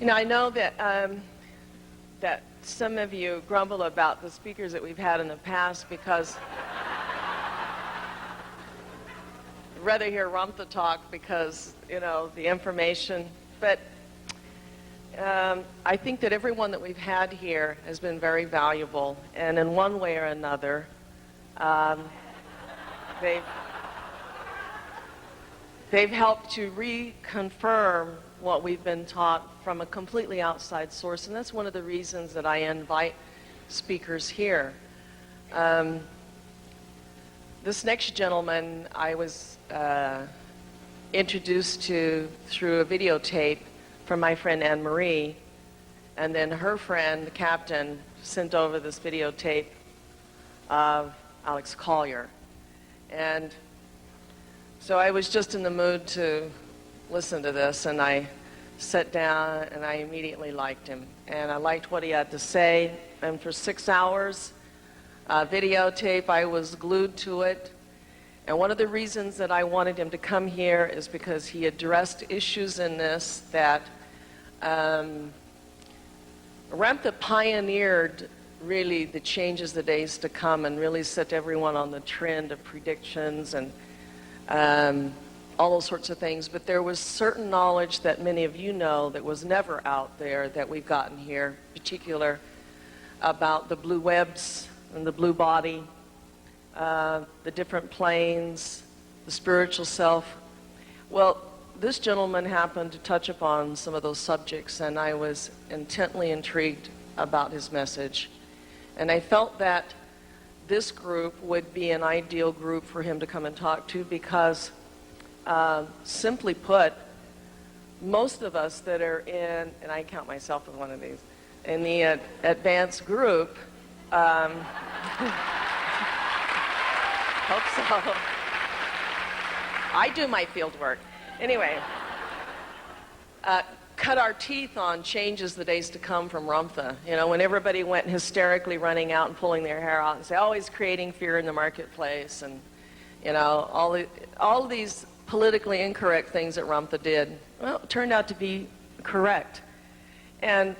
You know, I know that that some of you grumble about the speakers that we've had in the past because I'd rather hear Ramtha talk because, you know, the information. But I think that everyone that we've had here has been very valuable, and in one way or another, they've helped to reconfirm what we've been taught from a completely outside source, and that's one of the reasons that I invite speakers here. This next gentleman I was introduced to through a videotape from my friend Anne Marie, and then her friend, the captain, sent over this videotape of Alex Collier. And so I was just in the mood to listen to this, and I sat down and I immediately liked him. And I liked what he had to say, and for 6 hours, videotape, I was glued to it. And one of the reasons that I wanted him to come here is because he addressed issues in this that Ramtha pioneered really the changes, the days to come, and really set everyone on the trend of predictions and all those sorts of things. But there was certain knowledge that many of you know that was never out there that we've gotten here, in particular about the blue webs and the blue body, the different planes, the spiritual self. Well, this gentleman happened to touch upon some of those subjects, and I was intently intrigued about his message. And I felt that this group would be an ideal group for him to come and talk to because, simply put, most of us that are in, and I count myself as one of these, in the advanced group, hope so. I do my field work. Anyway, cut our teeth on changes the days to come from Ramtha. You know, when everybody went hysterically running out and pulling their hair out and say, always creating fear in the marketplace, and, you know, all these politically incorrect things that Ramtha did, well, it turned out to be correct. And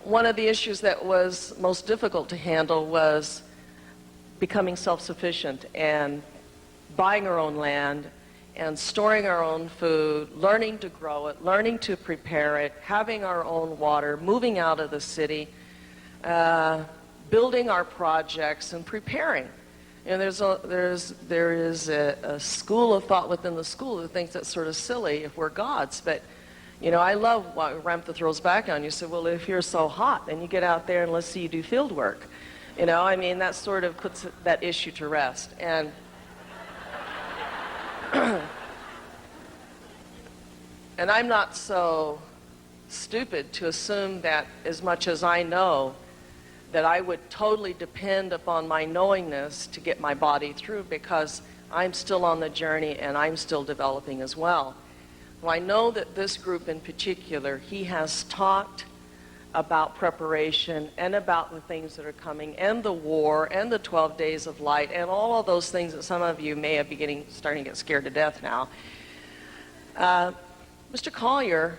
one of the issues that was most difficult to handle was becoming self-sufficient and buying our own land and storing our own food, learning to grow it, learning to prepare it, having our own water, moving out of the city, building our projects and preparing. And there is a school of thought within the school that thinks that's sort of silly if we're gods. But, you know, I love what Ramtha throws back on you. Say, well, if you're so hot, then you get out there and let's see you do field work. You know, I mean, that sort of puts that issue to rest. And and I'm not so stupid to assume that as much as I know, that I would totally depend upon my knowingness to get my body through, because I'm still on the journey and I'm still developing as well. Well, I know that this group in particular, he has talked about preparation and about the things that are coming and the war and the 12 days of light and all of those things that some of you may be starting to get scared to death now. Mr. Collier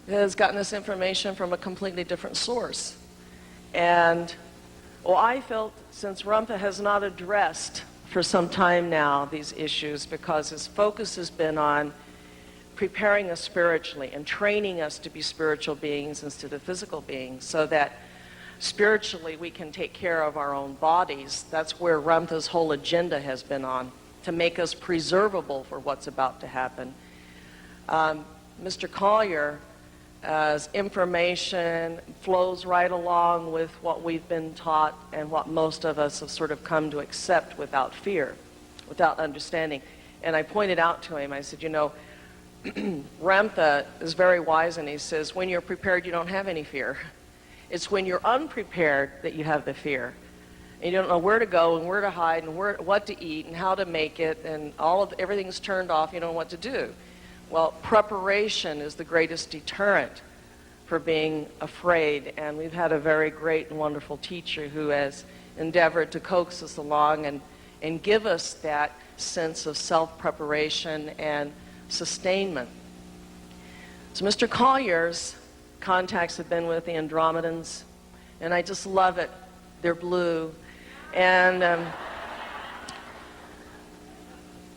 has gotten this information from a completely different source. And well, I felt, since Ramtha has not addressed for some time now these issues, because his focus has been on preparing us spiritually and training us to be spiritual beings instead of physical beings, so that spiritually we can take care of our own bodies. That's where Ramtha's whole agenda has been on, to make us preservable for what's about to happen. Mr. Collier's information flows right along with what we've been taught and what most of us have sort of come to accept without fear, without understanding. And I pointed out to him, I said, you know, Ramtha is very wise, and he says, when you're prepared, you don't have any fear. It's when you're unprepared that you have the fear. And you don't know where to go and where to hide and what to eat and how to make it, and everything's turned off, you don't know what to do. Well, preparation is the greatest deterrent for being afraid, and we've had a very great and wonderful teacher who has endeavored to coax us along and give us that sense of self-preparation and sustainment. So Mr. Collier's contacts have been with the Andromedans, and I just love it. They're blue. And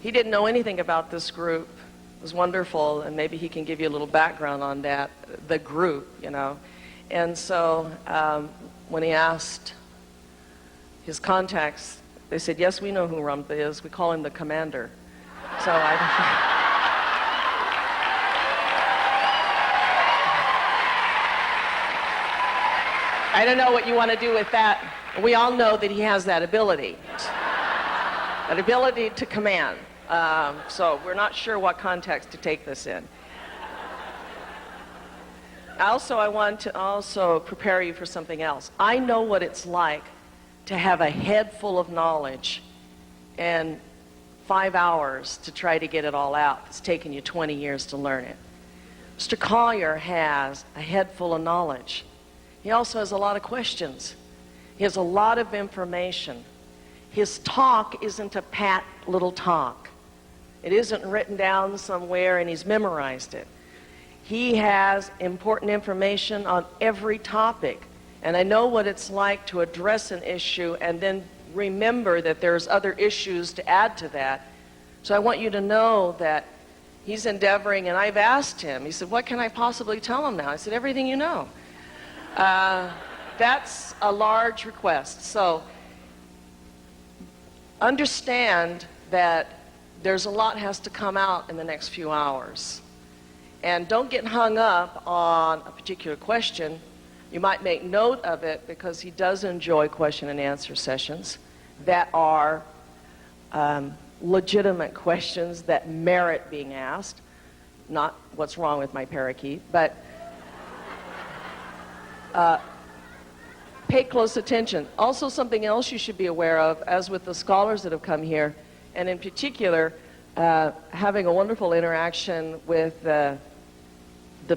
he didn't know anything about this group. It was wonderful, and maybe he can give you a little background on that, the group, you know. And so when he asked his contacts, they said, yes, we know who Rump is. We call him the commander. So I don't know what you want to do with that. We all know that he has that ability to command. So we're not sure what context to take this in. I want to also prepare you for something else. I know what it's like to have a head full of knowledge and 5 hours to try to get it all out. It's taken you 20 years to learn it. Mr. Collier has a head full of knowledge. He also has a lot of questions. He has a lot of information. His talk isn't a pat little talk. It isn't written down somewhere and he's memorized it. He has important information on every topic. And I know what it's like to address an issue and then remember that there's other issues to add to that. So I want you to know that he's endeavoring, and I've asked him, he said, what can I possibly tell him now? I said, everything you know. That's a large request. So understand that there's a lot has to come out in the next few hours. And don't get hung up on a particular question. You might make note of it because he does enjoy question and answer sessions that are legitimate questions that merit being asked. Not what's wrong with my parakeet, but pay close attention. Also, something else you should be aware of, as with the scholars that have come here, and in particular, having a wonderful interaction with the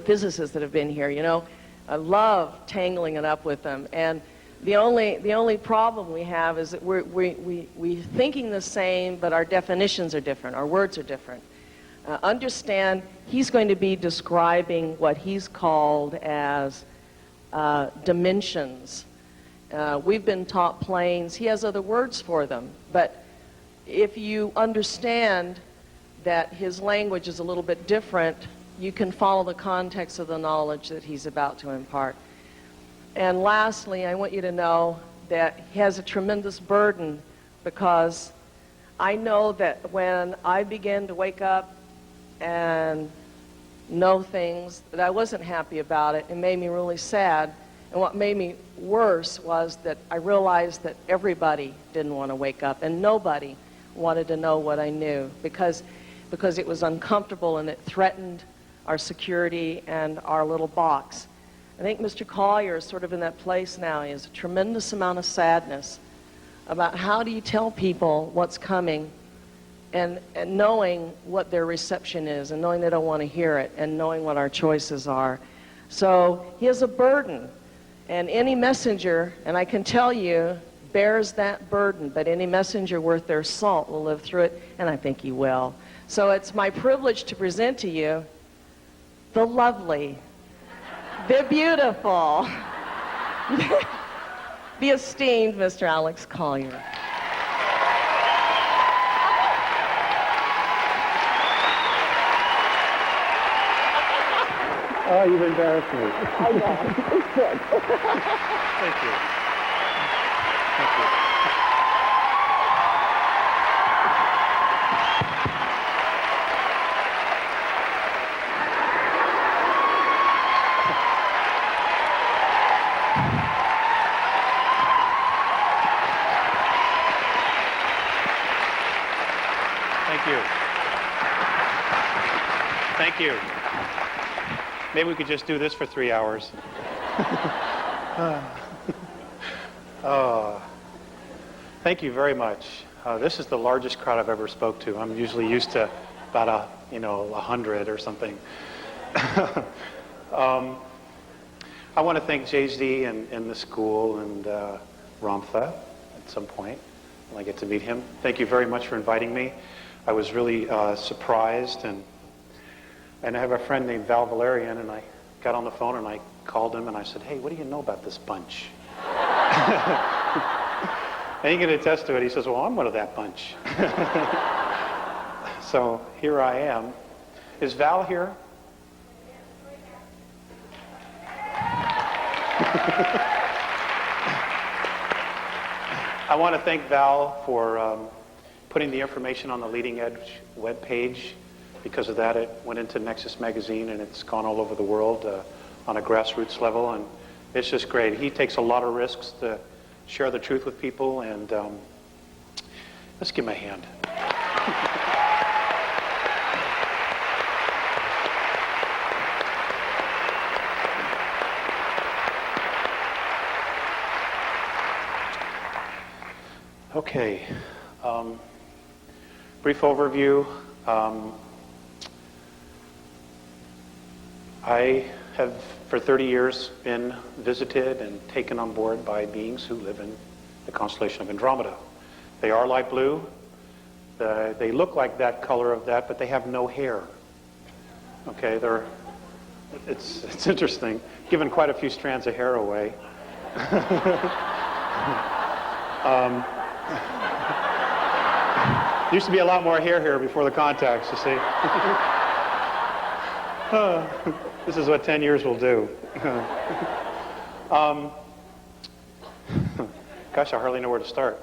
physicists that have been here. You know, I love tangling it up with them. And the only problem we have is that we're thinking the same, but our definitions are different. Our words are different. Understand, he's going to be describing what he's called as dimensions. We've been taught planes. He has other words for them. But if you understand that his language is a little bit different, you can follow the context of the knowledge that he's about to impart. And lastly, I want you to know that he has a tremendous burden, because I know that when I began to wake up and know things that I wasn't happy about, it made me really sad. And what made me worse was that I realized that everybody didn't want to wake up, and nobody wanted to know what I knew, because it was uncomfortable and it threatened our security and our little box. I think Mr. Collier is sort of in that place now. He has a tremendous amount of sadness about how do you tell people what's coming, and knowing what their reception is, and knowing they don't want to hear it, and knowing what our choices are. So he has a burden, and any messenger, and I can tell you, bears that burden, but any messenger worth their salt will live through it, and I think he will. So it's my privilege to present to you the lovely, the beautiful, the esteemed Mr. Alex Collier. Oh, you've embarrassed me. I know. It's good. Thank you. Thank you. Thank you. Thank you. Maybe we could just do this for 3 hours. Thank you very much. This is the largest crowd I've ever spoke to. I'm usually used to about 100 or something. I want to thank JD and the school and Ramtha at some point when I get to meet him. Thank you very much for inviting me. I was really surprised, and I have a friend named Val Valerian, and I got on the phone and I called him and I said, hey, what do you know about this bunch? And he can attest to it. He says, well, I'm one of that bunch. So here I am. Is Val here? I want to thank Val for putting the information on the Leading Edge webpage. Because of that, it went into Nexus magazine and it's gone all over the world on a grassroots level, and it's just great. He takes a lot of risks to share the truth with people, and let's give him a hand. Okay, brief overview. I have, for 30 years, been visited and taken on board by beings who live in the constellation of Andromeda. They are light blue. They look like that color of that, but they have no hair. Okay, it's interesting. Given quite a few strands of hair away. Used to be a lot more hair here before the contacts, you see. This is what 10 years will do. Gosh, I hardly know where to start.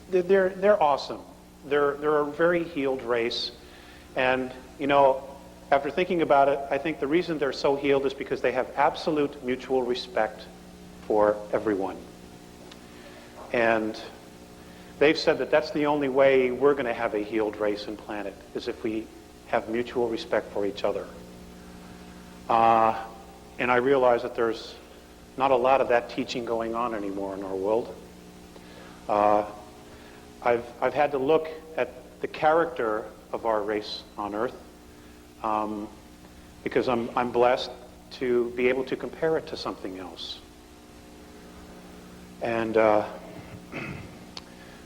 They're awesome. They're a very healed race. And, you know, after thinking about it, I think the reason they're so healed is because they have absolute mutual respect for everyone. And they've said that that's the only way we're going to have a healed race and planet, is if we have mutual respect for each other. And I realize that there's not a lot of that teaching going on anymore in our world. I've had to look at the character of our race on Earth, because I'm blessed to be able to compare it to something else. And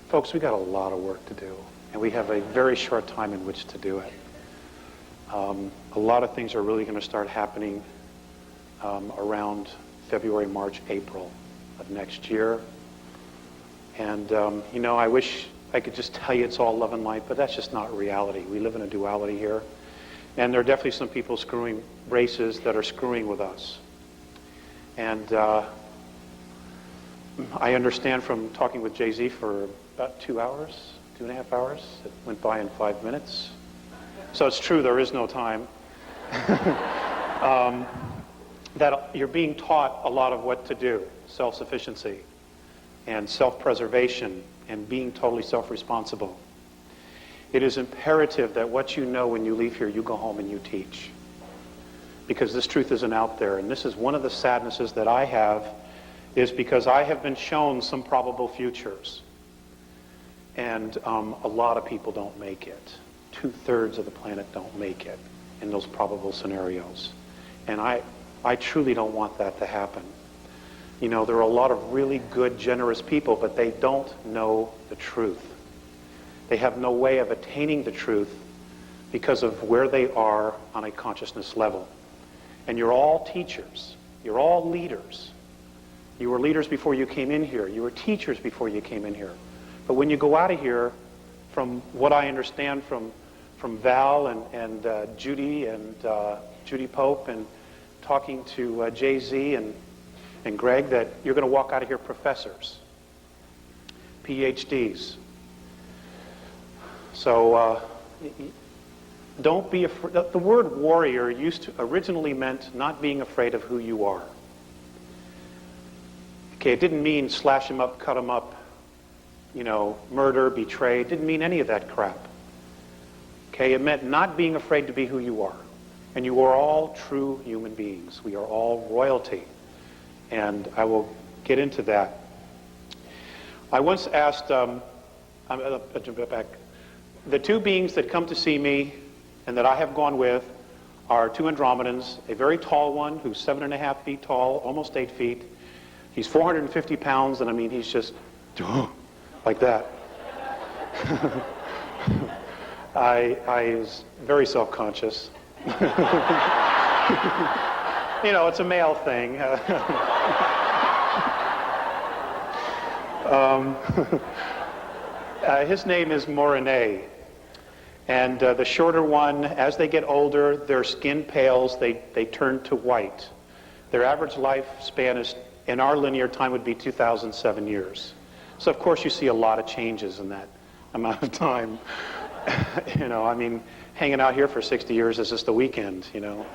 folks, we got a lot of work to do, and we have a very short time in which to do it. A lot of things are really going to start happening around February, March, April of next year. And, you know, I wish I could just tell you it's all love and light, but that's just not reality. We live in a duality here. And there are definitely some people screwing races that are screwing with us. And I understand from talking with Jay-Z for about 2 hours, 2.5 hours. It went by in 5 minutes. So it's true, there is no time. That you're being taught a lot of what to do, self-sufficiency and self-preservation and being totally self-responsible. It is imperative that what you know when you leave here, you go home and you teach. Because this truth isn't out there. And this is one of the sadnesses that I have, is because I have been shown some probable futures. And a lot of people don't make it. 2/3 of the planet don't make it in those probable scenarios. And I truly don't want that to happen. You know, there are a lot of really good, generous people, but they don't know the truth. They have no way of attaining the truth because of where they are on a consciousness level. And you're all teachers. You're all leaders. You were leaders before you came in here. You were teachers before you came in here. But when you go out of here, from what I understand from Val and Judy and Judy Pope and talking to Jay-Z and Greg, that you're going to walk out of here professors, PhDs. So don't be afraid. The word warrior originally meant not being afraid of who you are. Okay, it didn't mean slash them up, cut them up, you know, murder, betray. It didn't mean any of that crap. Okay, it meant not being afraid to be who you are. And you are all true human beings. We are all royalty. And I will get into that. I once asked, I'm going to jump back. The two beings that come to see me and that I have gone with are two Andromedans, a very tall one who's 7.5 feet tall, almost 8 feet. He's 450 pounds, and I mean, he's just like that. I was very self-conscious. You know, it's a male thing. His name is Morinet. And the shorter one, as they get older, their skin pales, they turn to white. Their average lifespan is, in our linear time, would be 2007 years. So of course you see a lot of changes in that amount of time. You know, I mean, hanging out here for 60 years is just a weekend, you know.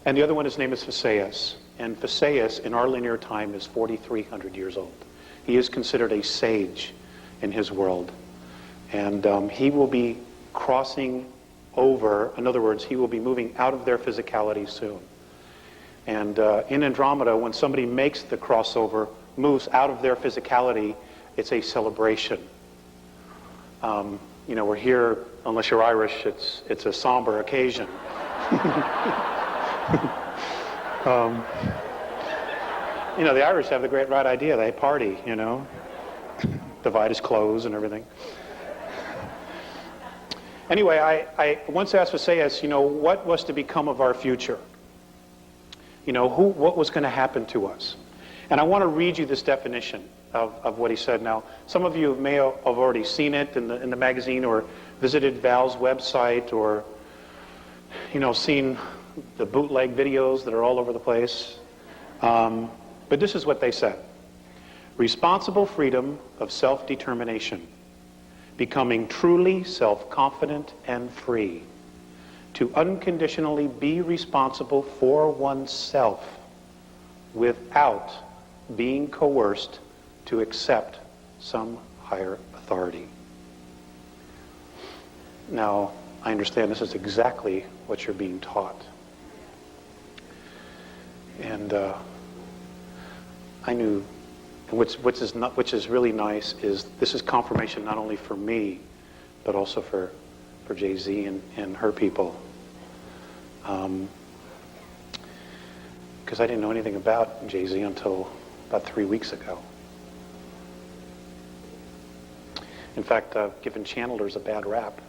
And the other one, his name is Phaseus. And Phaseus, in our linear time, is 4,300 years old. He is considered a sage in his world. And he will be crossing over, in other words, he will be moving out of their physicality soon. And in Andromeda, when somebody makes the crossover, moves out of their physicality, it's a celebration. You know, we're here, unless you're Irish, it's a somber occasion. You know, the Irish have the great right idea. They party, you know, divide his clothes and everything. Anyway, I once asked Phaseus, you know, what was to become of our future? You know, what was going to happen to us? And I want to read you this definition of what he said. Now, some of you may have already seen it in the magazine or visited Val's website or, you know, seen the bootleg videos that are all over the place. But this is what they said. Responsible freedom of self-determination, becoming truly self-confident and free, to unconditionally be responsible for oneself without being coerced to accept some higher authority. Now, I understand this is exactly what you're being taught. And I knew, and which is really nice, is this is confirmation not only for me, but also for Jay-Z and her people. Because I didn't know anything about Jay-Z until about 3 weeks ago. In fact, I've given channelers a bad rap.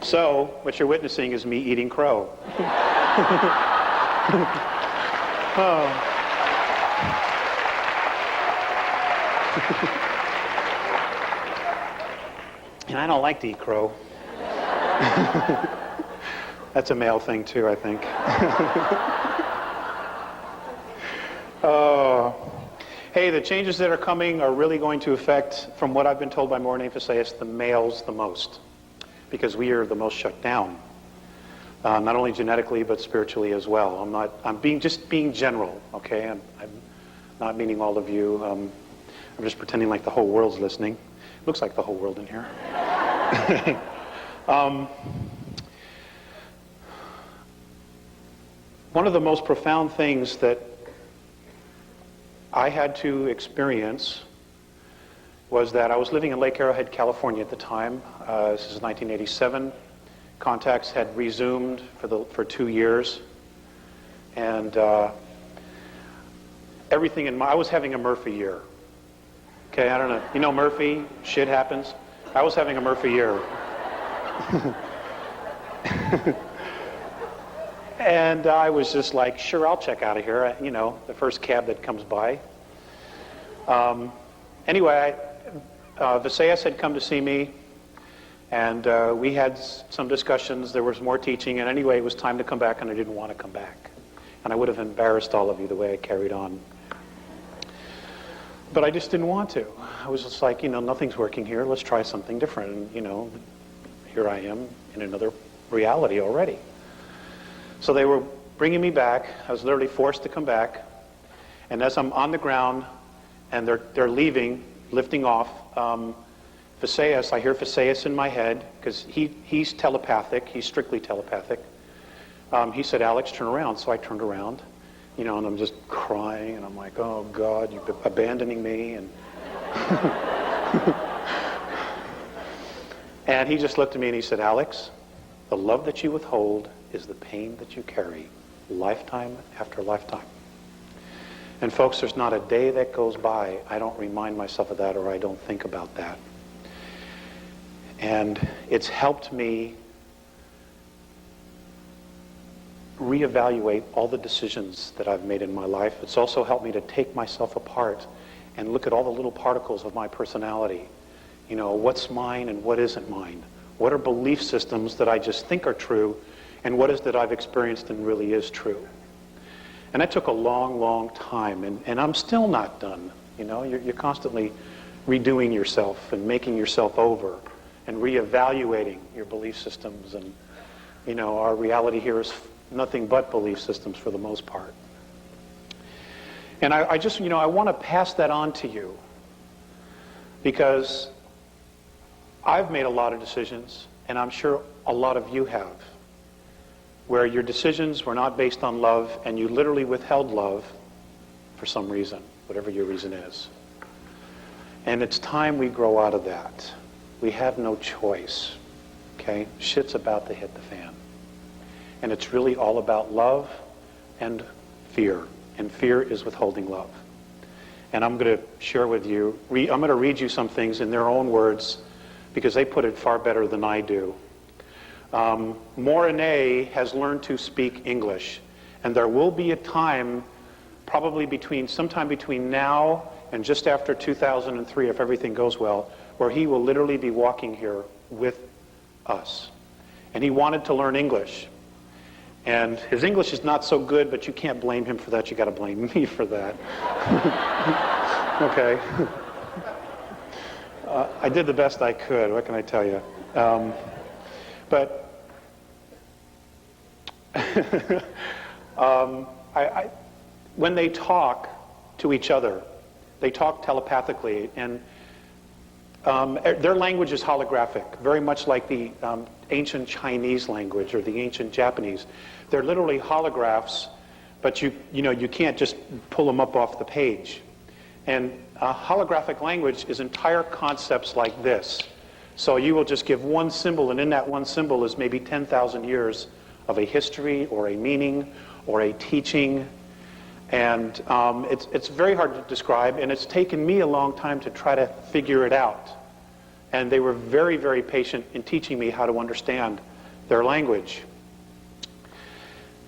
So, what you're witnessing is me eating crow. Oh. And I don't like to eat crow. That's a male thing too, I think. Oh. Hey, the changes that are coming are really going to affect, from what I've been told by Morne Phaseus, the males the most, because we are the most shut down, not only genetically but spiritually as well. I'm just being general, okay? I'm not meaning all of you. I'm just pretending like the whole world's listening. Looks like the whole world in here. One of the most profound things that I had to experience was that I was living in Lake Arrowhead, California at the time. This is 1987. Contacts had resumed for 2 years. And everything I was having a Murphy year. Okay, I don't know. You know Murphy? Shit happens. I was having a Murphy year. And I was just like, sure, I'll check out of here. You know, the first cab that comes by. Anyway, Phaseus had come to see me, and we had some discussions. There was more teaching, and anyway, it was time to come back, and I didn't want to come back. And I would have embarrassed all of you the way I carried on. But I just didn't want to. I was just like, you know, nothing's working here. Let's try something different. And, you know, here I am in another reality already. So they were bringing me back. I was literally forced to come back. And as I'm on the ground and they're leaving, lifting off, Phaseus, I hear Phaseus in my head, because he's telepathic. He's strictly telepathic. He said, Alex, turn around. So I turned around, you know, and I'm just crying. And I'm like, oh, God, you're abandoning me. And And he just looked at me and he said, Alex, the love that you withhold is the pain that you carry, lifetime after lifetime. And folks, there's not a day that goes by I don't remind myself of that or I don't think about that. And it's helped me reevaluate all the decisions that I've made in my life. It's also helped me to take myself apart and look at all the little particles of my personality. You know, what's mine and what isn't mine? What are belief systems that I just think are true, and what is that I've experienced and really is true? And that took a long, long time, and I'm still not done. You know, you're constantly redoing yourself and making yourself over and reevaluating your belief systems. And, you know, our reality here is nothing but belief systems for the most part. And I just, you know, I want to pass that on to you because I've made a lot of decisions, and I'm sure a lot of you have, where your decisions were not based on love, and you literally withheld love for some reason, whatever your reason is. And it's time we grow out of that. We have no choice, okay? Shit's about to hit the fan. And it's really all about love and fear. And fear is withholding love. And I'm going to share with you, I'm going to read you some things in their own words, because they put it far better than I do. Morine has learned to speak English, and there will be a time, probably sometime between now and just after 2003, if everything goes well, where he will literally be walking here with us. And he wanted to learn English. And his English is not so good, but you can't blame him for that. You got to blame me for that. Okay. I did the best I could. What can I tell you? But when they talk to each other, they talk telepathically, and their language is holographic, very much like the ancient Chinese language or the ancient Japanese. They're literally holographs, but you know you can't just pull them up off the page. And holographic language is entire concepts like this. So you will just give one symbol, and in that one symbol is maybe 10,000 years of a history or a meaning or a teaching. And it's very hard to describe, and it's taken me a long time to try to figure it out. And they were very, very patient in teaching me how to understand their language.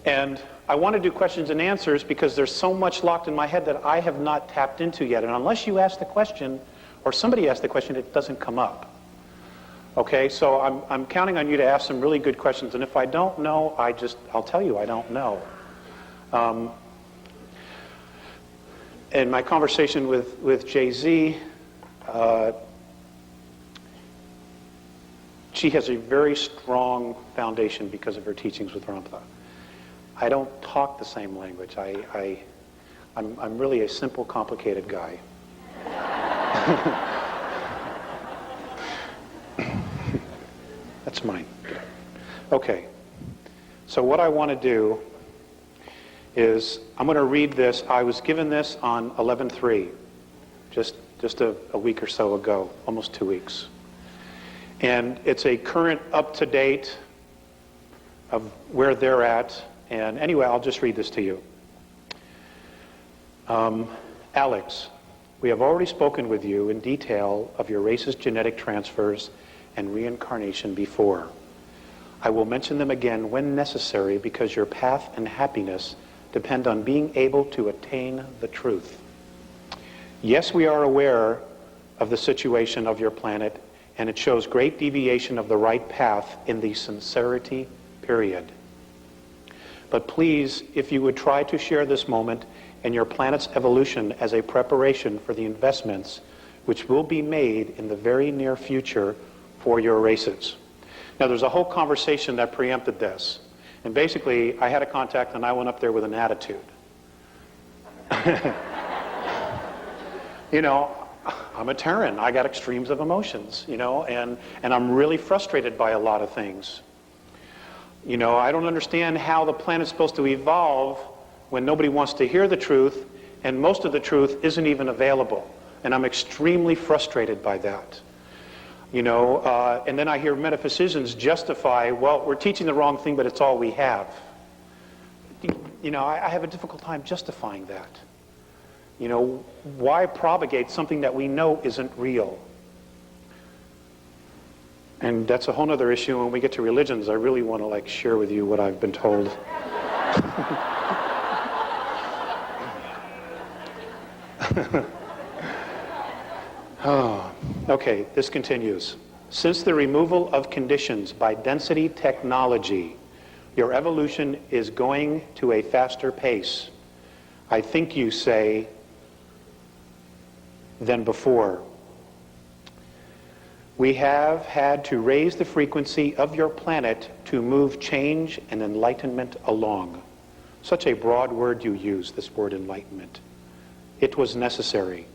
And I want to do questions and answers because there's so much locked in my head that I have not tapped into yet. And unless you ask the question, or somebody asks the question, it doesn't come up. Okay, so I'm counting on you to ask some really good questions. And if I don't know, I'll tell you I don't know. In my conversation with Jay-Z, she has a very strong foundation because of her teachings with Ramtha. I don't talk the same language. I'm really a simple, complicated guy. That's mine. Okay. So what I want to do is I'm going to read this. I was given this on 11/3, just a week or so ago, almost 2 weeks. And it's a current, up-to-date of where they're at. And anyway, I'll just read this to you. Alex, we have already spoken with you in detail of your race's genetic transfers and reincarnation before. I will mention them again when necessary because your path and happiness depend on being able to attain the truth. Yes, we are aware of the situation of your planet, and it shows great deviation of the right path in the sincerity period. But please, if you would try to share this moment and your planet's evolution as a preparation for the investments which will be made in the very near future for your races. Now, there's a whole conversation that preempted this. And basically, I had a contact and I went up there with an attitude. You know, I'm a Terran. I got extremes of emotions, you know, and I'm really frustrated by a lot of things. You know, I don't understand how the planet's supposed to evolve when nobody wants to hear the truth, and most of the truth isn't even available. And I'm extremely frustrated by that. And then I hear metaphysicians justify, well, we're teaching the wrong thing, but it's all we have. I have a difficult time justifying that. Why propagate something that we know isn't real? And that's a whole other issue. When we get to religions, I really want to share with you what I've been told. Okay, this continues. Since the removal of conditions by density technology, your evolution is going to a faster pace, I think you say, than before. We have had to raise the frequency of your planet to move change and enlightenment along. Such a broad word you use, this word enlightenment. It was necessary.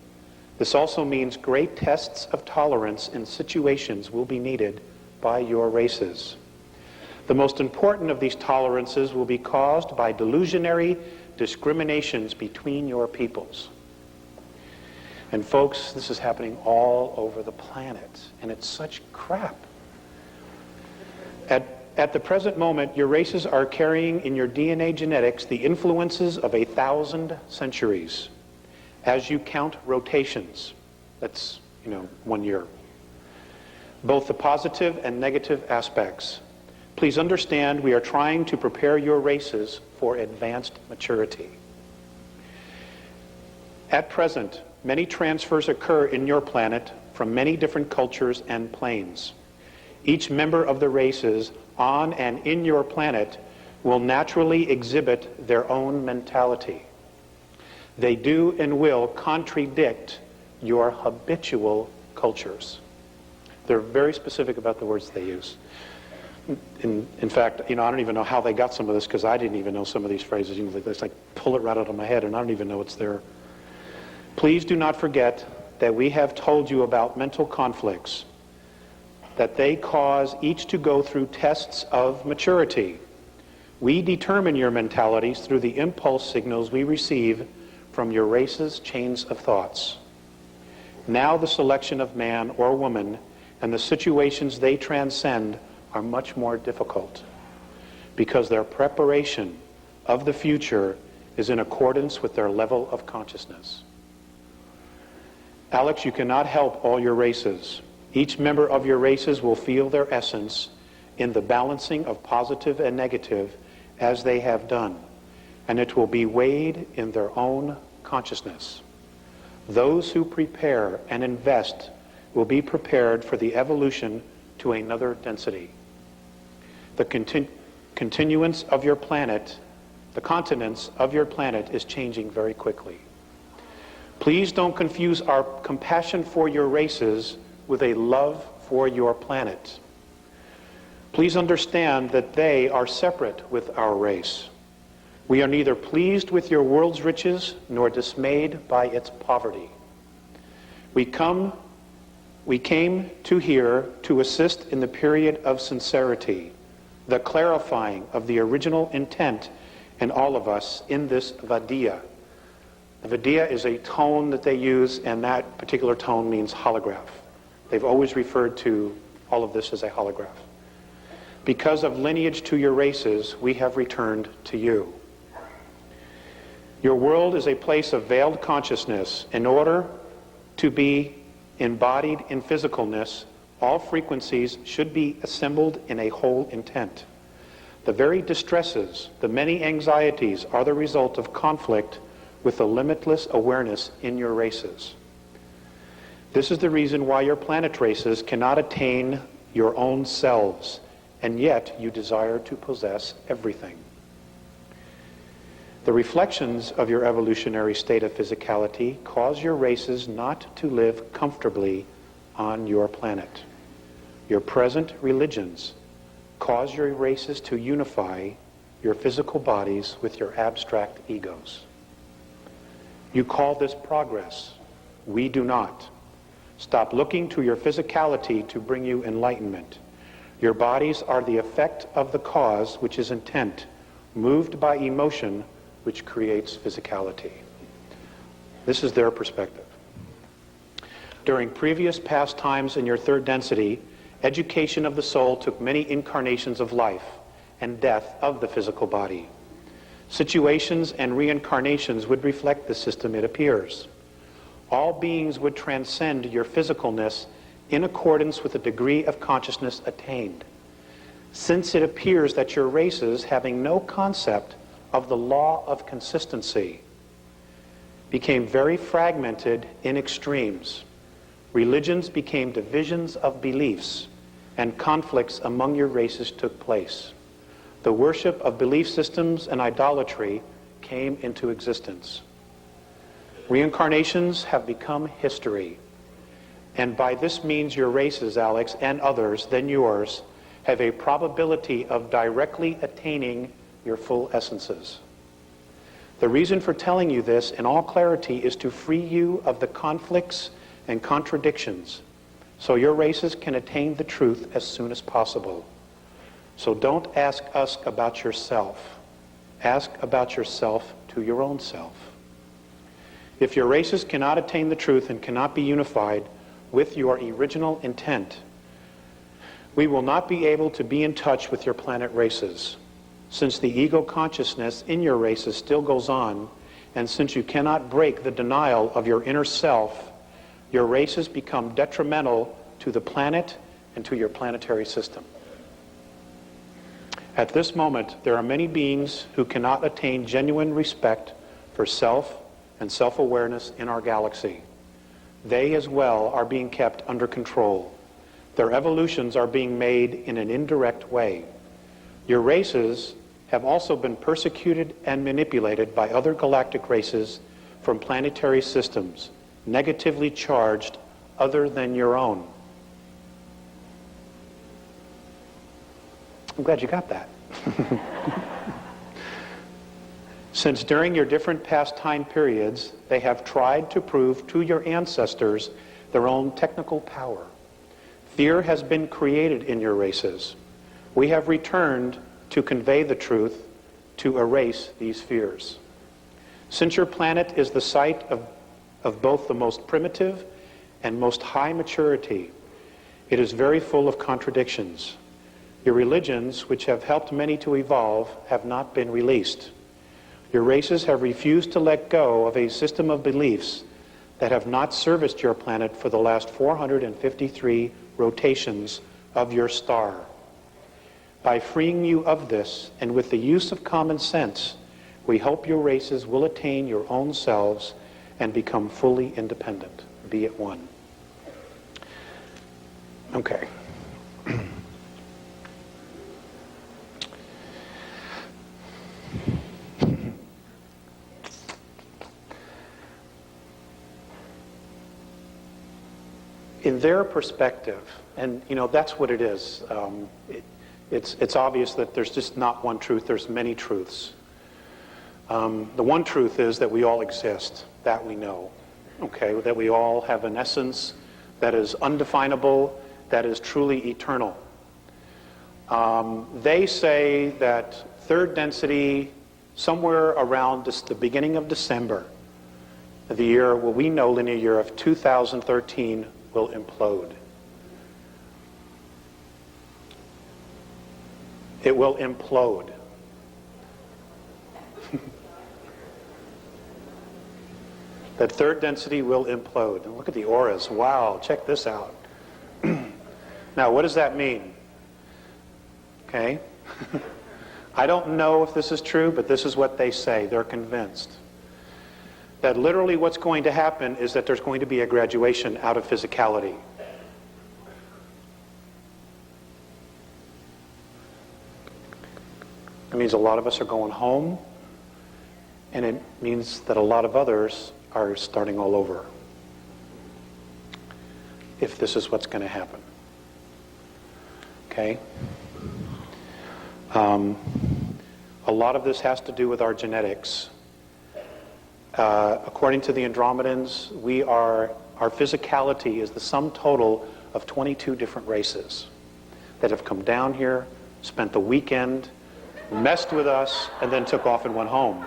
This also means great tests of tolerance in situations will be needed by your races. The most important of these tolerances will be caused by delusionary discriminations between your peoples. And folks, this is happening all over the planet, and it's such crap. At the present moment, your races are carrying in your DNA genetics the influences of 1,000 centuries. As you count rotations, that's, 1 year. Both the positive and negative aspects. Please understand we are trying to prepare your races for advanced maturity. At present, many transfers occur in your planet from many different cultures and planes. Each member of the races on and in your planet will naturally exhibit their own mentality. They do and will contradict your habitual cultures. They're very specific about the words they use. In fact, I don't even know how they got some of this, because I didn't even know some of these phrases. They just pull it right out of my head, and I don't even know it's there. Please do not forget that we have told you about mental conflicts, that they cause each to go through tests of maturity. We determine your mentalities through the impulse signals we receive from your race's chains of thoughts. Now the selection of man or woman and the situations they transcend are much more difficult, because their preparation of the future is in accordance with their level of consciousness. Alex, you cannot help all your races. Each member of your races will feel their essence in the balancing of positive and negative as they have done, and it will be weighed in their own consciousness. Those who prepare and invest will be prepared for the evolution to another density. The continuance of your planet, the continents of your planet is changing very quickly. Please don't confuse our compassion for your races with a love for your planet. Please understand that they are separate with our race. We are neither pleased with your world's riches nor dismayed by its poverty. We came to here to assist in the period of sincerity, the clarifying of the original intent in all of us in this Vadya. The Vadya is a tone that they use, and that particular tone means holograph. They've always referred to all of this as a holograph. Because of lineage to your races, we have returned to you. Your world is a place of veiled consciousness. In order to be embodied in physicalness, all frequencies should be assembled in a whole intent. The very distresses, the many anxieties are the result of conflict with the limitless awareness in your races. This is the reason why your planet races cannot attain your own selves, and yet you desire to possess everything. The reflections of your evolutionary state of physicality cause your races not to live comfortably on your planet. Your present religions cause your races to unify your physical bodies with your abstract egos. You call this progress. We do not. Stop looking to your physicality to bring you enlightenment. Your bodies are the effect of the cause, which is intent, moved by emotion, which creates physicality. This is their perspective. During previous past times in your third density, education of the soul took many incarnations of life and death of the physical body. Situations and reincarnations would reflect the system, it appears. All beings would transcend your physicalness in accordance with the degree of consciousness attained. Since it appears that your races, having no concept of the law of consistency, became very fragmented in extremes. Religions became divisions of beliefs, and conflicts among your races took place. The worship of belief systems and idolatry came into existence. Reincarnations have become history, and by this means your races, Alex, and others than yours, have a probability of directly attaining your full essences. The reason for telling you this in all clarity is to free you of the conflicts and contradictions, so your races can attain the truth as soon as possible. So don't ask us about yourself. Ask about yourself to your own self. If your races cannot attain the truth and cannot be unified with your original intent, we will not be able to be in touch with your planet races. Since the ego consciousness in your races still goes on, and since you cannot break the denial of your inner self, your races become detrimental to the planet and to your planetary system. At this moment, there are many beings who cannot attain genuine respect for self and self-awareness in our galaxy. They as well are being kept under control. Their evolutions are being made in an indirect way. Your races have also been persecuted and manipulated by other galactic races from planetary systems, negatively charged other than your own. I'm glad you got that. Since during your different past time periods, they have tried to prove to your ancestors their own technical power. Fear has been created in your races. We have returned to convey the truth, to erase these fears. Since your planet is the site of both the most primitive and most high maturity, it is very full of contradictions. Your religions, which have helped many to evolve, have not been released. Your races have refused to let go of a system of beliefs that have not serviced your planet for the last 453 rotations of your star. By freeing you of this, and with the use of common sense, we hope your races will attain your own selves and become fully independent. Be at one. Okay. In their perspective, and you know, that's what it is. It's obvious that there's just not one truth, there's many truths. The one truth is that we all exist, that we know, okay? That we all have an essence that is undefinable, that is truly eternal. They say that third density, somewhere around the beginning of December, the year, well, we know linear year of 2013, will implode. It will implode. That third density will implode. And look at the auras. Wow, check this out. Now, what does that mean? Okay. I don't know if this is true, but this is what they say. They're convinced that literally what's going to happen is that there's going to be a graduation out of physicality. It means a lot of us are going home, and it means that a lot of others are starting all over, if this is what's going to happen. Okay? A lot of this has to do with our genetics. According to the Andromedans, our physicality is the sum total of 22 different races that have come down here, spent the weekend, messed with us, and then took off and went home.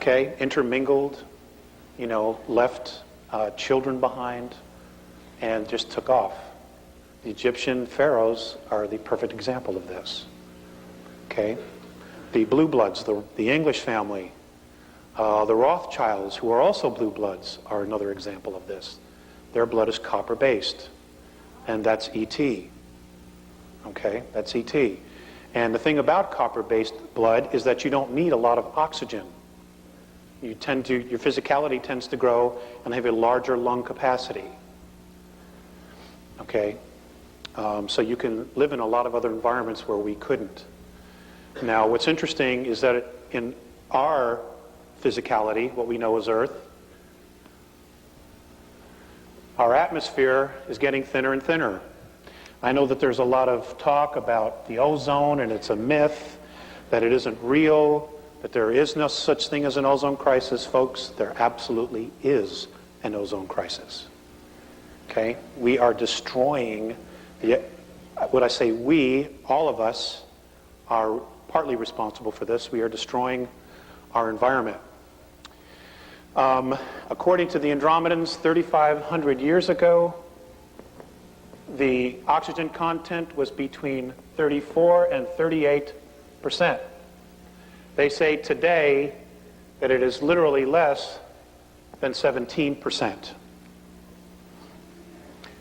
okay, intermingled, left children behind, and just took off. The Egyptian pharaohs are the perfect example of this. Okay? The blue bloods, the English family, the Rothschilds, who are also blue bloods, are another example of this. Their blood is copper-based, and that's ET. Okay? That's ET. And the thing about copper-based blood is that you don't need a lot of oxygen. Your physicality tends to grow and have a larger lung capacity. Okay? So you can live in a lot of other environments where we couldn't. Now, what's interesting is that in our physicality, what we know as Earth, our atmosphere is getting thinner and thinner. I know that there's a lot of talk about the ozone, and it's a myth, that it isn't real, that there is no such thing as an ozone crisis. Folks, there absolutely is an ozone crisis. Okay? We are destroying what I say we, all of us, are partly responsible for this. We are destroying our environment. According to the Andromedans, 3,500 years ago, the oxygen content was between 34 and 38%. They say today that it is literally less than 17%.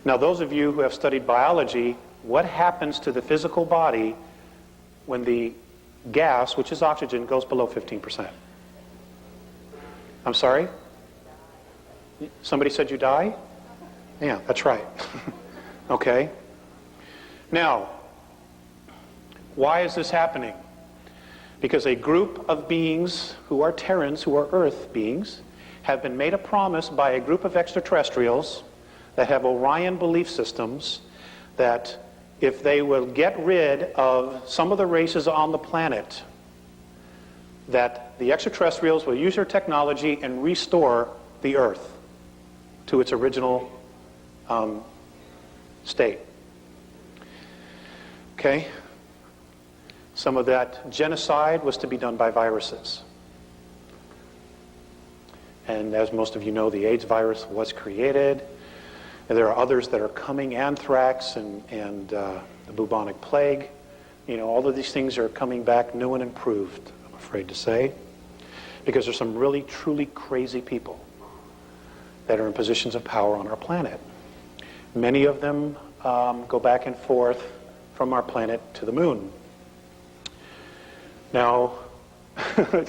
Now, those of you who have studied biology, what happens to the physical body when the gas, which is oxygen, goes below 15%? I'm sorry? Somebody said you die? Yeah, that's right. Okay. Now, why is this happening? Because a group of beings who are Terrans, who are Earth beings, have been made a promise by a group of extraterrestrials that have Orion belief systems that if they will get rid of some of the races on the planet, that the extraterrestrials will use their technology and restore the Earth to its original state. Okay? Some of that genocide was to be done by viruses. And as most of you know, the AIDS virus was created. And there are others that are coming, anthrax and the bubonic plague. All of these things are coming back new and improved, I'm afraid to say, because there's some really, truly crazy people that are in positions of power on our planet. Many of them go back and forth from our planet to the moon. Now,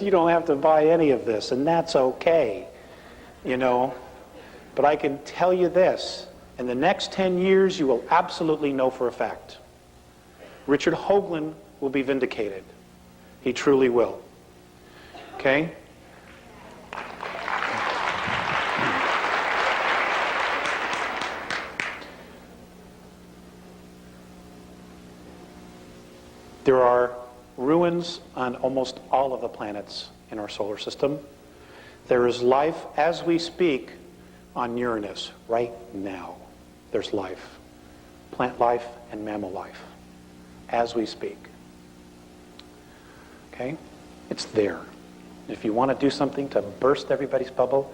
you don't have to buy any of this, and that's okay, But I can tell you this, in the next 10 years, you will absolutely know for a fact. Richard Hoagland will be vindicated. He truly will. Okay? There are ruins on almost all of the planets in our solar system. There is life as we speak on Uranus right now. There's life. Plant life and mammal life as we speak. Okay? It's there. If you want to do something to burst everybody's bubble,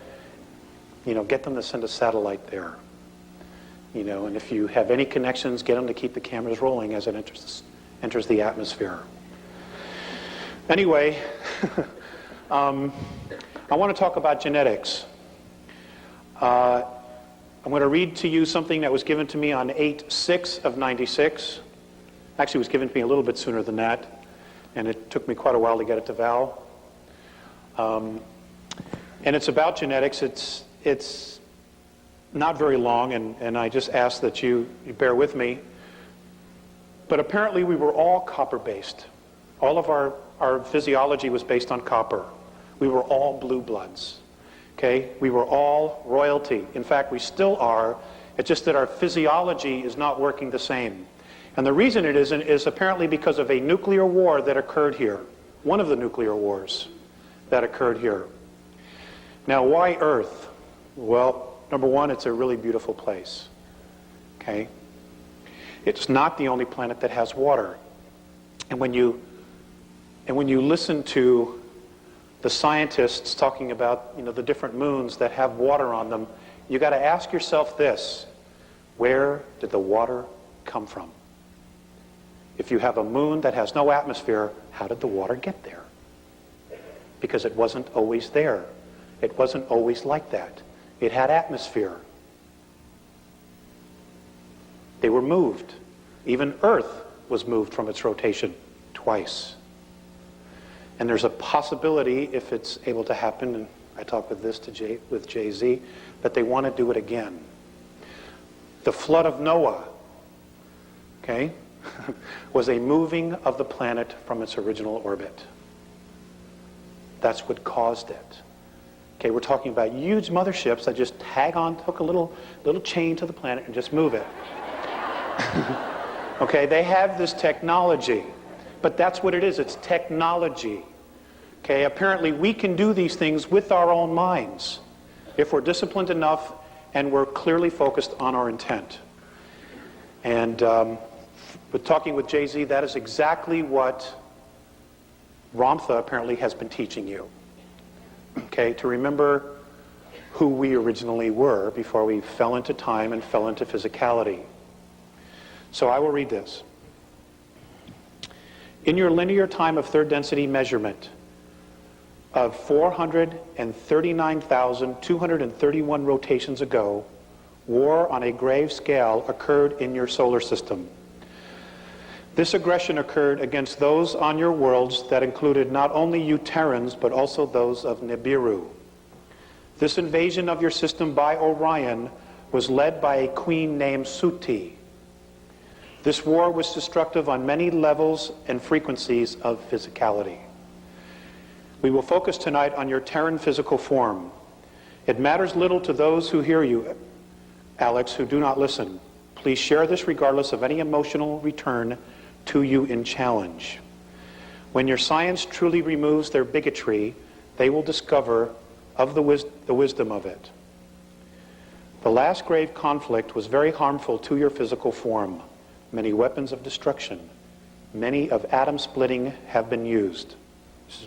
get them to send a satellite there. And if you have any connections, get them to keep the cameras rolling as it enters the atmosphere. Anyway, I want to talk about genetics. I'm going to read to you something that was given to me on 8/6 of 96. Actually, it was given to me a little bit sooner than that, and it took me quite a while to get it to Val. And it's about genetics. It's not very long, and I just ask that you bear with me. But apparently we were all copper-based. All of our physiology was based on copper. We were all blue bloods. Okay? We were all royalty. In fact, we still are. It's just that our physiology is not working the same. And the reason it isn't is apparently because of a nuclear war that occurred here. One of the nuclear wars that occurred here. Now, why Earth? Well, number one, it's a really beautiful place. Okay? It's not the only planet that has water. And when you listen to the scientists talking about, the different moons that have water on them, you got to ask yourself this: where did the water come from? If you have a moon that has no atmosphere, how did the water get there? Because it wasn't always there. It wasn't always like that. It had atmosphere. They were moved. Even Earth was moved from its rotation twice. And there's a possibility, if it's able to happen, and I talked with Jay-Z, that they want to do it again. The flood of Noah, okay, was a moving of the planet from its original orbit. That's what caused it. Okay, we're talking about huge motherships that just hook a little chain to the planet and just move it. Okay, they have this technology, but that's what it is. It's technology. Okay, apparently we can do these things with our own minds if we're disciplined enough and we're clearly focused on our intent. And with talking with Jay-Z, that is exactly what Ramtha apparently has been teaching you. Okay, to remember who we originally were before we fell into time and fell into physicality. So I will read this. In your linear time of third density measurement of 439,231 rotations ago, war on a grave scale occurred in your solar system. This aggression occurred against those on your worlds that included not only you Terrans, but also those of Nibiru. This invasion of your system by Orion was led by a queen named Suti. This war was destructive on many levels and frequencies of physicality. We will focus tonight on your Terran physical form. It matters little to those who hear you, Alex, who do not listen. Please share this regardless of any emotional return to you in challenge. When your science truly removes their bigotry, they will discover of the wisdom of it. The last grave conflict was very harmful to your physical form. Many weapons of destruction, many of atom splitting have been used,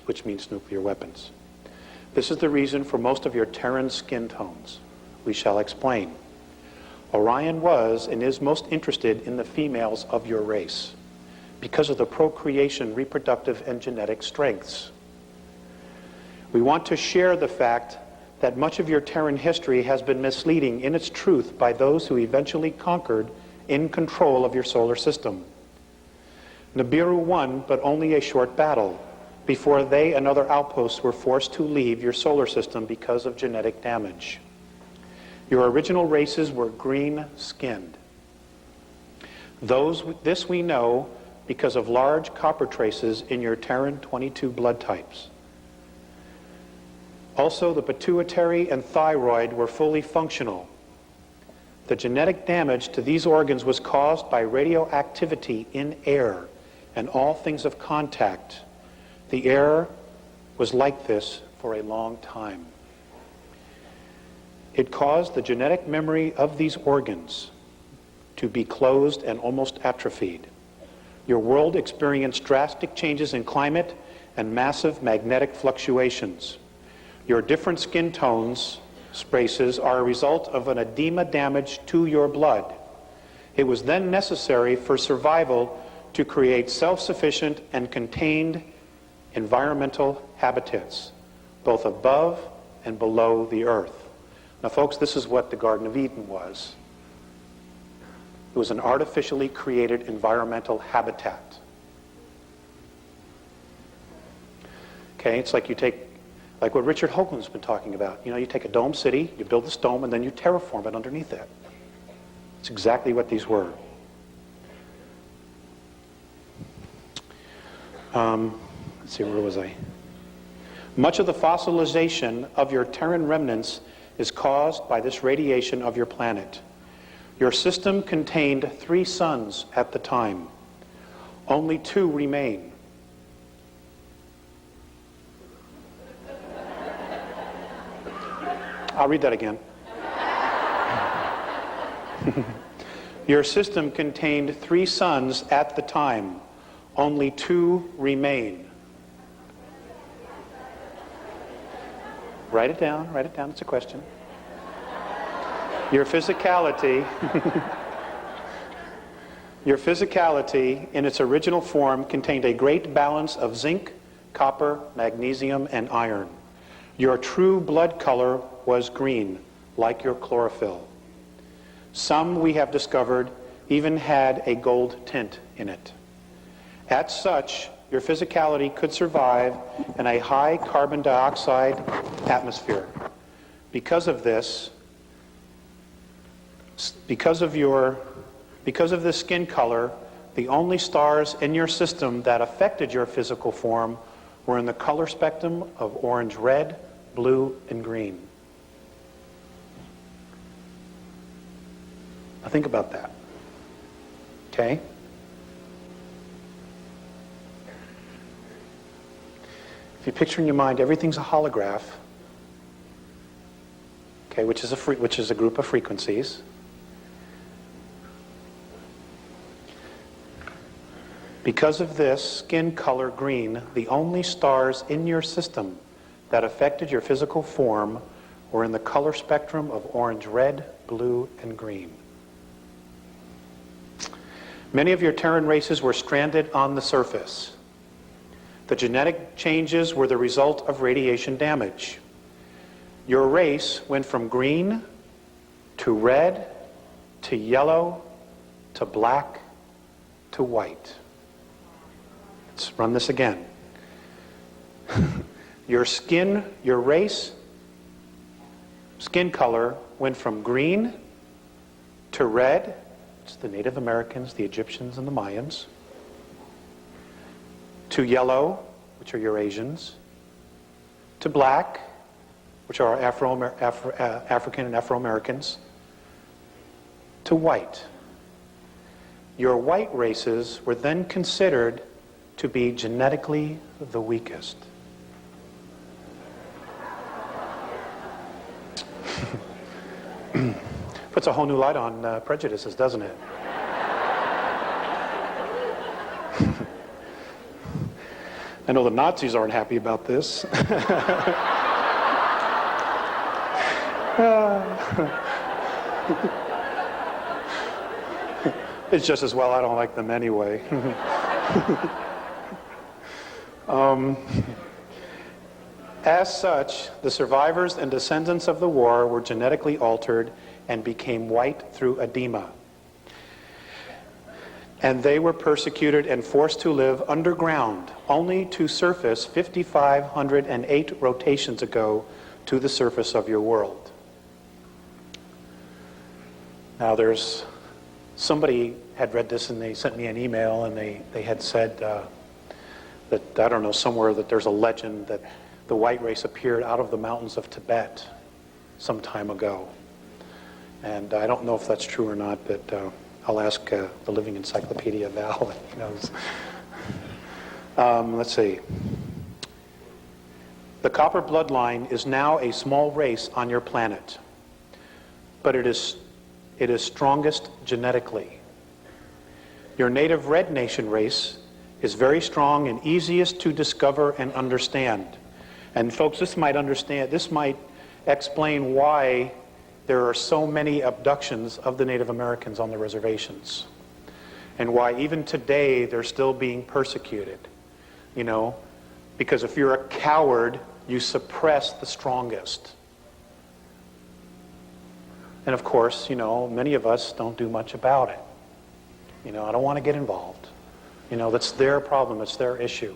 which means nuclear weapons. This is the reason for most of your Terran skin tones. We shall explain. Orion was and is most interested in the females of your race because of the procreation, reproductive, and genetic strengths. We want to share the fact that much of your Terran history has been misleading in its truth by those who eventually conquered in control of your solar system. Nibiru won, but only a short battle, before they and other outposts were forced to leave your solar system because of genetic damage. Your original races were green-skinned. This we know because of large copper traces in your Terran 22 blood types. Also, the pituitary and thyroid were fully functional. The genetic damage to these organs was caused by radioactivity in air and all things of contact. The air was like this for a long time. It caused the genetic memory of these organs to be closed and almost atrophied. Your world experienced drastic changes in climate and massive magnetic fluctuations. Your different skin tones, races, are a result of an edema damage to your blood. It was then necessary for survival to create self-sufficient and contained environmental habitats, both above and below the earth. Now, folks, this is what the Garden of Eden was. It was an artificially created environmental habitat. Okay, it's like like what Richard Hoagland's been talking about. You take a dome city, you build this dome, and then you terraform it underneath it. It's exactly what these were. Let's see, where was I? Much of the fossilization of your Terran remnants is caused by this radiation of your planet. Your system contained 3 suns at the time. Only 2 remain. I'll read that again. Your system contained 3 suns at the time. Only 2 remain. Write it down, it's a question. Your physicality, your physicality in its original form contained a great balance of zinc, copper, magnesium, and iron. Your true blood color was green, like your chlorophyll. Some, we have discovered, even had a gold tint in it. As such, your physicality could survive in a high carbon dioxide atmosphere. Because of this, because of this skin color, the only stars in your system that affected your physical form were in the color spectrum of orange, red, blue, and green. Now think about that. Okay? If you picture in your mind everything's a holograph, okay, which is a group of frequencies. Because of this skin color green, the only stars in your system that affected your physical form were in the color spectrum of orange, red, blue, and green. Many of your Terran races were stranded on the surface. The genetic changes were the result of radiation damage. Your race went from green to red to yellow to black to white. Let's run this again. Your race, skin color went from green to red, it's the Native Americans, the Egyptians, and the Mayans, to yellow, which are Eurasians, to black, which are African and Afro-Americans, to white. Your white races were then considered to be genetically the weakest. Puts a whole new light on prejudices, doesn't it? I know the Nazis aren't happy about this. It's just as well I don't like them anyway. As such, the survivors and descendants of the war were genetically altered and became white through edema. And they were persecuted and forced to live underground, only to surface 5,508 rotations ago to the surface of your world. Now somebody had read this and they sent me an email and they had said that, I don't know, somewhere that there's a legend that the white race appeared out of the mountains of Tibet some time ago. And I don't know if that's true or not, but I'll ask the Living Encyclopedia Val, he knows. Let's see. The copper bloodline is now a small race on your planet, but it is strongest genetically. Your native Red Nation race is very strong and easiest to discover and understand. And folks, this might explain why there are so many abductions of the Native Americans on the reservations, and why even today they're still being persecuted. You know, because if you're a coward, you suppress the strongest. And of course, you know, many of us don't do much about it. You know, I don't want to get involved. You know, that's their problem, it's their issue.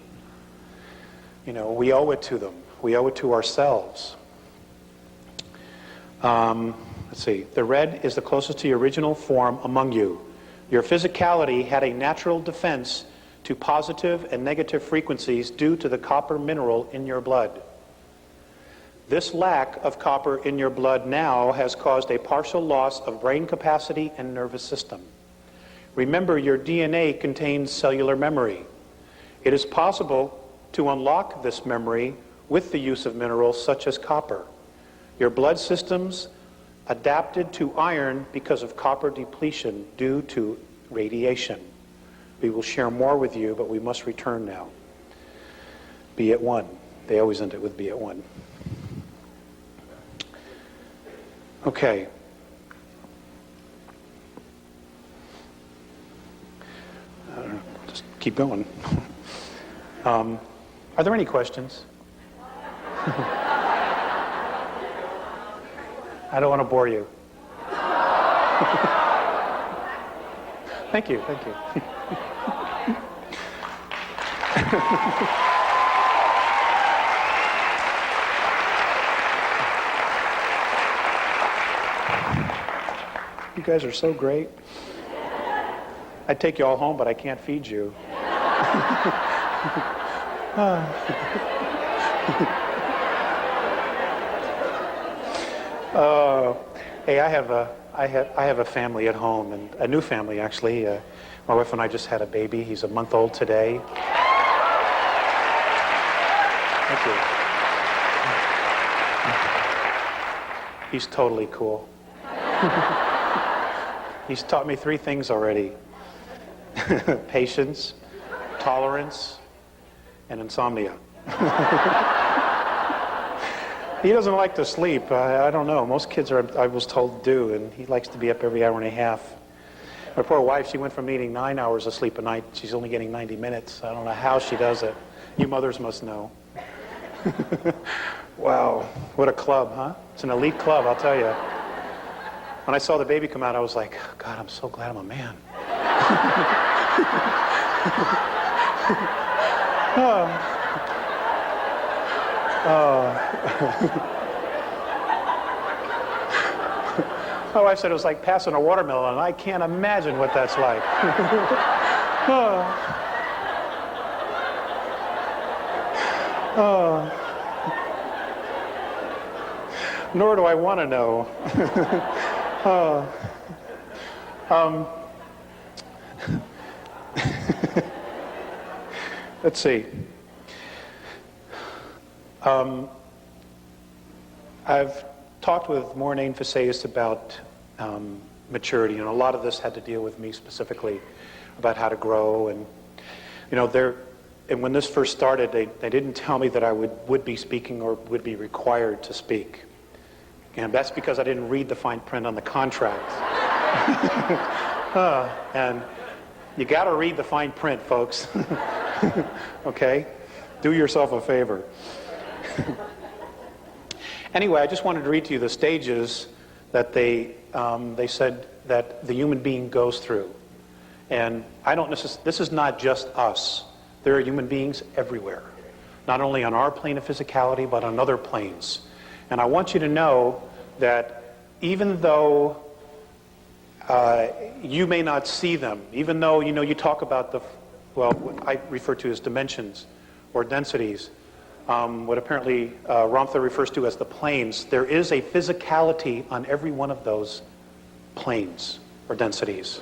You know, we owe it to them. We owe it to ourselves. Let's see. The red is the closest to your original form among you. Your physicality had a natural defense to positive and negative frequencies due to the copper mineral in your blood. This lack of copper in your blood now has caused a partial loss of brain capacity and nervous system. Remember, your DNA contains cellular memory. It is possible to unlock this memory with the use of minerals such as copper. Your blood systems adapted to iron because of copper depletion due to radiation. We will share more with you, but we must return now. Be at one. They always end it with be at one. Okay. Just keep going. Are there any questions? I don't want to bore you. Thank you, thank you. You guys are so great. I'd take you all home, but I can't feed you. Hey, I have a family at home, and a new family actually. My wife and I just had a baby. He's a month old today. Thank you. He's totally cool. He's taught me 3 things already: patience, tolerance, and insomnia. He doesn't like to sleep. I don't know. Most kids are, I was told, do, and he likes to be up every hour and a half. My poor wife, she went from needing 9 hours of sleep a night. She's only getting 90 minutes. I don't know how she does it. You mothers must know. Wow, what a club, huh? It's an elite club, I'll tell you. When I saw the baby come out, I was like, God, I'm so glad I'm a man. My wife said it was like passing a watermelon, and I can't imagine what that's like. Nor do I want to know. Let's see. I've talked with Mornane Faceus about maturity, and a lot of this had to deal with me specifically about how to grow. And and when this first started, they didn't tell me that I would be speaking or would be required to speak. And that's because I didn't read the fine print on the contract. And you got to read the fine print, folks. Okay? Do yourself a favor. Anyway, I just wanted to read to you the stages that they said that the human being goes through. And this is not just us. There are human beings everywhere. Not only on our plane of physicality, but on other planes. And I want you to know that even though you may not see them, even though you talk about what I refer to as dimensions or densities, what apparently Ramtha refers to as the planes, there is a physicality on every one of those planes or densities.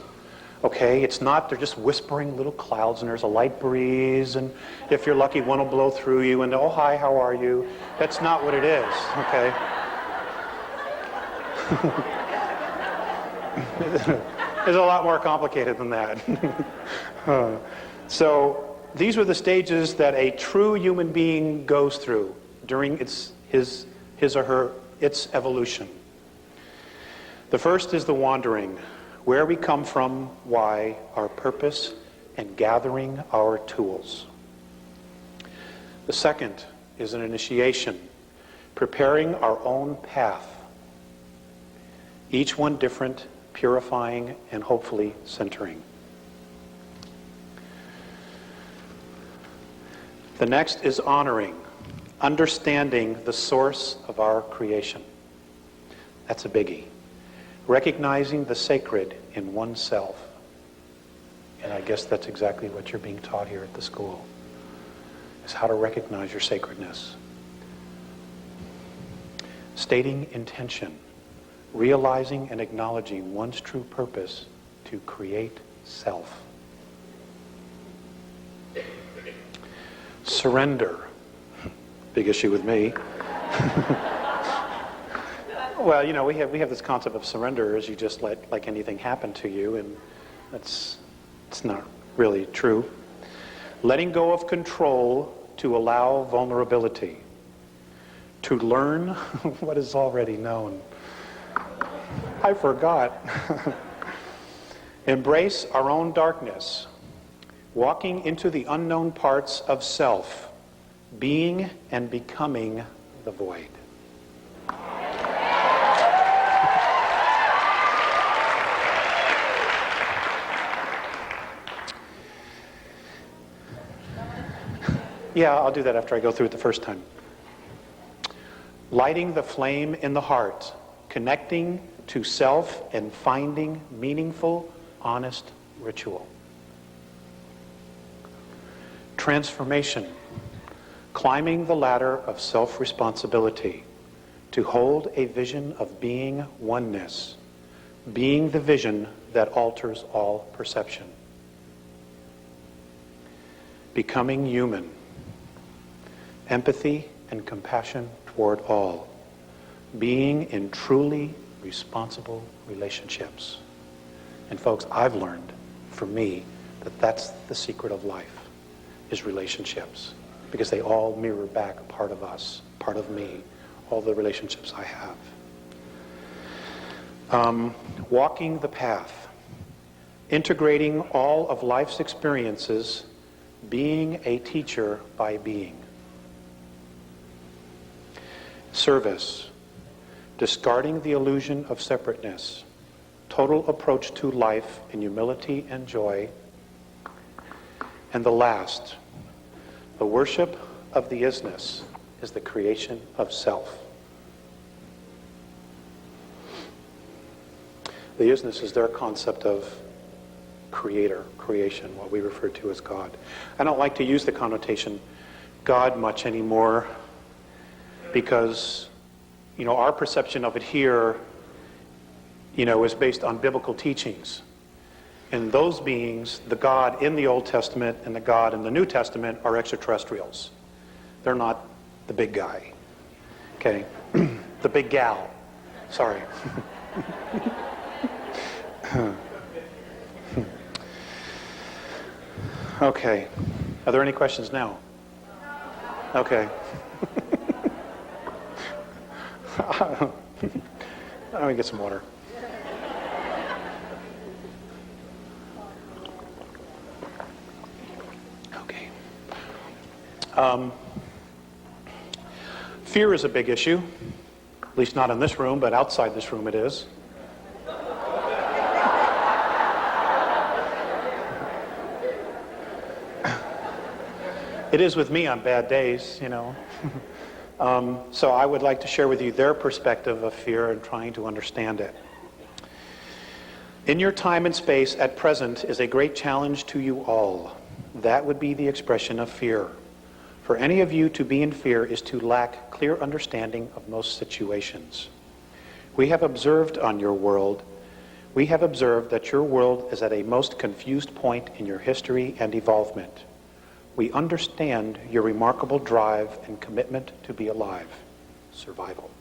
Okay, it's not, they're just whispering little clouds and there's a light breeze, and if you're lucky one will blow through you and oh hi, how are you? That's not what it is, okay? It's a lot more complicated than that. So these were the stages that a true human being goes through during its evolution. The first is the wandering, where we come from, why, our purpose, and gathering our tools. The second is an initiation, preparing our own path, each one different, purifying, and hopefully centering. The next is honoring, understanding the source of our creation. That's a biggie. Recognizing the sacred in oneself. And I guess that's exactly what you're being taught here at the school, is how to recognize your sacredness. Stating intention, realizing and acknowledging one's true purpose to create self. Surrender, big issue with me. Well, we have this concept of surrender as you just let like anything happen to you, and it's not really true. Letting go of control to allow vulnerability. To learn what is already known. I forgot. Embrace our own darkness, walking into the unknown parts of self, being and becoming the void. Yeah, I'll do that after I go through it the first time. Lighting the flame in the heart, connecting to self and finding meaningful, honest ritual. Transformation, climbing the ladder of self-responsibility to hold a vision of being oneness, being the vision that alters all perception. Becoming human, empathy and compassion toward all, being in truly responsible relationships. And folks, I've learned, for me, that that's the secret of life, is relationships, because they all mirror back a part of us, part of me, all the relationships I have. Walking the path, integrating all of life's experiences, being a teacher by being. Service, discarding the illusion of separateness, total approach to life in humility and joy. And the last, the worship of the isness is the creation of self. The isness is their concept of creator, creation, what we refer to as God. I don't like to use the connotation God much anymore, because, our perception of it here, is based on biblical teachings. And those beings, the God in the Old Testament and the God in the New Testament, are extraterrestrials. They're not the big guy. Okay? The big gal. Sorry. Okay. Are there any questions now? Okay. Let me get some water. Okay. Fear is a big issue, at least not in this room, but outside this room it is. It is with me on bad days, So I would like to share with you their perspective of fear and trying to understand it. In your time and space at present is a great challenge to you all. That would be the expression of fear. For any of you to be in fear is to lack clear understanding of most situations. We have observed that your world is at a most confused point in your history and evolvement. We understand your remarkable drive and commitment to be alive, survival.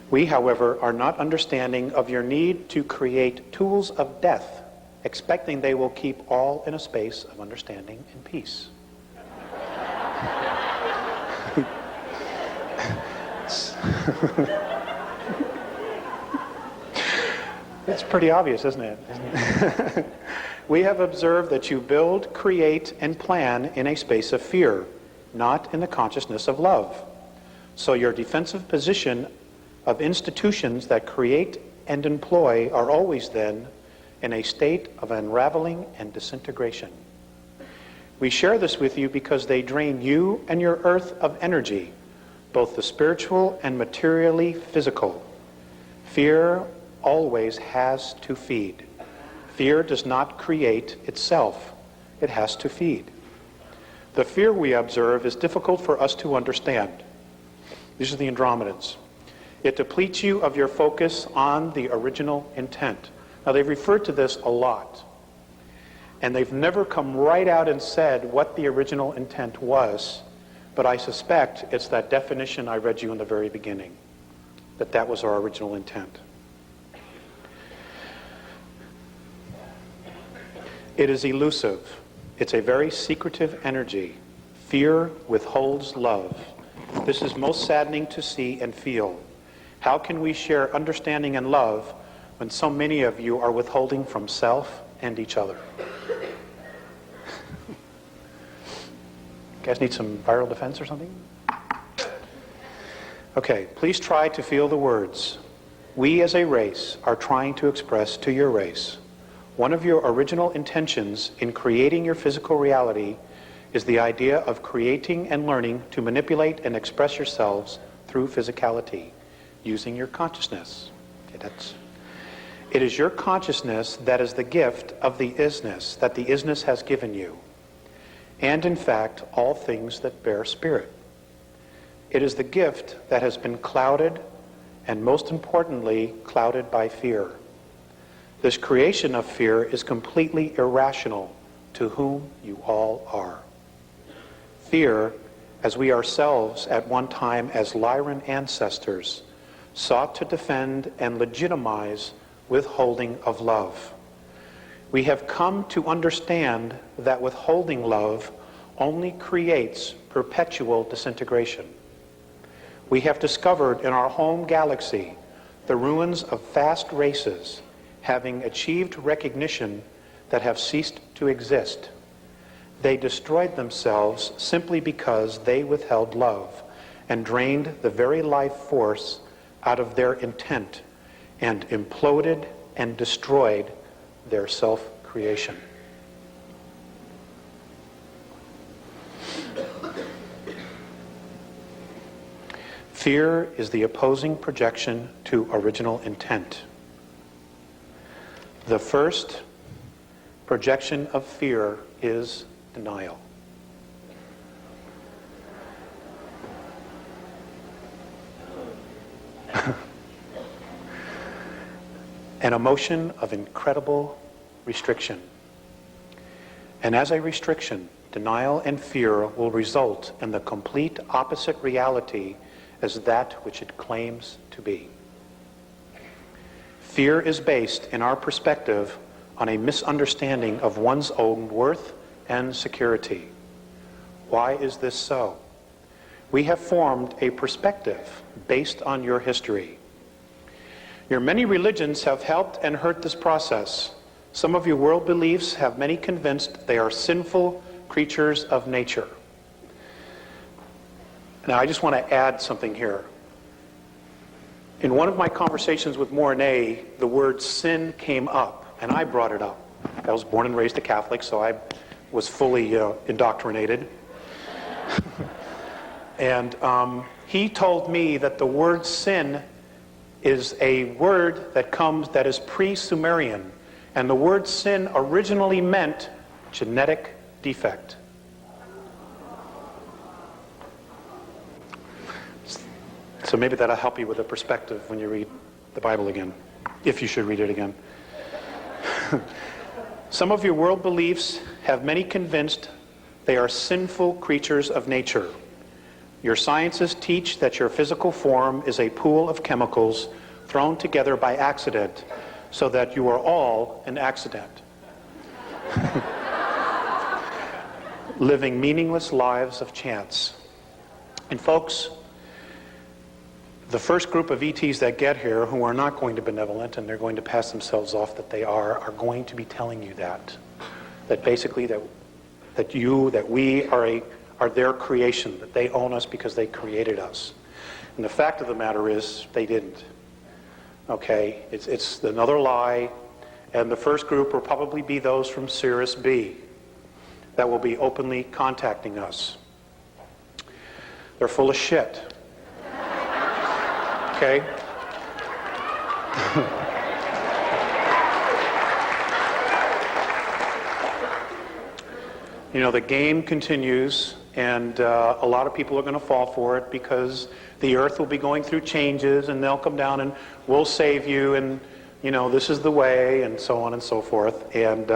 We, however, are not understanding of your need to create tools of death, expecting they will keep all in a space of understanding and peace. It's pretty obvious, isn't it? We have observed that you build, create, and plan in a space of fear, not in the consciousness of love. So your defensive position of institutions that create and employ are always then in a state of unraveling and disintegration. We share this with you because they drain you and your earth of energy, both the spiritual and materially physical. Fear always has to feed. Fear does not create itself. It has to feed. The fear we observe is difficult for us to understand. These are the Andromedans. It depletes you of your focus on the original intent. Now, they've referred to this a lot, and they've never come right out and said what the original intent was, but I suspect it's that definition I read you in the very beginning, that was our original intent. It is elusive. It's a very secretive energy. Fear withholds love. This is most saddening to see and feel. How can we share understanding and love when so many of you are withholding from self and each other? You guys need some viral defense or something? Okay, please try to feel the words. We as a race are trying to express to your race. One of your original intentions in creating your physical reality is the idea of creating and learning to manipulate and express yourselves through physicality, using your consciousness. Okay, it is your consciousness that is the gift of the isness that the isness has given you, and in fact, all things that bear spirit. It is the gift that has been clouded, and most importantly, clouded by fear. This creation of fear is completely irrational to whom you all are. Fear, as we ourselves at one time as Lyran ancestors, sought to defend and legitimize withholding of love. We have come to understand that withholding love only creates perpetual disintegration. We have discovered in our home galaxy the ruins of vast races having achieved recognition that have ceased to exist. They destroyed themselves simply because they withheld love and drained the very life force out of their intent and imploded and destroyed their self-creation. Fear is the opposing projection to original intent. The first projection of fear is denial. An emotion of incredible restriction. And as a restriction, denial and fear will result in the complete opposite reality as that which it claims to be. Fear is based, in our perspective, on a misunderstanding of one's own worth and security. Why is this so? We have formed a perspective based on your history. Your many religions have helped and hurt this process. Some of your world beliefs have many convinced they are sinful creatures of nature. Now, I just want to add something here. In one of my conversations with Mornay, the word sin came up, and I brought it up. I was born and raised a Catholic, so I was fully indoctrinated. And he told me that the word sin is a word that is pre-Sumerian, and the word sin originally meant genetic defect. So maybe that'll help you with a perspective when you read the Bible again, if you should read it again. Some of your world beliefs have many convinced they are sinful creatures of nature. Your sciences teach that your physical form is a pool of chemicals thrown together by accident, so that you are all an accident. Living meaningless lives of chance. And folks, the first group of ETs that get here, who are not going to be benevolent and they're going to pass themselves off that they are going to be telling you that basically that we are their creation, that they own us because they created us. And the fact of the matter is, they didn't. Okay, it's another lie, and the first group will probably be those from Cirrus B that will be openly contacting us. They're full of shit. Okay? You know, the game continues, and a lot of people are going to fall for it because the earth will be going through changes, and they'll come down and we'll save you, and, you know, this is the way, and so on and so forth. And,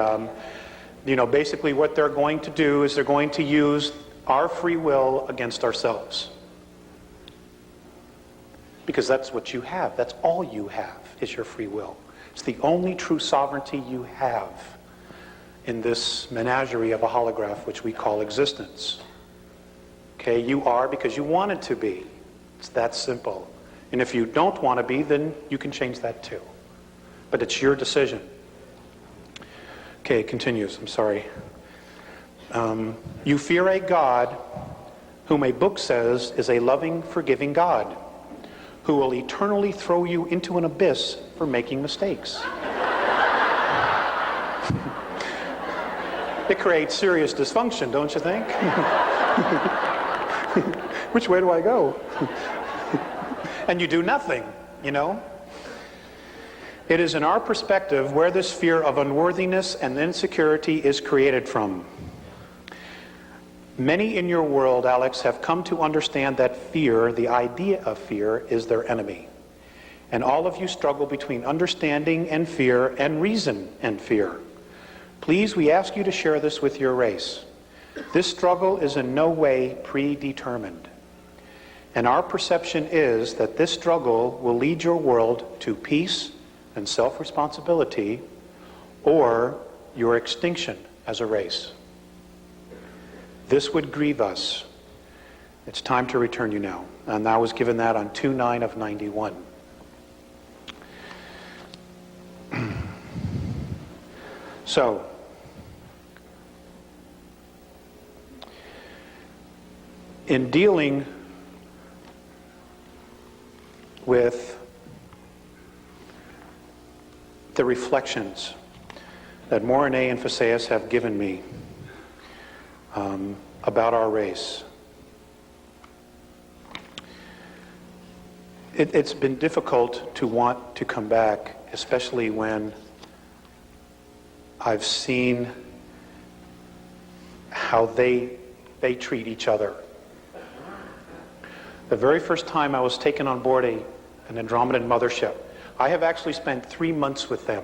you know, basically what they're going to do is they're going to use our free will against ourselves. Because that's what you have. That's all you have, is your free will. It's the only true sovereignty you have in this menagerie of a holograph which we call existence. Okay, you are because you wanted to be. It's that simple. And if you don't want to be, then you can change that too. But it's your decision. Okay, it continues. I'm sorry. You fear a God whom a book says is a loving, forgiving God, who will eternally throw you into an abyss for making mistakes. It creates serious dysfunction, don't you think? Which way do I go? And you do nothing, you know? It is in our perspective where this fear of unworthiness and insecurity is created from. Many in your world, Alex, have come to understand that fear, the idea of fear, is their enemy. And all of you struggle between understanding and fear and reason and fear. Please, we ask you to share this with your race. This struggle is in no way predetermined. And our perception is that this struggle will lead your world to peace and self-responsibility, or your extinction as a race. This would grieve us. It's time to return you now. And I was given that on 2/9/91. So, in dealing with the reflections that Morine and Phaseus have given me about our race, it's been difficult to want to come back, especially when I've seen how they treat each other. The very first time I was taken on board an Andromedan mothership, I have actually spent 3 months with them.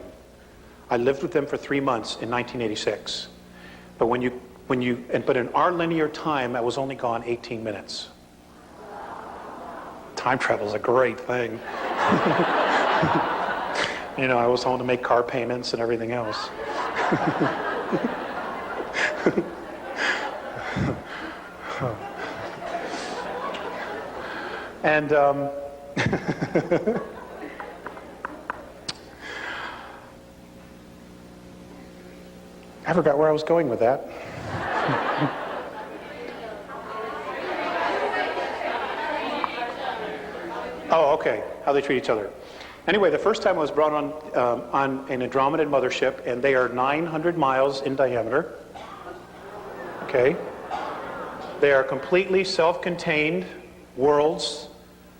I lived with them for 3 months in 1986. But but in our linear time, I was only gone 18 minutes. Time travel is a great thing. You know, I was home to make car payments and everything else. And I forgot where I was going with that. Oh, okay. How they treat each other. Anyway, the first time I was brought on an Andromedan mothership, and they are 900 miles in diameter. Okay. They are completely self-contained worlds.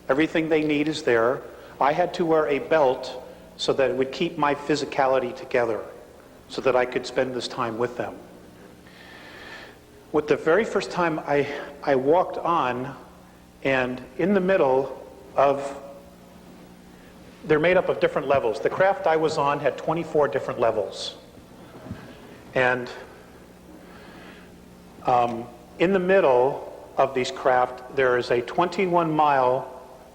Everything they need is there. I had to wear a belt so that it would keep my physicality together, so that I could spend this time with them. With the very first time I walked on, and in the middle of, they're made up of different levels. The craft I was on had 24 different levels. And in the middle of these craft, there is a 21 mile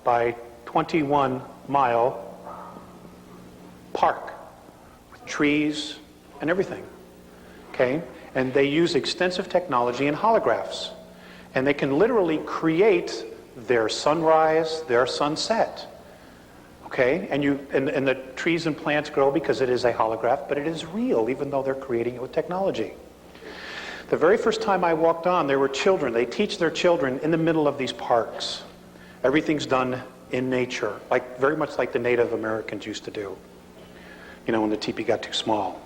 by 21 mile park with trees and everything. Okay? And they use extensive technology and holographs. And they can literally create their sunrise, their sunset. Okay? And the trees and plants grow because it is a holograph, but it is real, even though they're creating it with technology. The very first time I walked on, there were children. They teach their children in the middle of these parks. Everything's done in nature, like very much like the Native Americans used to do, you know, when the teepee got too small.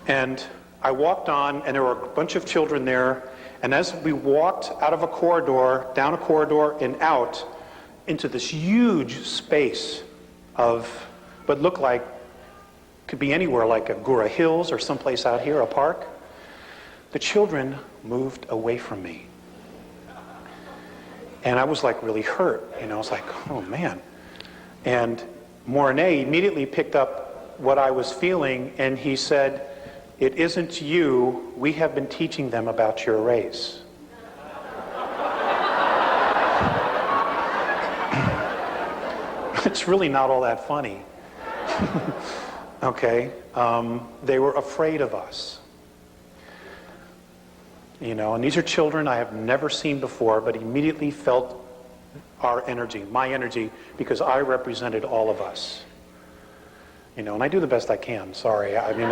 And I walked on, and there were a bunch of children there, and as we walked out of a corridor, down a corridor, and out into this huge space of what looked like, could be anywhere, like Agura Hills or someplace out here, a park, the children moved away from me. And I was like really hurt, you know, I was like, oh man. And Morine immediately picked up what I was feeling, and he said, "It isn't you, we have been teaching them about your race." It's really not all that funny. Okay, they were afraid of us. You know, and these are children I have never seen before, but immediately felt our energy, my energy, because I represented all of us. You know, and I do the best I can, sorry. I mean,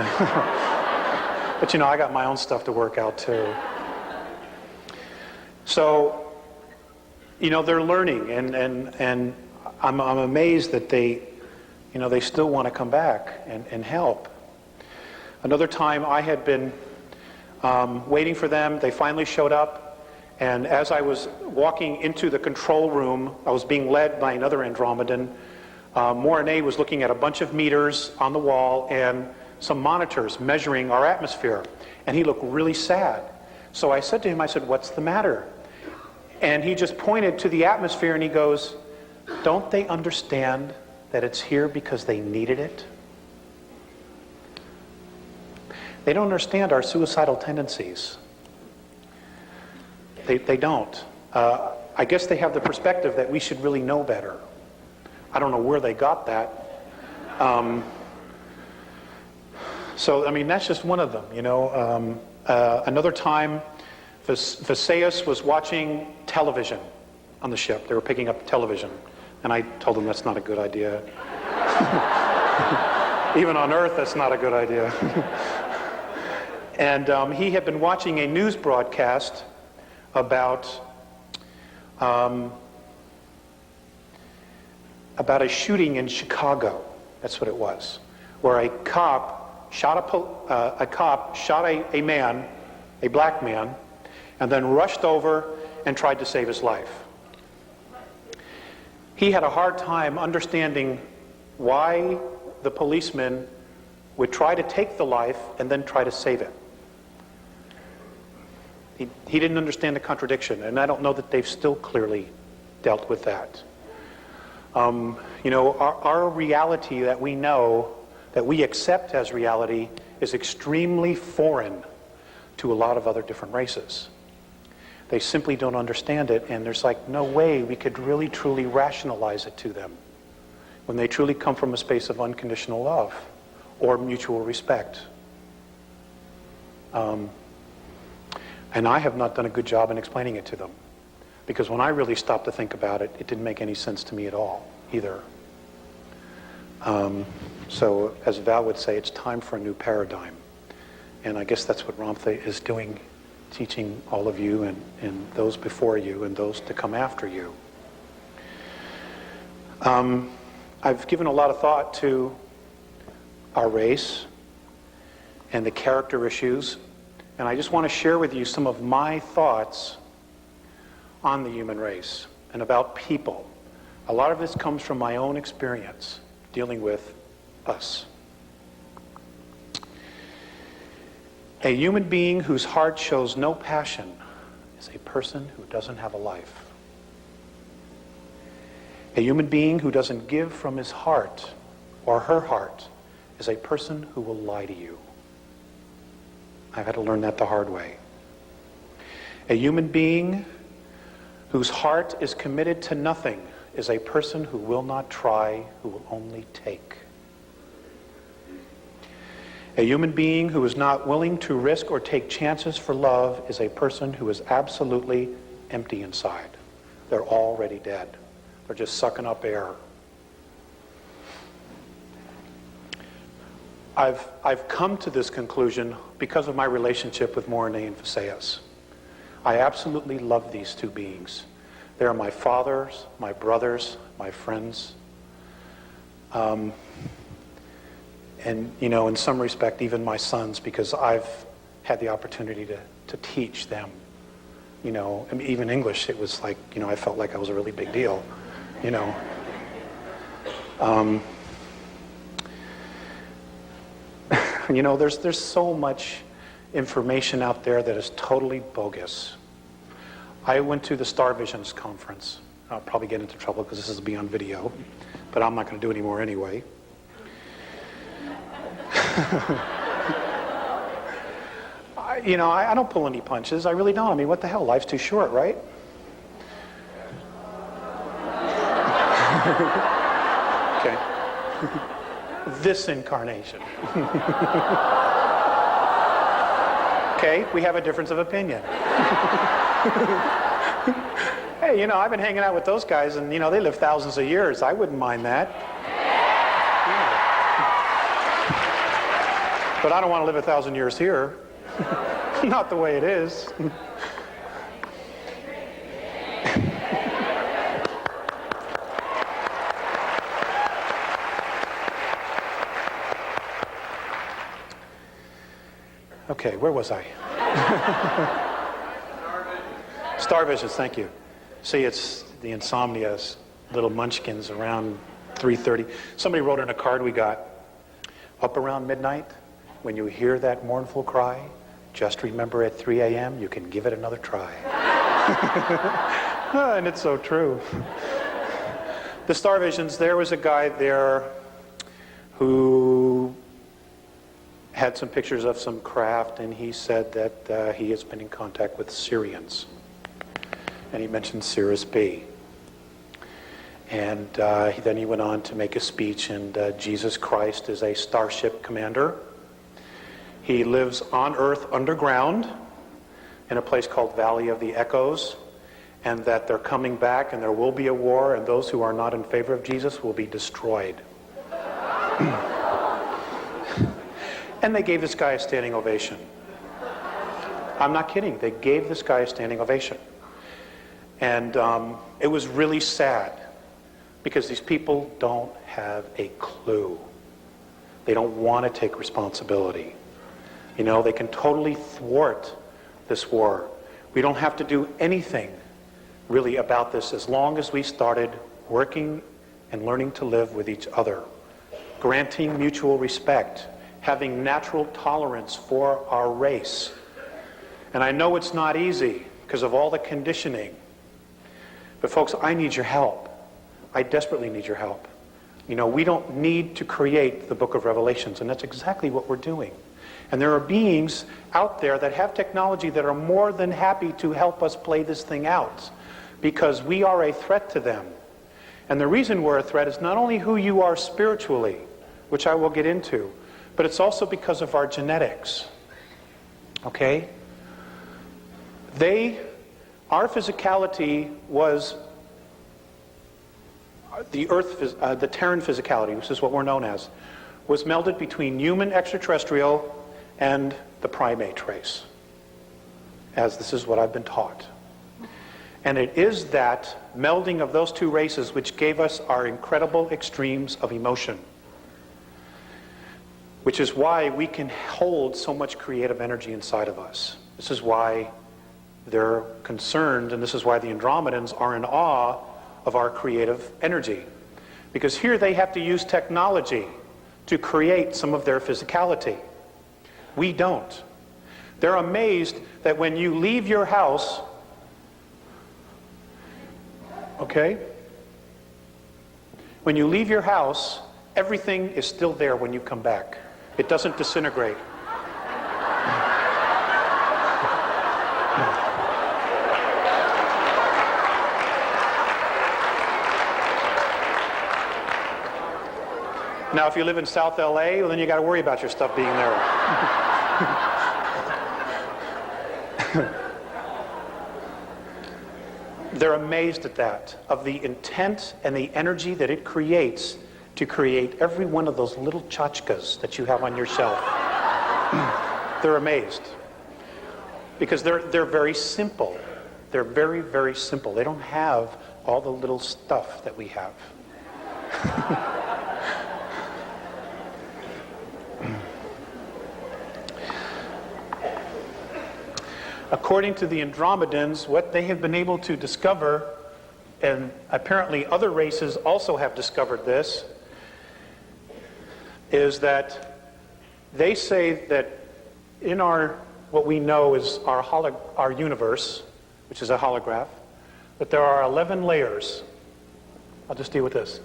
but you know, I got my own stuff to work out too. So, you know, they're learning, and I'm amazed that they, you know, they still want to come back and help. Another time I had been waiting for them, they finally showed up. And as I was walking into the control room, I was being led by another Andromedan. Mornay was looking at a bunch of meters on the wall and some monitors measuring our atmosphere. And he looked really sad. So I said to him, I said, "What's the matter?" And he just pointed to the atmosphere and he goes, "Don't they understand that it's here because they needed it? They don't understand our suicidal tendencies. They don't. I guess they have the perspective that we should really know better. I don't know where they got that. So, I mean, that's just one of them, you know. Another time, Visayas was watching television on the ship. They were picking up television. And I told them that's not a good idea. Even on Earth, that's not a good idea. And he had been watching a news broadcast about a shooting in Chicago. That's what it was, where a cop shot a man, a black man, and then rushed over and tried to save his life. He had a hard time understanding why the policeman would try to take the life and then try to save it. He didn't understand the contradiction, and I don't know that they've still clearly dealt with that. You know, our reality that we know, that we accept as reality, is extremely foreign to a lot of other different races. They simply don't understand it, and there's like no way we could really truly rationalize it to them when they truly come from a space of unconditional love or mutual respect. And I have not done a good job in explaining it to them, because when I really stopped to think about it, it didn't make any sense to me at all either. So as Val would say, it's time for a new paradigm. And I guess that's what Ramtha is doing, teaching all of you and those before you and those to come after you. I've given a lot of thought to our race and the character issues, and I just want to share with you some of my thoughts on the human race and about people. A lot of this comes from my own experience dealing with us. A human being whose heart shows no passion is a person who doesn't have a life. A human being who doesn't give from his heart or her heart is a person who will lie to you. I've had to learn that the hard way. A human being whose heart is committed to nothing is a person who will not try, who will only take. A human being who is not willing to risk or take chances for love is a person who is absolutely empty inside. They're already dead. They're just sucking up air. I've come to this conclusion because of my relationship with Mornay and Visayas. I absolutely love these two beings. They are my fathers, my brothers, my friends. And, you know, in some respect, even my sons, because I've had the opportunity to teach them. You know, I mean, even English, it was like, you know, I felt like I was a really big deal, you know. You know, there's so much information out there that is totally bogus. I went to the Star Visions conference. I'll probably get into trouble because this is beyond video, but I'm not going to do any more anyway. I don't pull any punches. I really don't. I mean, what the hell? Life's too short, right? Okay. This incarnation. Okay, we have a difference of opinion. Hey, I've been hanging out with those guys, and, they live thousands of years. I wouldn't mind that. Yeah. But I don't want to live 1,000 years here. Not the way it is. Okay, where was I? Star visions, thank you. See, it's the insomnia, little munchkins around 3:30. Somebody wrote in a card we got, up around midnight, when you hear that mournful cry, just remember at 3 a.m. you can give it another try. And it's so true. The star visions, there was a guy there who had some pictures of some craft, and he said that he has been in contact with Syrians. And he mentioned Cirrus B. And then he went on to make a speech, and Jesus Christ is a starship commander. He lives on Earth underground in a place called Valley of the Echoes, and that they're coming back and there will be a war, and those who are not in favor of Jesus will be destroyed. And they gave this guy a standing ovation. I'm not kidding. They gave this guy a standing ovation. And it was really sad because these people don't have a clue. They don't want to take responsibility. They can totally thwart this war. We don't have to do anything really about this as long as we started working and learning to live with each other, granting mutual respect, having natural tolerance for our race. And I know it's not easy because of all the conditioning. But folks, I need your help. I desperately need your help. We don't need to create the book of Revelations, and that's exactly what we're doing. And there are beings out there that have technology that are more than happy to help us play this thing out, because we are a threat to them. And the reason we're a threat is not only who you are spiritually, which I will get into, but it's also because of our genetics. Okay? Our physicality was the Terran physicality, which is what we're known as, was melded between human extraterrestrial and the primate race, as this is what I've been taught. And it is that melding of those two races which gave us our incredible extremes of emotion, which is why we can hold so much creative energy inside of us. This is why they're concerned, and this is why the Andromedans are in awe of our creative energy. Because here they have to use technology to create some of their physicality. We don't. They're amazed that when you leave your house, okay? When you leave your house, everything is still there when you come back. It doesn't disintegrate. Now, if you live in South LA, well, then you got to worry about your stuff being there. They're amazed at that, of the intent and the energy that it creates to create every one of those little tchotchkes that you have on your shelf. They're amazed. Because they're very simple. They're very, very simple. They don't have all the little stuff that we have. According to the Andromedans, what they have been able to discover, and apparently other races also have discovered this, is that they say that in what we know is our universe, which is a holograph, that there are 11 layers. I'll just deal with this.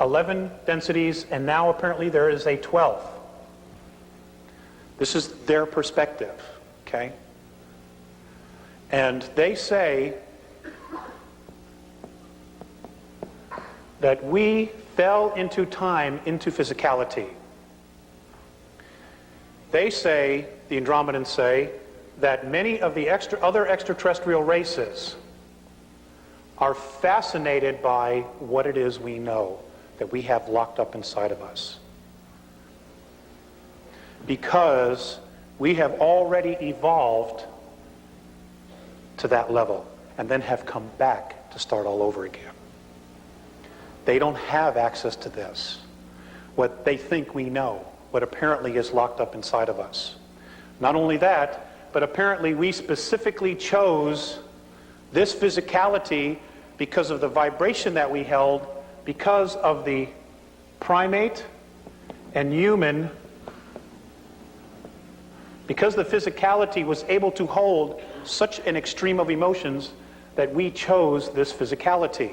11 densities, and now apparently there is a 12th. This is their perspective, okay? And they say that we fell into time, into physicality. They say, the Andromedans say, that many of the other extraterrestrial races are fascinated by what it is we know that we have locked up inside of us. Because we have already evolved to that level and then have come back to start all over again. They don't have access to this, what they think we know, what apparently is locked up inside of us. Not only that, but apparently we specifically chose this physicality because of the vibration that we held, because of the primate and human, because the physicality was able to hold such an extreme of emotions that we chose this physicality.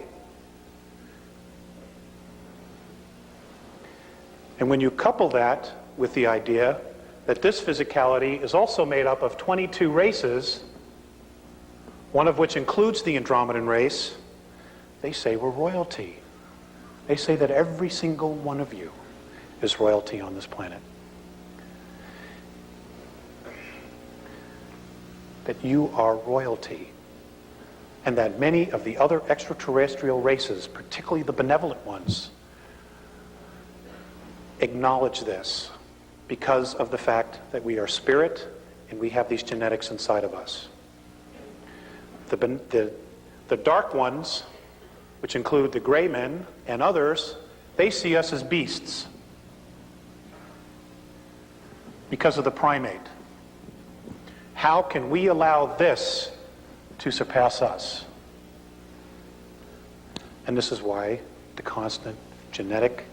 And when you couple that with the idea that this physicality is also made up of 22 races, one of which includes the Andromedan race, they say we're royalty. They say that every single one of you is royalty on this planet. That you are royalty. And that many of the other extraterrestrial races, particularly the benevolent ones, acknowledge this because of the fact that we are spirit and we have these genetics inside of us. The dark ones, which include the gray men and others, they see us as beasts because of the primate. How can we allow this to surpass us? And this is why the constant genetic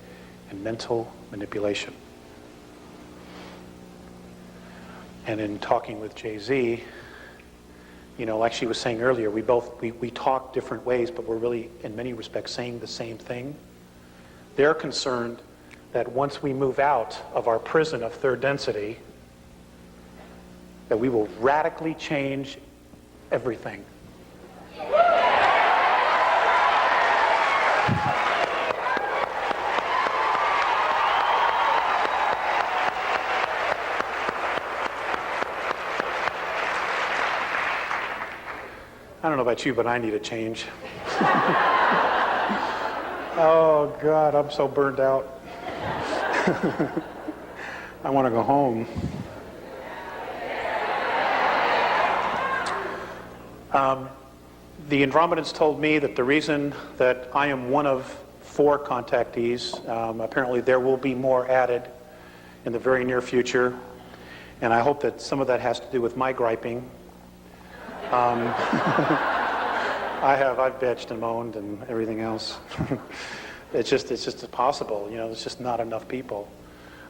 and mental manipulation. And in talking with Jay-Z, like she was saying earlier, we talk different ways, but we're really, in many respects, saying the same thing. They're concerned that once we move out of our prison of third density, that we will radically change everything. I don't know about you, but I need a change. Oh, God, I'm so burned out. I want to go home. The Andromedans told me that the reason that I am one of 4 contactees, apparently there will be more added in the very near future, and I hope that some of that has to do with my griping. I've bitched and moaned and everything else. It's just impossible, there's just not enough people.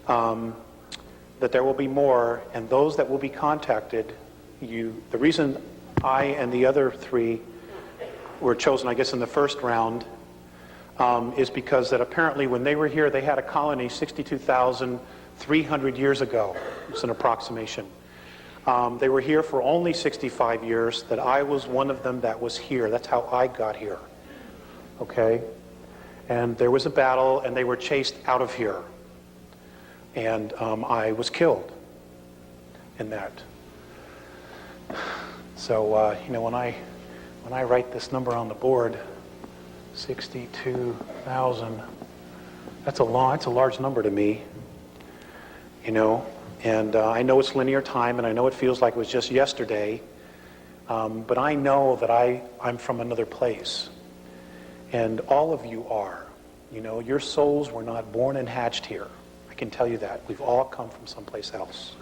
That there will be more, and those that will be contacted, the reason I and the other 3 were chosen, I guess, in the first round, is because that apparently when they were here, they had a colony 62,300 years ago. It's an approximation. They were here for only 65 years, that I was one of them that was here. That's how I got here. Okay? And there was a battle, and they were chased out of here. And I was killed in that. So, when I write this number on the board, 62,000, that's a large number to me, and I know it's linear time, and I know it feels like it was just yesterday, but I know that I'm from another place, and all of you are. Your souls were not born and hatched here. I can tell you that. We've all come from someplace else.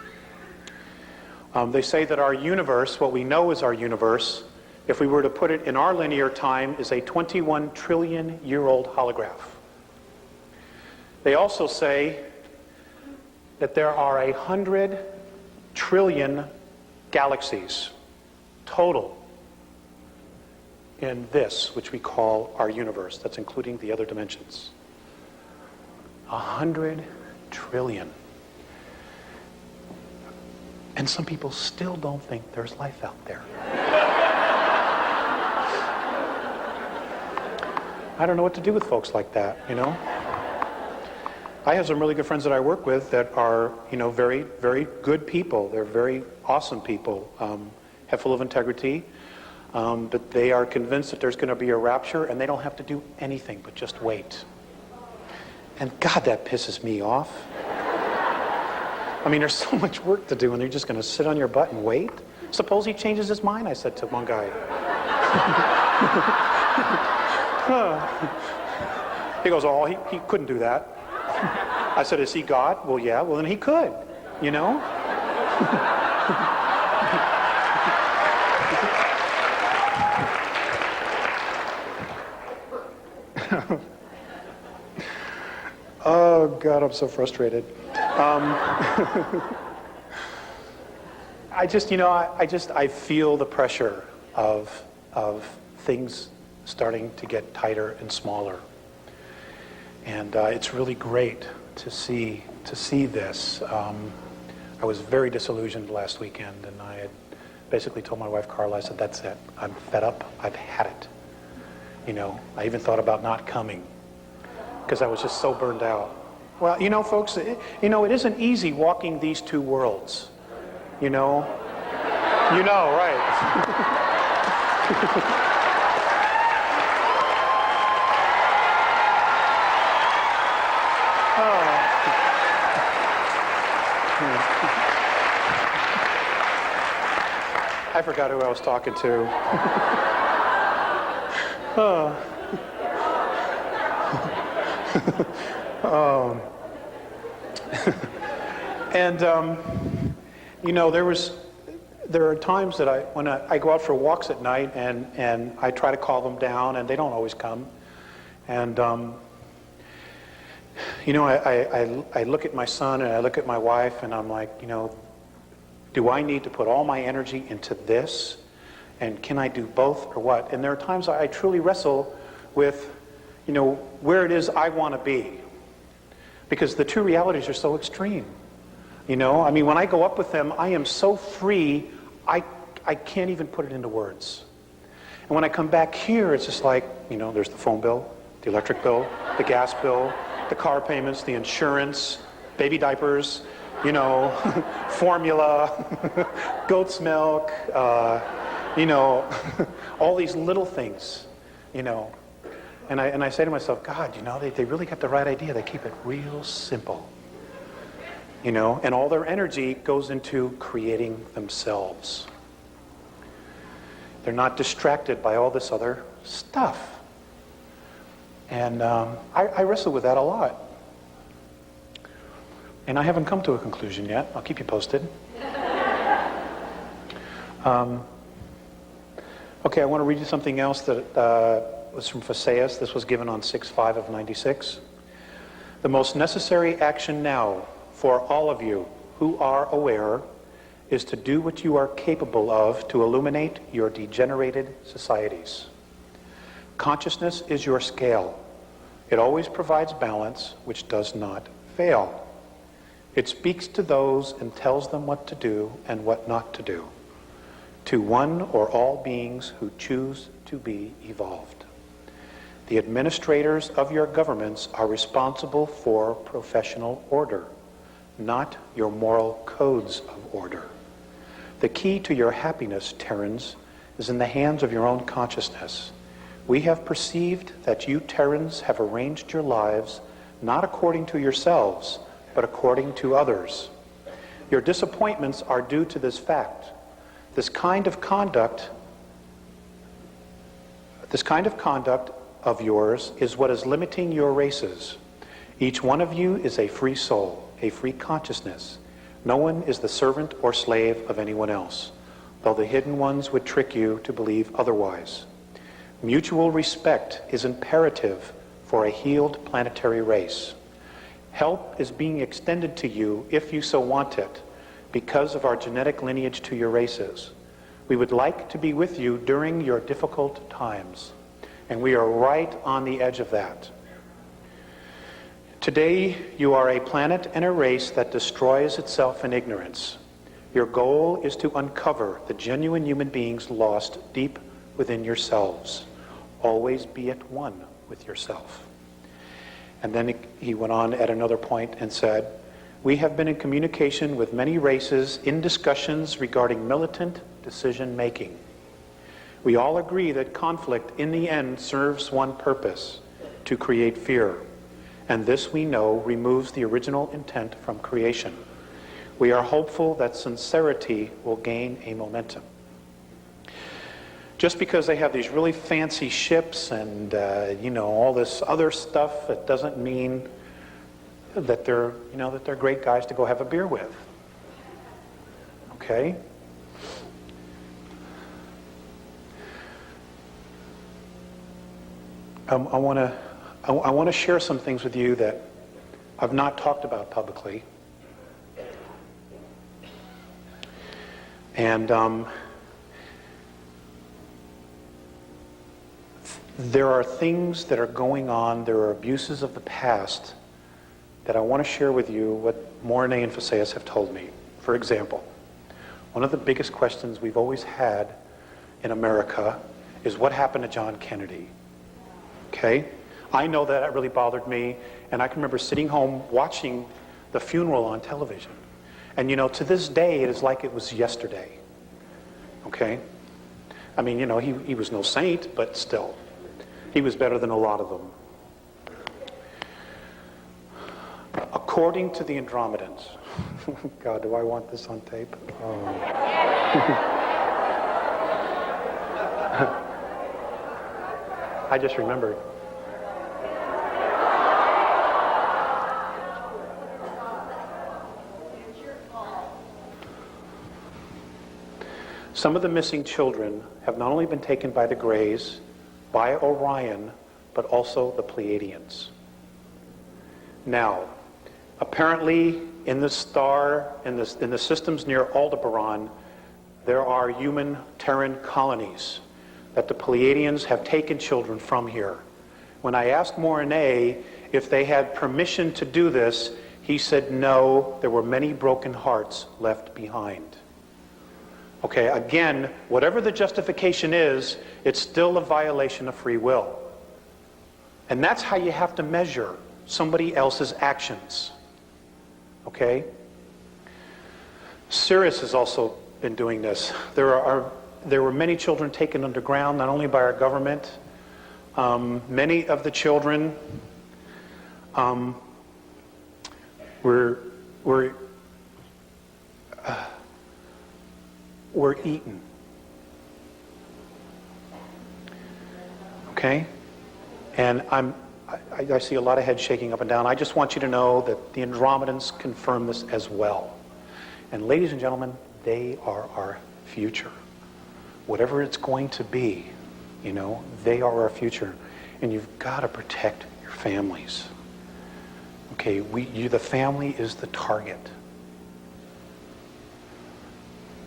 They say that our universe, what we know is our universe, if we were to put it in our linear time, is a 21 trillion year old holograph. They also say that there are 100 trillion galaxies total in this, which we call our universe. That's including the other dimensions. 100 trillion. And some people still don't think there's life out there. I don't know what to do with folks like that, I have some really good friends that I work with that are, very, very good people. They're very awesome people, full of integrity. but they are convinced that there's going to be a rapture, and they don't have to do anything but just wait. And God, that pisses me off. I mean, there's so much work to do, and you're just going to sit on your butt and wait? Suppose he changes his mind, I said to one guy. He goes, oh, he couldn't do that. I said, is he God? Well, yeah. Well, then he could, you know? Oh, God, I'm so frustrated. I feel the pressure of things starting to get tighter and smaller. And it's really great to see this. I was very disillusioned last weekend, and I had basically told my wife, Carla, I said, that's it. I'm fed up. I've had it. You know, I even thought about not coming because I was just so burned out. Well, you know, folks, it isn't easy walking these two worlds. You know, right? I forgot who I was talking to. And there are times that when I go out for walks at night and I try to call them down, and they don't always come. And I look at my son and I look at my wife, and I'm like, do I need to put all my energy into this? And can I do both or what? And there are times I truly wrestle with, where it is I want to be. Because the two realities are so extreme. When I go up with them, I am so free, I can't even put it into words. And when I come back here, it's just like, there's the phone bill, the electric bill, the gas bill, the car payments, the insurance, baby diapers, formula, goat's milk, all these little things, And I say to myself, God, they really got the right idea. They keep it real simple. And all their energy goes into creating themselves. They're not distracted by all this other stuff. And I wrestle with that a lot. And I haven't come to a conclusion yet. I'll keep you posted. Okay, I want to read you something else that was from Phaseus. This was given on 6/5 of 96. The most necessary action now for all of you who are aware is to do what you are capable of to illuminate your degenerated societies. Consciousness is your scale. It always provides balance, which does not fail. It speaks to those and tells them what to do and what not to do, to one or all beings who choose to be evolved. The administrators of your governments are responsible for professional order, not your moral codes of order. The key to your happiness, Terrans, is in the hands of your own consciousness. We have perceived that you Terrans have arranged your lives not according to yourselves, but according to others. Your disappointments are due to this fact. This kind of conduct of yours is what is limiting your races. Each one of you is a free soul, a free consciousness. No one is the servant or slave of anyone else, though the hidden ones would trick you to believe otherwise. Mutual respect is imperative for a healed planetary race. Help is being extended to you if you so want it, because of our genetic lineage to your races. We would like to be with you during your difficult times, and we are right on the edge of that. Today, you are a planet and a race that destroys itself in ignorance. Your goal is to uncover the genuine human beings lost deep within yourselves. Always be at one with yourself. And then he went on at another point and said, we have been in communication with many races in discussions regarding militant decision-making. We all agree that conflict in the end serves one purpose, to create fear. And this, we know, removes the original intent from creation. We are hopeful that sincerity will gain a momentum. Just because they have these really fancy ships and, all this other stuff, it doesn't mean that they're great guys to go have a beer with. Okay? I want to share some things with you that I've not talked about publicly. And there are things that are going on, there are abuses of the past that I want to share with you what Mornay and Faseas have told me. For example, one of the biggest questions we've always had in America is what happened to John Kennedy? Okay? I know that really bothered me, and I can remember sitting home watching the funeral on television. And to this day, it is like it was yesterday. Okay? I mean, he was no saint, but still. He was better than a lot of them. According to the Andromedans, God, do I want this on tape? Oh. I just remembered. Some of the missing children have not only been taken by the Greys, by Orion, but also the Pleiadians. Now, apparently in the star, in the systems near Aldebaran, there are human Terran colonies that the Pleiadians have taken children from here. When I asked Mornay if they had permission to do this, he said no, there were many broken hearts left behind. Okay, again, whatever the justification is, it's still a violation of free will. And that's how you have to measure somebody else's actions. Okay? Sirius has also been doing this. There were many children taken underground, not only by our government. Many of the children were eaten. Okay? And I see a lot of heads shaking up and down. I just want you to know that the Andromedans confirm this as well. And ladies and gentlemen, they are our future. Whatever it's going to be, they are our future. And you've got to protect your families. Okay, the family is the target.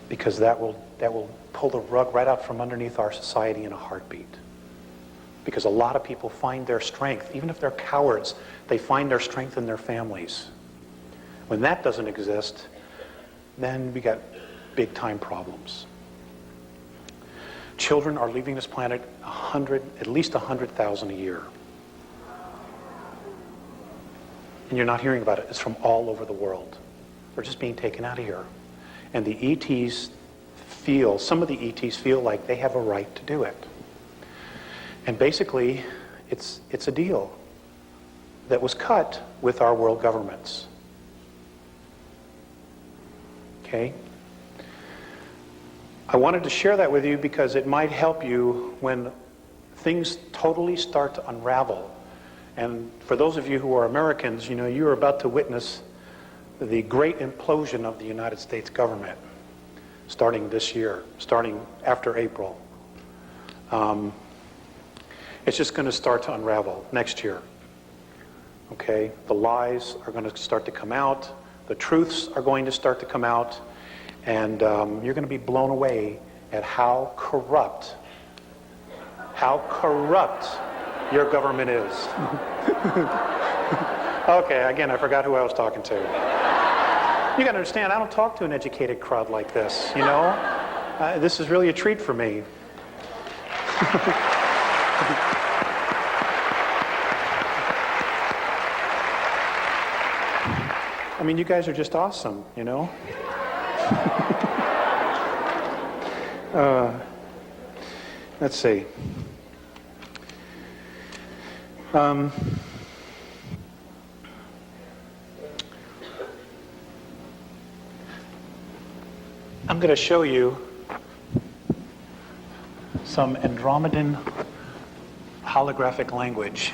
Because that will pull the rug right out from underneath our society in a heartbeat. Because a lot of people find their strength, even if they're cowards, they find their strength in their families. When that doesn't exist, then we got big time problems. Children are leaving this planet at least 100,000 a year. And you're not hearing about it. It's from all over the world. They're just being taken out of here. And the ETs some of the ETs feel like they have a right to do it. And basically, it's a deal that was cut with our world governments. Okay? I wanted to share that with you because it might help you when things totally start to unravel. And for those of you who are Americans, you are about to witness the great implosion of the United States government starting this year, starting after April. It's just going to start to unravel next year. Okay? The lies are going to start to come out. The truths are going to start to come out. And you're going to be blown away at how corrupt your government is. Okay, again, I forgot who I was talking to. You got to understand, I don't talk to an educated crowd like this, this is really a treat for me. I mean, you guys are just awesome, let's see. I'm going to show you some Andromedan holographic language.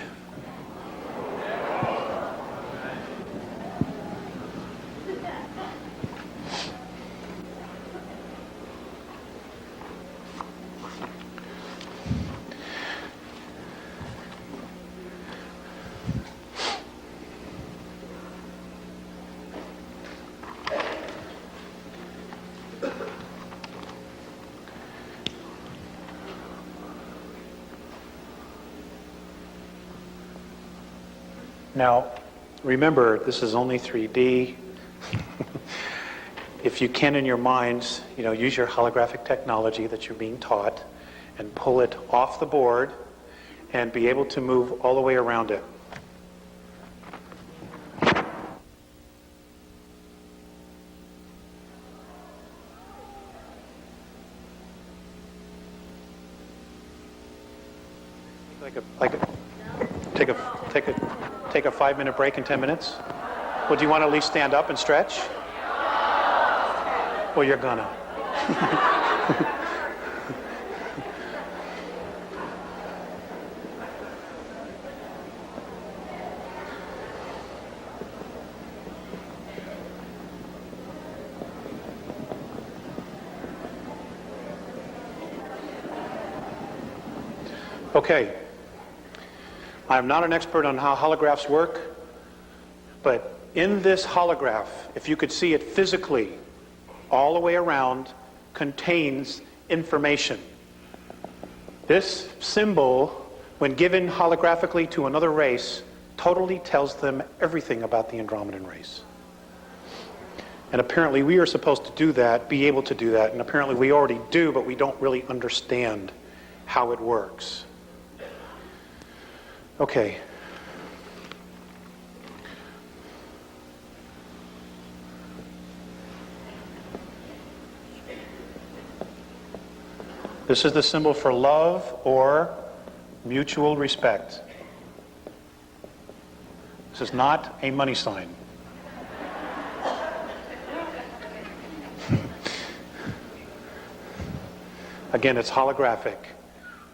Now, remember, this is only 3D. If you can in your minds, use your holographic technology that you're being taught and pull it off the board and be able to move all the way around it. Take a 5-minute break in 10 minutes? Well, do you want to at least stand up and stretch? Well, you're gonna. Okay. I'm not an expert on how holographs work, but in this holograph, if you could see it physically, all the way around, contains information. This symbol, when given holographically to another race, totally tells them everything about the Andromedan race. And apparently we are supposed to do that, be able to do that, and apparently we already do, but we don't really understand how it works. Okay. This is the symbol for love or mutual respect. This is not a money sign. Again, it's holographic.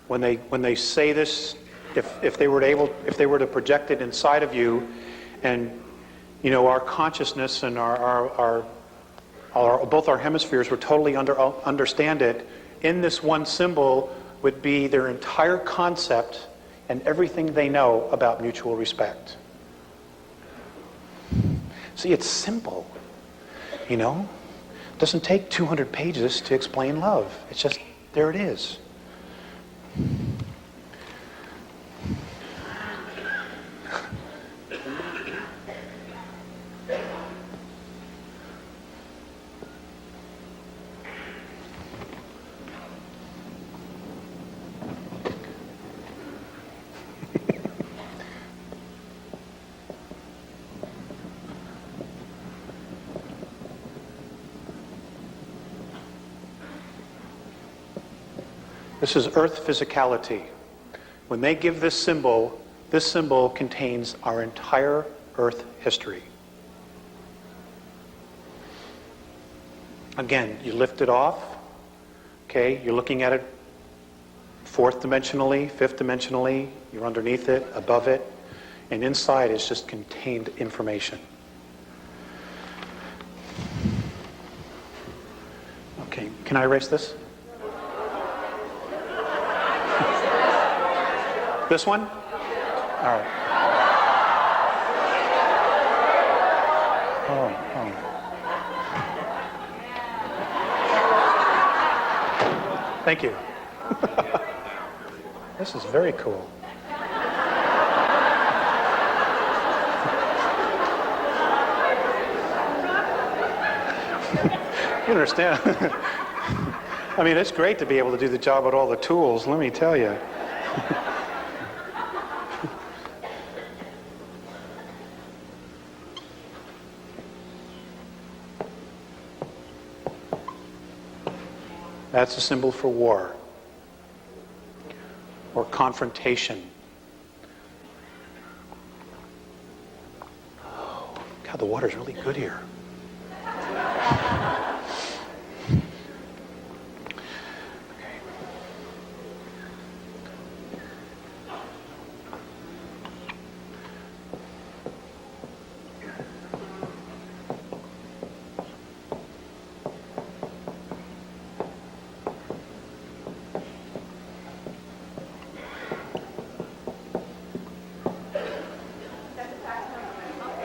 When they say this, if they were to project it inside of you, and our consciousness and our both our hemispheres would totally understand it, in this one symbol would be their entire concept and everything they know about mutual respect. See, it's simple, It doesn't take 200 pages to explain love. It's just, there it is. This is Earth physicality. When they give this symbol contains our entire Earth history. Again, you lift it off, okay, you're looking at it fourth dimensionally, fifth dimensionally, you're underneath it, above it, and inside is just contained information. Okay, can I erase this? This one? All right. Oh. Thank you. This is very cool. You understand? I mean, it's great to be able to do the job with all the tools, let me tell you. That's a symbol for war. or confrontation. Oh, God, the water's really good here.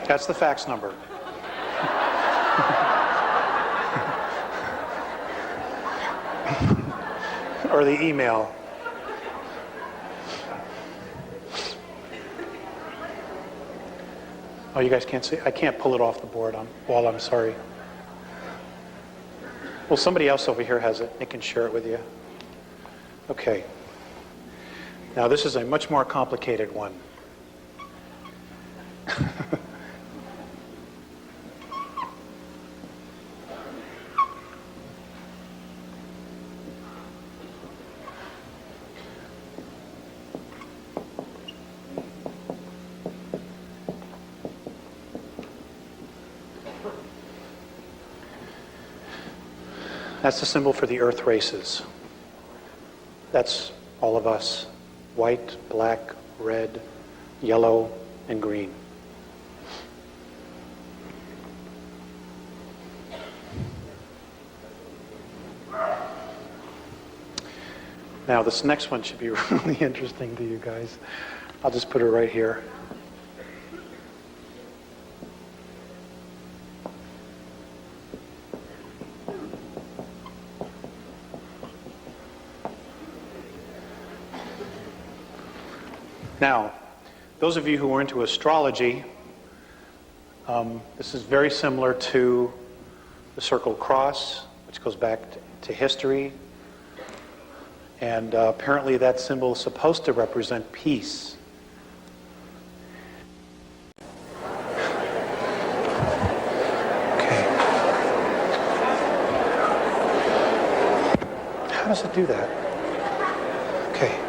That's the fax number. Or the email. Oh, you guys can't see? I can't pull it off the board while I'm sorry. Well, somebody else over here has it. They can share it with you. Okay. Now, this is a much more complicated one. That's the symbol for the Earth races. That's all of us. White, black, red, yellow, and green. Now, this next one should be really interesting to you guys. I'll just put it right here. Now, those of you who are into astrology, this is very similar to the circle cross, which goes back to history. And apparently that symbol is supposed to represent peace. Okay. How does it do that? Okay.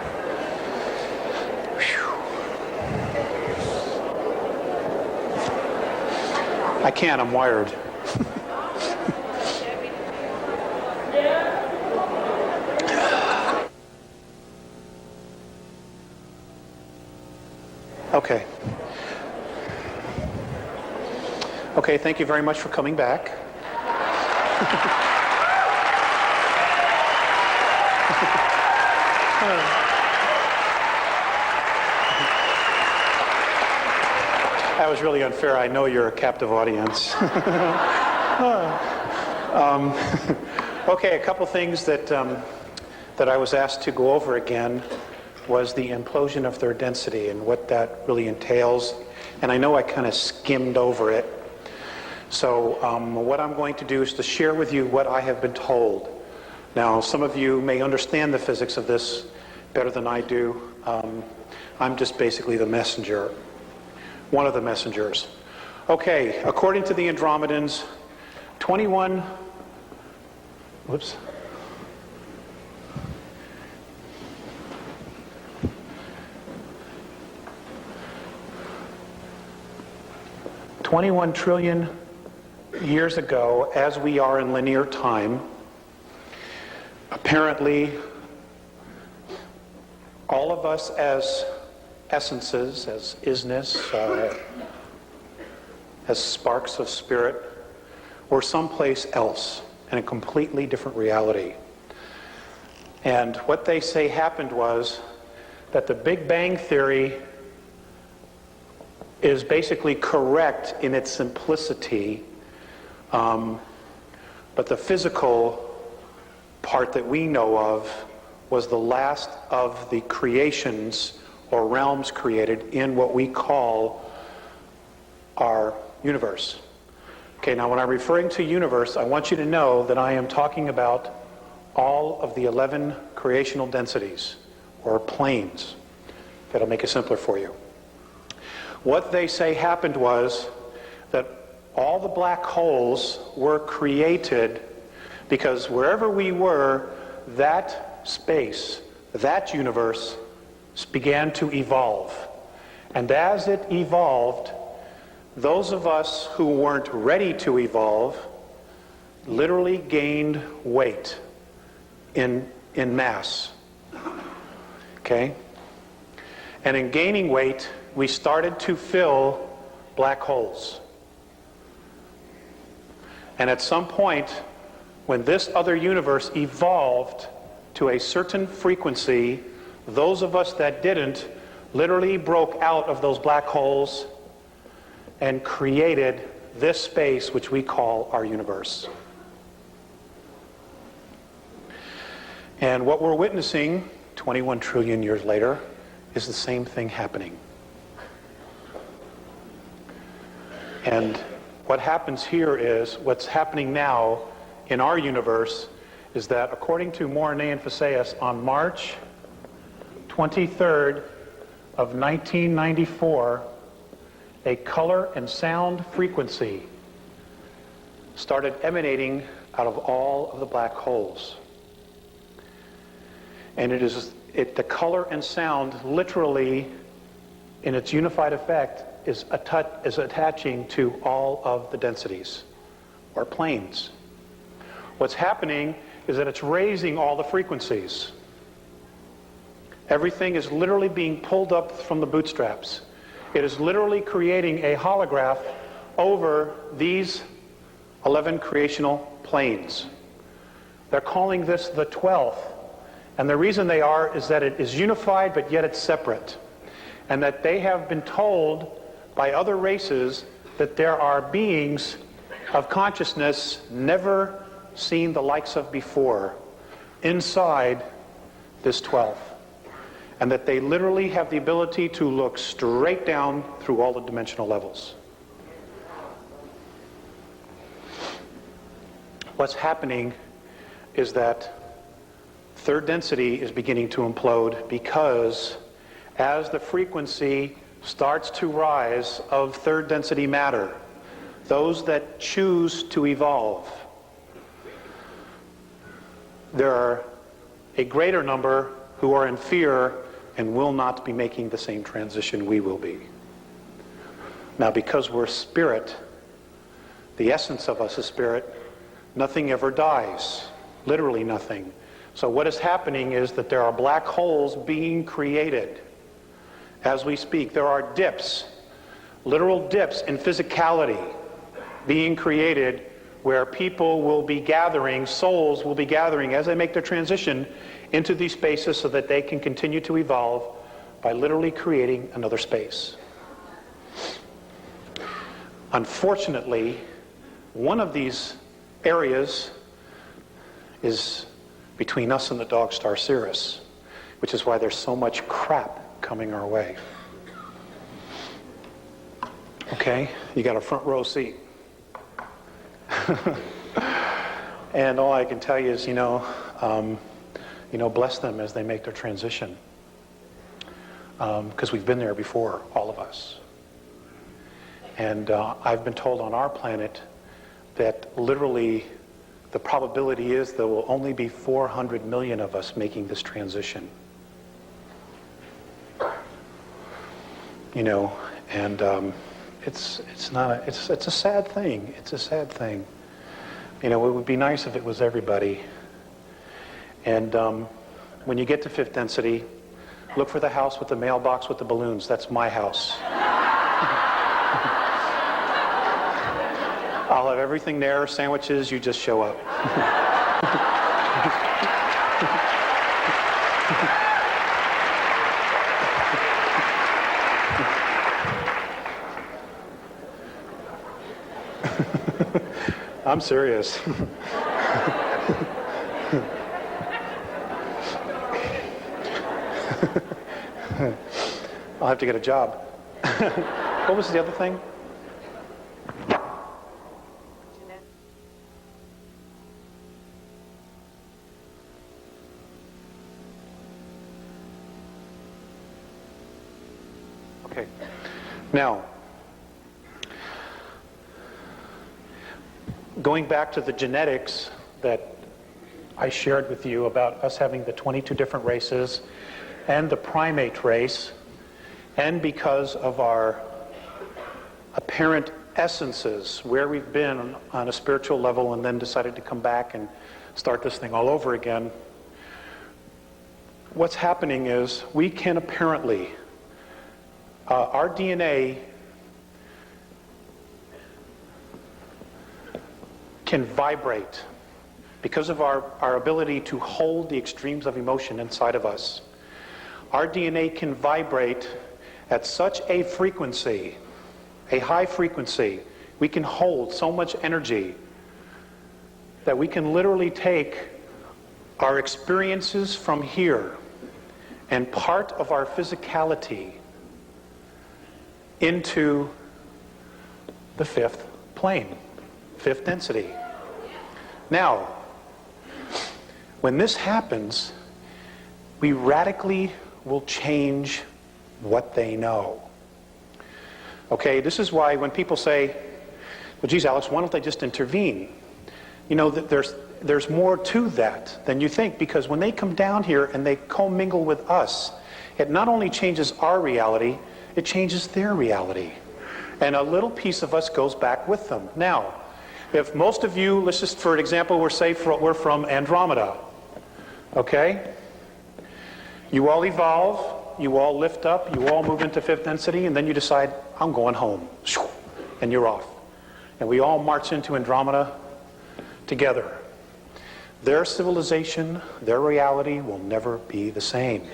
I can't, I'm wired. Okay. Okay, thank you very much for coming back. That was really unfair. I know you're a captive audience. Okay, a couple things that I was asked to go over again was the implosion of third density and what that really entails. And I know I kind of skimmed over it. So what I'm going to do is to share with you what I have been told. Now, some of you may understand the physics of this better than I do. I'm just basically the messenger. One of the messengers. Okay, according to the Andromedans, 21 trillion years ago, as we are in linear time, apparently all of us as essences, as isness, as sparks of spirit, or someplace else in a completely different reality. And what they say happened was that the Big Bang Theory is basically correct in its simplicity, but the physical part that we know of was the last of the creations or realms created in what we call our universe. Okay, now when I'm referring to universe, I want you to know that I am talking about all of the 11 creational densities, or planes. That'll make it simpler for you. What they say happened was that all the black holes were created because wherever we were, that space, that universe, began to evolve. And as it evolved, those of us who weren't ready to evolve literally gained weight in mass. Okay? And in gaining weight, we started to fill black holes. And at some point, when this other universe evolved to a certain frequency, those of us that didn't literally broke out of those black holes and created this space which we call our universe. And what we're witnessing 21 trillion years later is the same thing happening. And what happens here is, what's happening now in our universe is that according to Mornay and Faceas, on March 23rd of 1994, a color and sound frequency started emanating out of all of the black holes. And the color and sound literally, in its unified effect, is attaching to all of the densities or planes. What's happening is that it's raising all the frequencies. Everything is literally being pulled up from the bootstraps. It is literally creating a holograph over these 11 creational planes. They're calling this the 12th. And the reason they are is that it is unified, but yet it's separate. And that they have been told by other races that there are beings of consciousness never seen the likes of before inside this 12th. And that they literally have the ability to look straight down through all the dimensional levels. What's happening is that third density is beginning to implode because as the frequency starts to rise of third density matter, those that choose to evolve, there are a greater number who are in fear and will not be making the same transition we will be. Now, because we're spirit, the essence of us is spirit, nothing ever dies, literally nothing. So what is happening is that there are black holes being created as we speak. There are dips, literal dips in physicality being created where people will be gathering, souls will be gathering as they make their transition into these spaces so that they can continue to evolve by literally creating another space. Unfortunately, one of these areas is between us and the dog star Sirius, which is why there's so much crap coming our way. Okay, you got a front row seat. And all I can tell you is, bless them as they make their transition. Because we've been there before, all of us. And I've been told on our planet that literally the probability is there will only be 400 million of us making this transition. And it's a sad thing. It's a sad thing. It would be nice if it was everybody. And when you get to fifth density, look for the house with the mailbox with the balloons. That's my house. I'll have everything there, sandwiches, you just show up. I'm serious. I'll have to get a job. What was the other thing? Okay. Now, going back to the genetics that I shared with you about us having the 22 different races and the primate race, and because of our apparent essences, where we've been on a spiritual level and then decided to come back and start this thing all over again, what's happening is we can apparently, our DNA can vibrate because of our ability to hold the extremes of emotion inside of us. Our DNA can vibrate at such a frequency, a high frequency, we can hold so much energy that we can literally take our experiences from here and part of our physicality into the fifth plane, fifth density. Now, when this happens, we radically will change what they know. Okay, this is why when people say, well, geez, Alex, why don't they just intervene? You know, there's more to that than you think, because when they come down here and they commingle with us, it not only changes our reality, it changes their reality. And a little piece of us goes back with them. Now, if most of you, let's just for example, we're from Andromeda, okay? You all evolve, you all lift up, you all move into fifth density, and then you decide, I'm going home, and you're off. And we all march into Andromeda together. Their civilization, their reality will never be the same.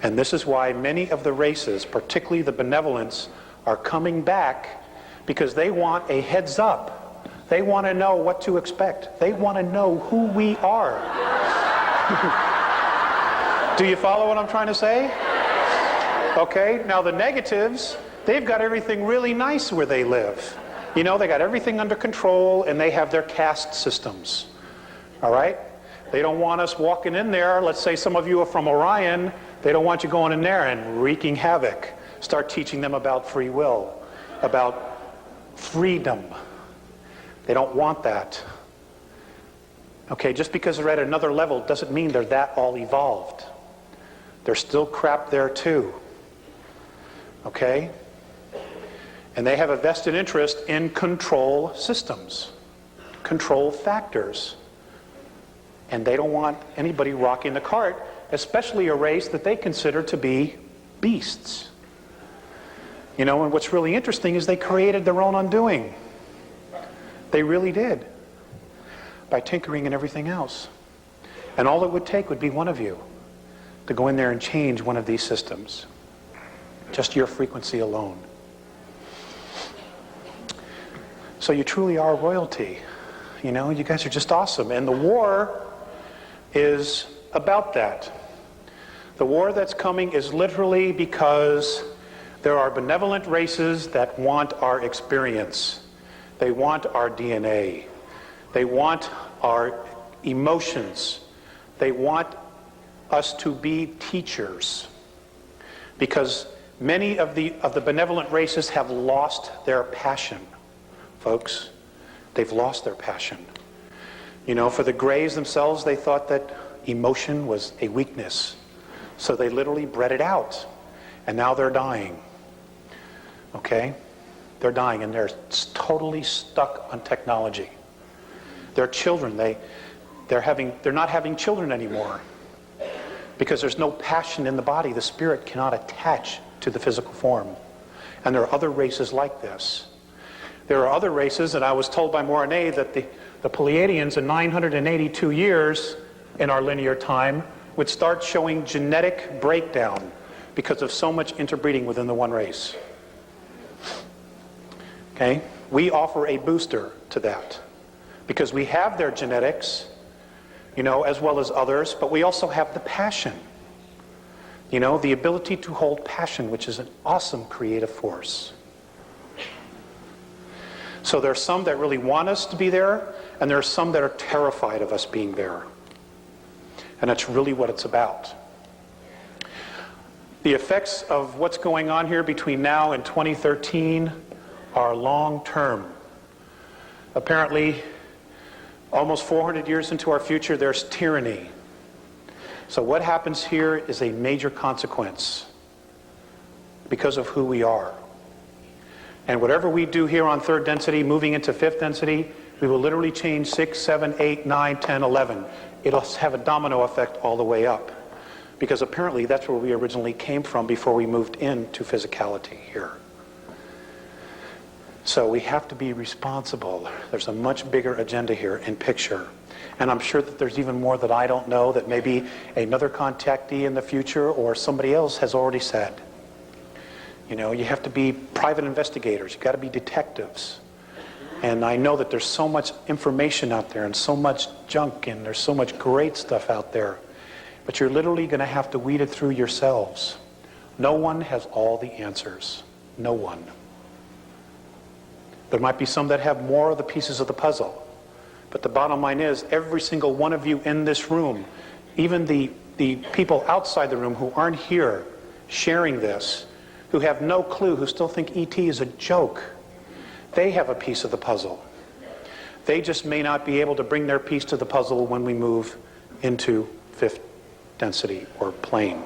And this is why many of the races, particularly the benevolents, are coming back, because they want a heads up. They want to know what to expect. They want to know who we are. Do you follow what I'm trying to say? Okay, now the negatives, they've got everything really nice where they live. You know, they got everything under control, and they have their caste systems. All right? They don't want us walking in there. Let's say some of you are from Orion. They don't want you going in there and wreaking havoc. Start teaching them about free will, about freedom. They don't want that. Okay, just because they're at another level doesn't mean they're that all evolved. There's still crap there too. Okay? And they have a vested interest in control systems, control factors. And they don't want anybody rocking the cart, especially a race that they consider to be beasts. You know, and what's really interesting is they created their own undoing. They really did. By tinkering and everything else. And all it would take would be one of you to go in there and change one of these systems. Just your frequency alone. So you truly are royalty. You know, you guys are just awesome. And the war is about that. The war that's coming is literally because there are benevolent races that want our experience. They want our DNA. They want our emotions. They want us to be teachers. Because many of the benevolent races have lost their passion, folks. They've lost their passion. You know, for the Greys themselves, they thought that emotion was a weakness. So they literally bred it out. And now they're dying. Okay? They're dying, and they're totally stuck on technology. Their children, they're not having children anymore. Because there's no passion in the body. The spirit cannot attach to the physical form. And there are other races like this. There are other races, and I was told by Morane that the Pleiadians in 982 years in our linear time would start showing genetic breakdown because of so much interbreeding within the one race. Okay? We offer a booster to that because we have their genetics, you know, as well as others, but we also have the passion. You know, the ability to hold passion, which is an awesome creative force. So there are some that really want us to be there, and there are some that are terrified of us being there. And that's really what it's about. The effects of what's going on here between now and 2013 are long-term. Apparently, almost 400 years into our future, there's tyranny. So what happens here is a major consequence because of who we are. And whatever we do here on third density, moving into fifth density, we will literally change 6, 7, 8, 9, 10, 11. It'll have a domino effect all the way up. Because apparently that's where we originally came from before we moved into physicality here. So we have to be responsible. There's a much bigger agenda here in picture. And I'm sure that there's even more that I don't know that maybe another contactee in the future or somebody else has already said. You know, you have to be private investigators. You've got to be detectives. And I know that there's so much information out there and so much junk and there's so much great stuff out there. But you're literally going to have to weed it through yourselves. No one has all the answers. No one. There might be some that have more of the pieces of the puzzle. But the bottom line is, every single one of you in this room, even the people outside the room who aren't here sharing this, who have no clue, who still think ET is a joke, they have a piece of the puzzle. They just may not be able to bring their piece to the puzzle when we move into fifth density or plane.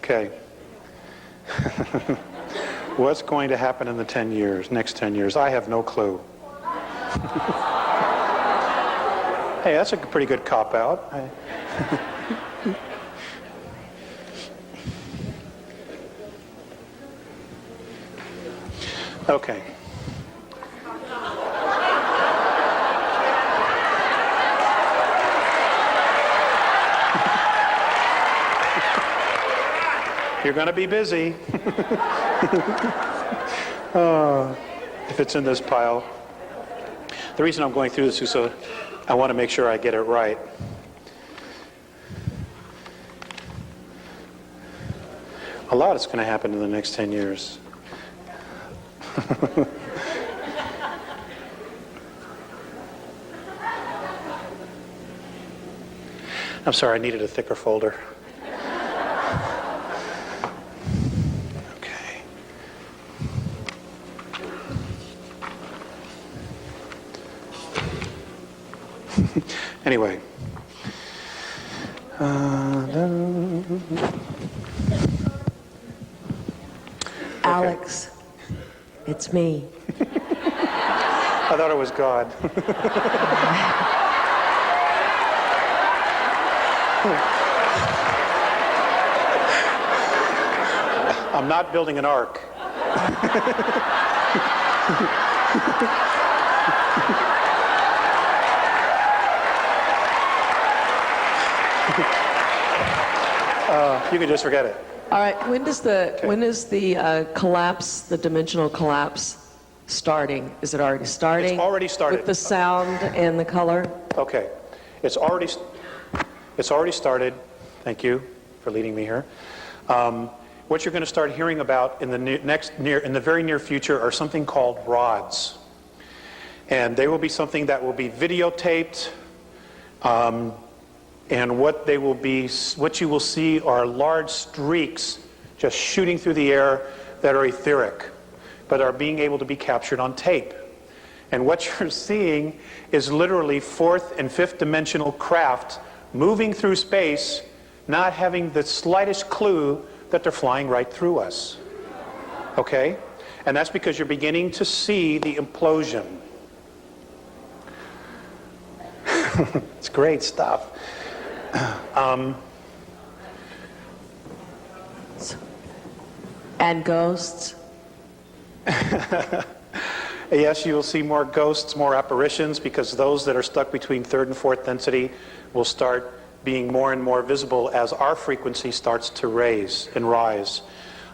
Okay. What's going to happen in the next 10 years? I have no clue. Hey, that's a pretty good cop-out. Okay. You're going to be busy. If it's in this pile. The reason I'm going through this is so I want to make sure I get it right. A lot is going to happen in the next 10 years. I'm sorry, I needed a thicker folder. Okay. Anyway. Alex, it's me. I thought it was God. I'm not building an ark. You can just forget it. All right, when is the collapse, the dimensional collapse starting? Is it already starting? It's already started. With the sound and the color? Okay. It's already started. Thank you for leading me here. What you're going to start hearing about in the very near future are something called rods. And they will be something that will be videotaped. And what you will see are large streaks just shooting through the air that are etheric, but are being able to be captured on tape. And what you're seeing is literally fourth and fifth dimensional craft moving through space, not having the slightest clue that they're flying right through us. Okay? And that's because you're beginning to see the implosion. It's great stuff. And ghosts? Yes, you will see more ghosts, more apparitions, because those that are stuck between third and fourth density will start being more and more visible as our frequency starts to raise and rise.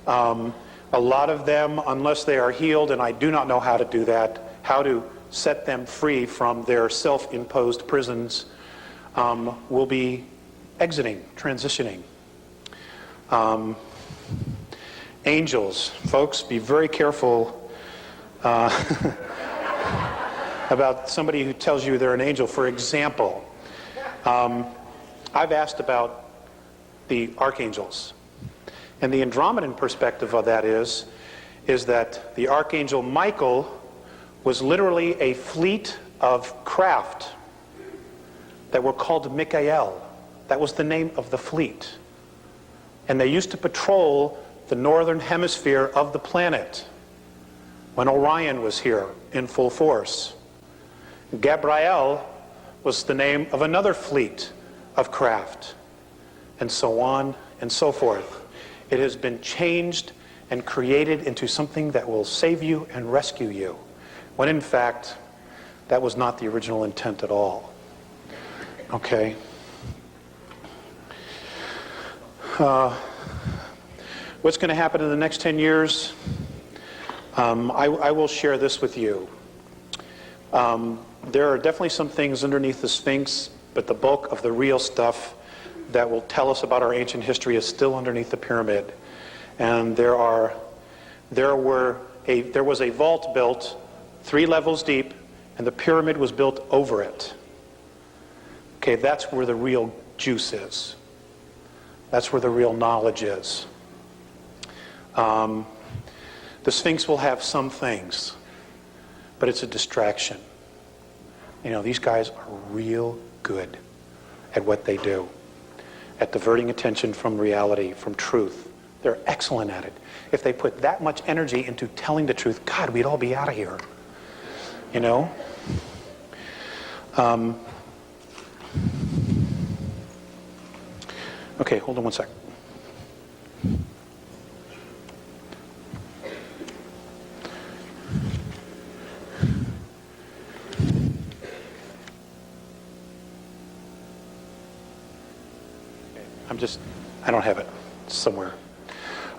A lot of them, unless they are healed, and I do not know how to do that, how to set them free from their self-imposed prisons, will be exiting, transitioning. Angels, folks, be very careful. about somebody who tells you they're an angel. For example, I've asked about the archangels. And the Andromedan perspective of that is that the archangel Michael was literally a fleet of craft that were called Mikael. That was the name of the fleet. And they used to patrol the northern hemisphere of the planet when Orion was here in full force. Gabriel was the name of another fleet of craft, and so on and so forth. It has been changed and created into something that will save you and rescue you, when in fact, that was not the original intent at all. Okay? What's going to happen in the next 10 years? I will share this with you. There are definitely some things underneath the Sphinx, but the bulk of the real stuff that will tell us about our ancient history is still underneath the pyramid. And there was a vault built 3 levels deep, and the pyramid was built over it. Okay, that's where the real juice is. That's where the real knowledge is. The Sphinx will have some things, but it's a distraction. You know, these guys are real good at what they do, at diverting attention from reality, from truth. They're excellent at it. If they put that much energy into telling the truth, God, we'd all be out of here. You know? Okay, hold on one sec. I don't have it somewhere.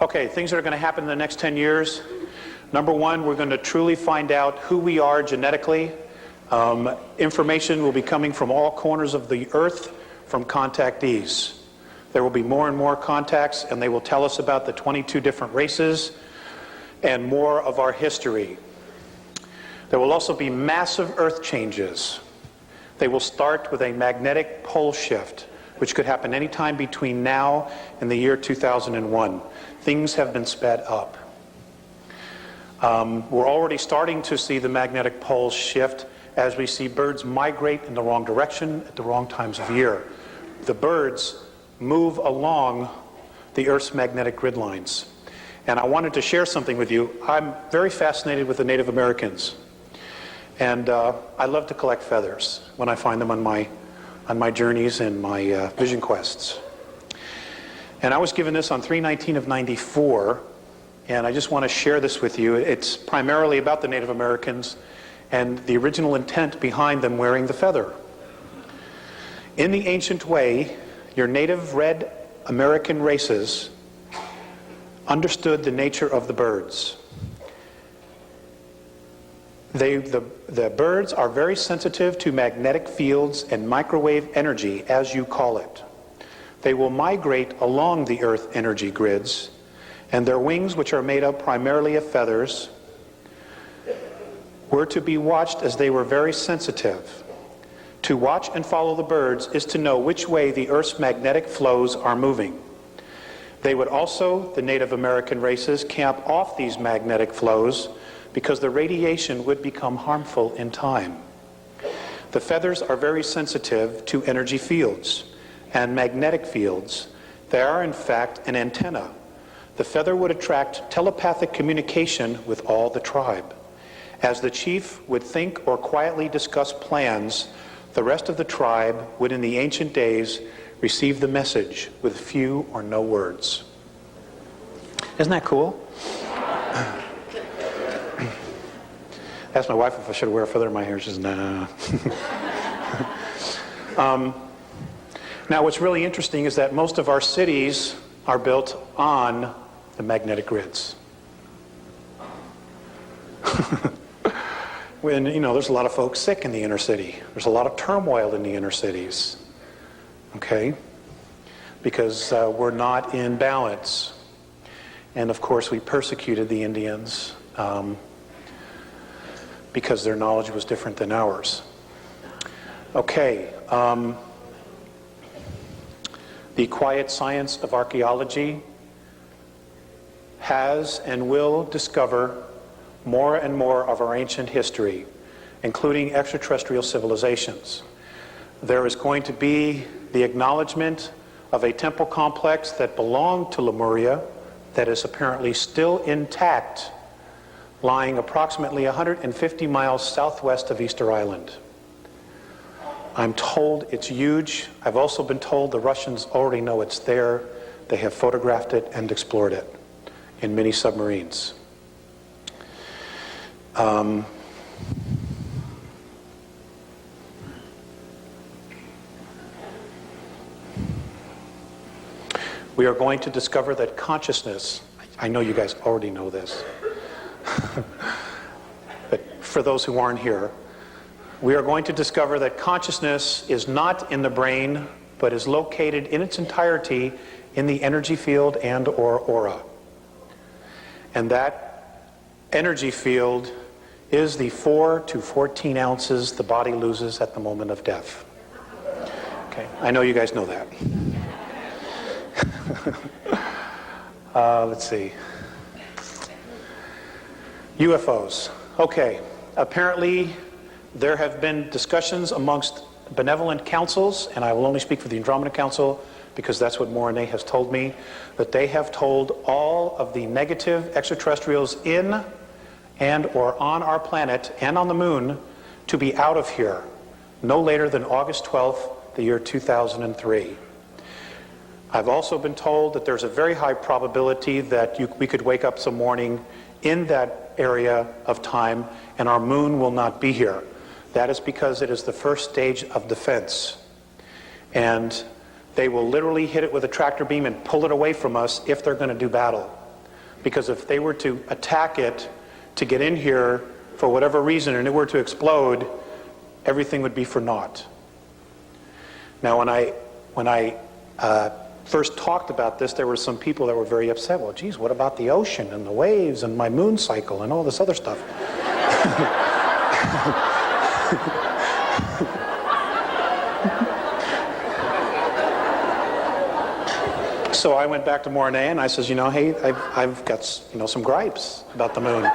Okay, things that are going to happen in the next 10 years. Number one, we're going to truly find out who we are genetically. Information will be coming from all corners of the earth from contactees. There will be more and more contacts, and they will tell us about the 22 different races and more of our history. There will also be massive earth changes. They will start with a magnetic pole shift, which could happen anytime between now and the year 2001. Things have been sped up. We're already starting to see the magnetic poles shift as we see birds migrate in the wrong direction at the wrong times of year. The birds move along the Earth's magnetic grid lines. And I wanted to share something with you. I'm very fascinated with the Native Americans. And I love to collect feathers when I find them on my journeys and my vision quests. And I was given this on 3/19 of 94, and I just want to share this with you. It's primarily about the Native Americans and the original intent behind them wearing the feather. In the ancient way, your native red American races understood the nature of the birds. The birds are very sensitive to magnetic fields and microwave energy, as you call it. They will migrate along the Earth energy grids, and their wings, which are made up primarily of feathers, were to be watched as they were very sensitive. To watch and follow the birds is to know which way the Earth's magnetic flows are moving. They would also, the Native American races, camp off these magnetic flows because the radiation would become harmful in time. The feathers are very sensitive to energy fields and magnetic fields. They are, in fact, an antenna. The feather would attract telepathic communication with all the tribe. As the chief would think or quietly discuss plans, the rest of the tribe would, in the ancient days, receive the message with few or no words. Isn't that cool? Asked my wife if I should wear a feather in my hair. She says, nah. Now, what's really interesting is that most of our cities are built on the magnetic grids. When, you know, there's a lot of folks sick in the inner city. There's a lot of turmoil in the inner cities. Okay? Because we're not in balance. And of course, we persecuted the Indians. because their knowledge was different than ours. Okay. The quiet science of archaeology has and will discover more and more of our ancient history, including extraterrestrial civilizations. There is going to be the acknowledgement of a temple complex that belonged to Lemuria that is apparently still intact, lying approximately 150 miles southwest of Easter Island. I'm told it's huge. I've also been told the Russians already know it's there. They have photographed it and explored it in mini submarines. We are going to discover that consciousness, I know you guys already know this, but for those who aren't here, we are going to discover that consciousness is not in the brain, but is located in its entirety in the energy field and or aura. And that energy field is the 4 to 14 ounces the body loses at the moment of death. Okay, I know you guys know that. Let's see. UFOs. Okay, apparently there have been discussions amongst benevolent councils, and I will only speak for the Andromeda Council because that's what Morane has told me, that they have told all of the negative extraterrestrials in and or on our planet and on the moon to be out of here no later than August 12th, the year 2003. I've also been told that there's a very high probability that we could wake up some morning in that area of time and our moon will not be here. That is because it is the first stage of defense. And they will literally hit it with a tractor beam and pull it away from us if they're going to do battle. Because if they were to attack it to get in here for whatever reason and it were to explode, everything would be for naught. Now when I first talked about this, there were some people that were very upset. Well, geez, what about the ocean and the waves and my moon cycle and all this other stuff? So I went back to Mornay and I says, hey, I've got some gripes about the moon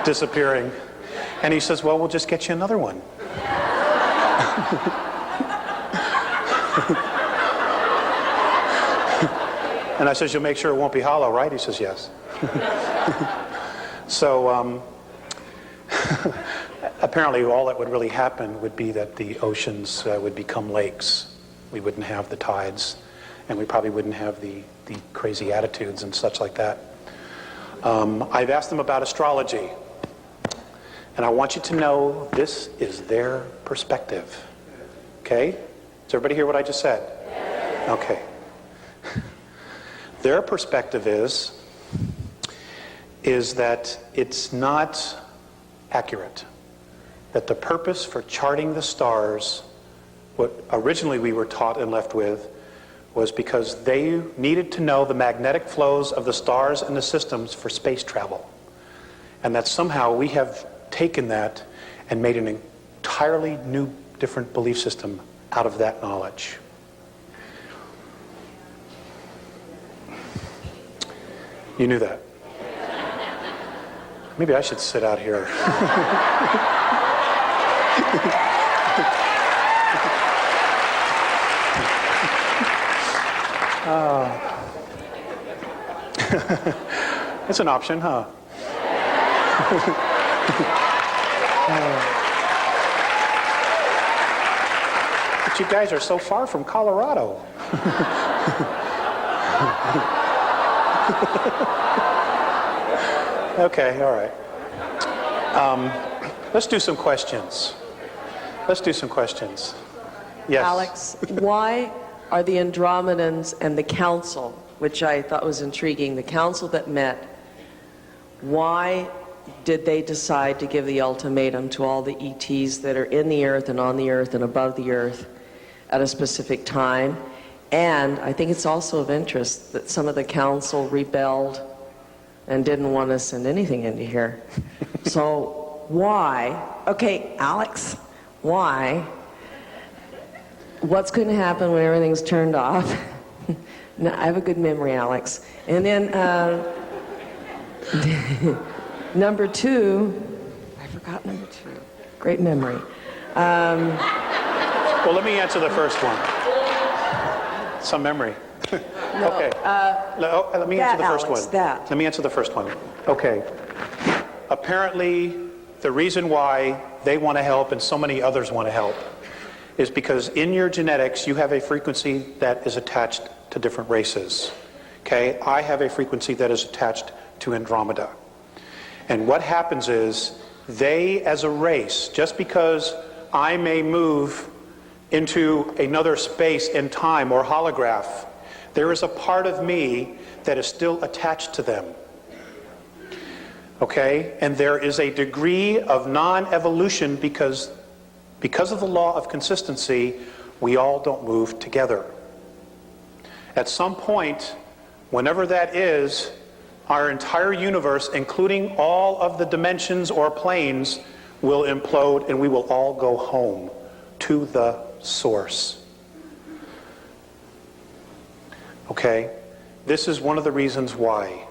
disappearing. And he says, well, we'll just get you another one. And I says, you'll make sure it won't be hollow, right? He says, yes. So apparently all that would really happen would be that the oceans would become lakes. We wouldn't have the tides, and we probably wouldn't have the crazy attitudes and such like that. I've asked them about astrology, and I want you to know this is their perspective. Okay? Does everybody hear what I just said? Okay. Their perspective is that it's not accurate. That the purpose for charting the stars, what originally we were taught and left with, was because they needed to know the magnetic flows of the stars and the systems for space travel. And that somehow we have taken that and made an entirely new, different belief system out of that knowledge. You knew that. Maybe I should sit out here. It's an option, huh? But you guys are so far from Colorado. Okay, all right. Let's do some questions. Yes. Alex, why are the Andromedans and the council, which I thought was intriguing, the council that met, why did they decide to give the ultimatum to all the ETs that are in the earth and on the earth and above the earth at a specific time? And I think it's also of interest that some of the council rebelled and didn't want to send anything into here. So why, okay, Alex, why, what's going to happen when everything's turned off? No, I have a good memory, Alex. And then number two, I forgot number two. Great memory. Well, let me answer the first one. Some memory. Okay. Let me answer the first Alex, one. that. Let me answer the first one. Okay. Apparently, the reason why they want to help and so many others want to help is because in your genetics, you have a frequency that is attached to different races. Okay? I have a frequency that is attached to Andromeda. And what happens is, they as a race, just because I may move into another space and time or holograph, there is a part of me that is still attached to them. Okay? And there is a degree of non-evolution because of the law of consistency, we all don't move together. At some point, whenever that is, our entire universe, including all of the dimensions or planes, will implode and we will all go home to the source. Okay? This is one of the reasons why.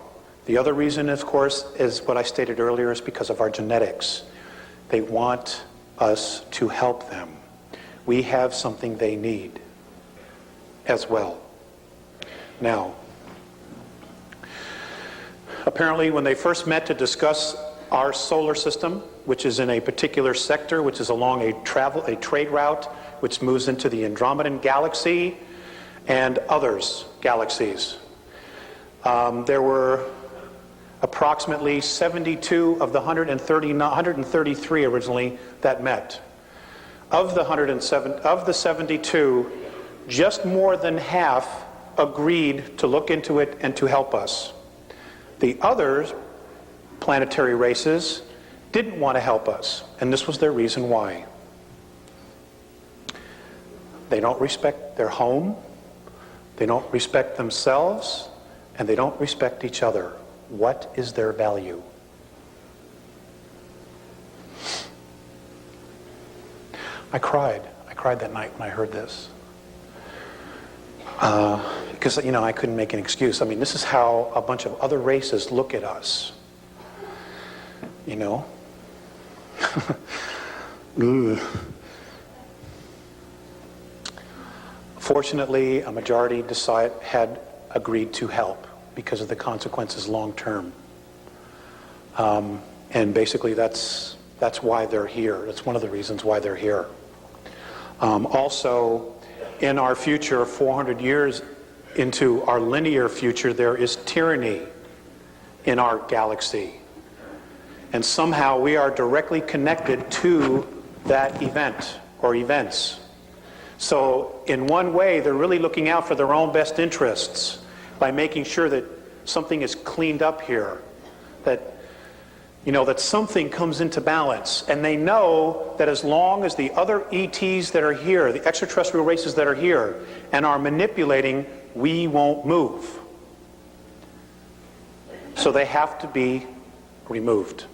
The other reason, of course, is what I stated earlier, is because of our genetics. They want us to help them. We have something they need as well. Now, apparently when they first met to discuss our solar system, which is in a particular sector, which is along a trade route, which moves into the Andromedan galaxy and others galaxies. There were approximately 72 of the 133 originally that met. Of the 72, just more than half agreed to look into it and to help us. The other planetary races didn't want to help us, and this was their reason why. They don't respect their home, they don't respect themselves, and they don't respect each other. What is their value? I cried that night when I heard this. Because, I couldn't make an excuse. I mean, this is how a bunch of other races look at us. Fortunately, a majority had agreed to help because of the consequences long term. And basically that's why they're here. That's one of the reasons why they're here. Also, in our future, 400 years into our linear future, there is tyranny in our galaxy. And somehow we are directly connected to that event or events. So in one way, they're really looking out for their own best interests by making sure that something is cleaned up here, that something comes into balance. And they know that as long as the other ETs that are here, the extraterrestrial races that are here, and are manipulating, we won't move. So they have to be removed.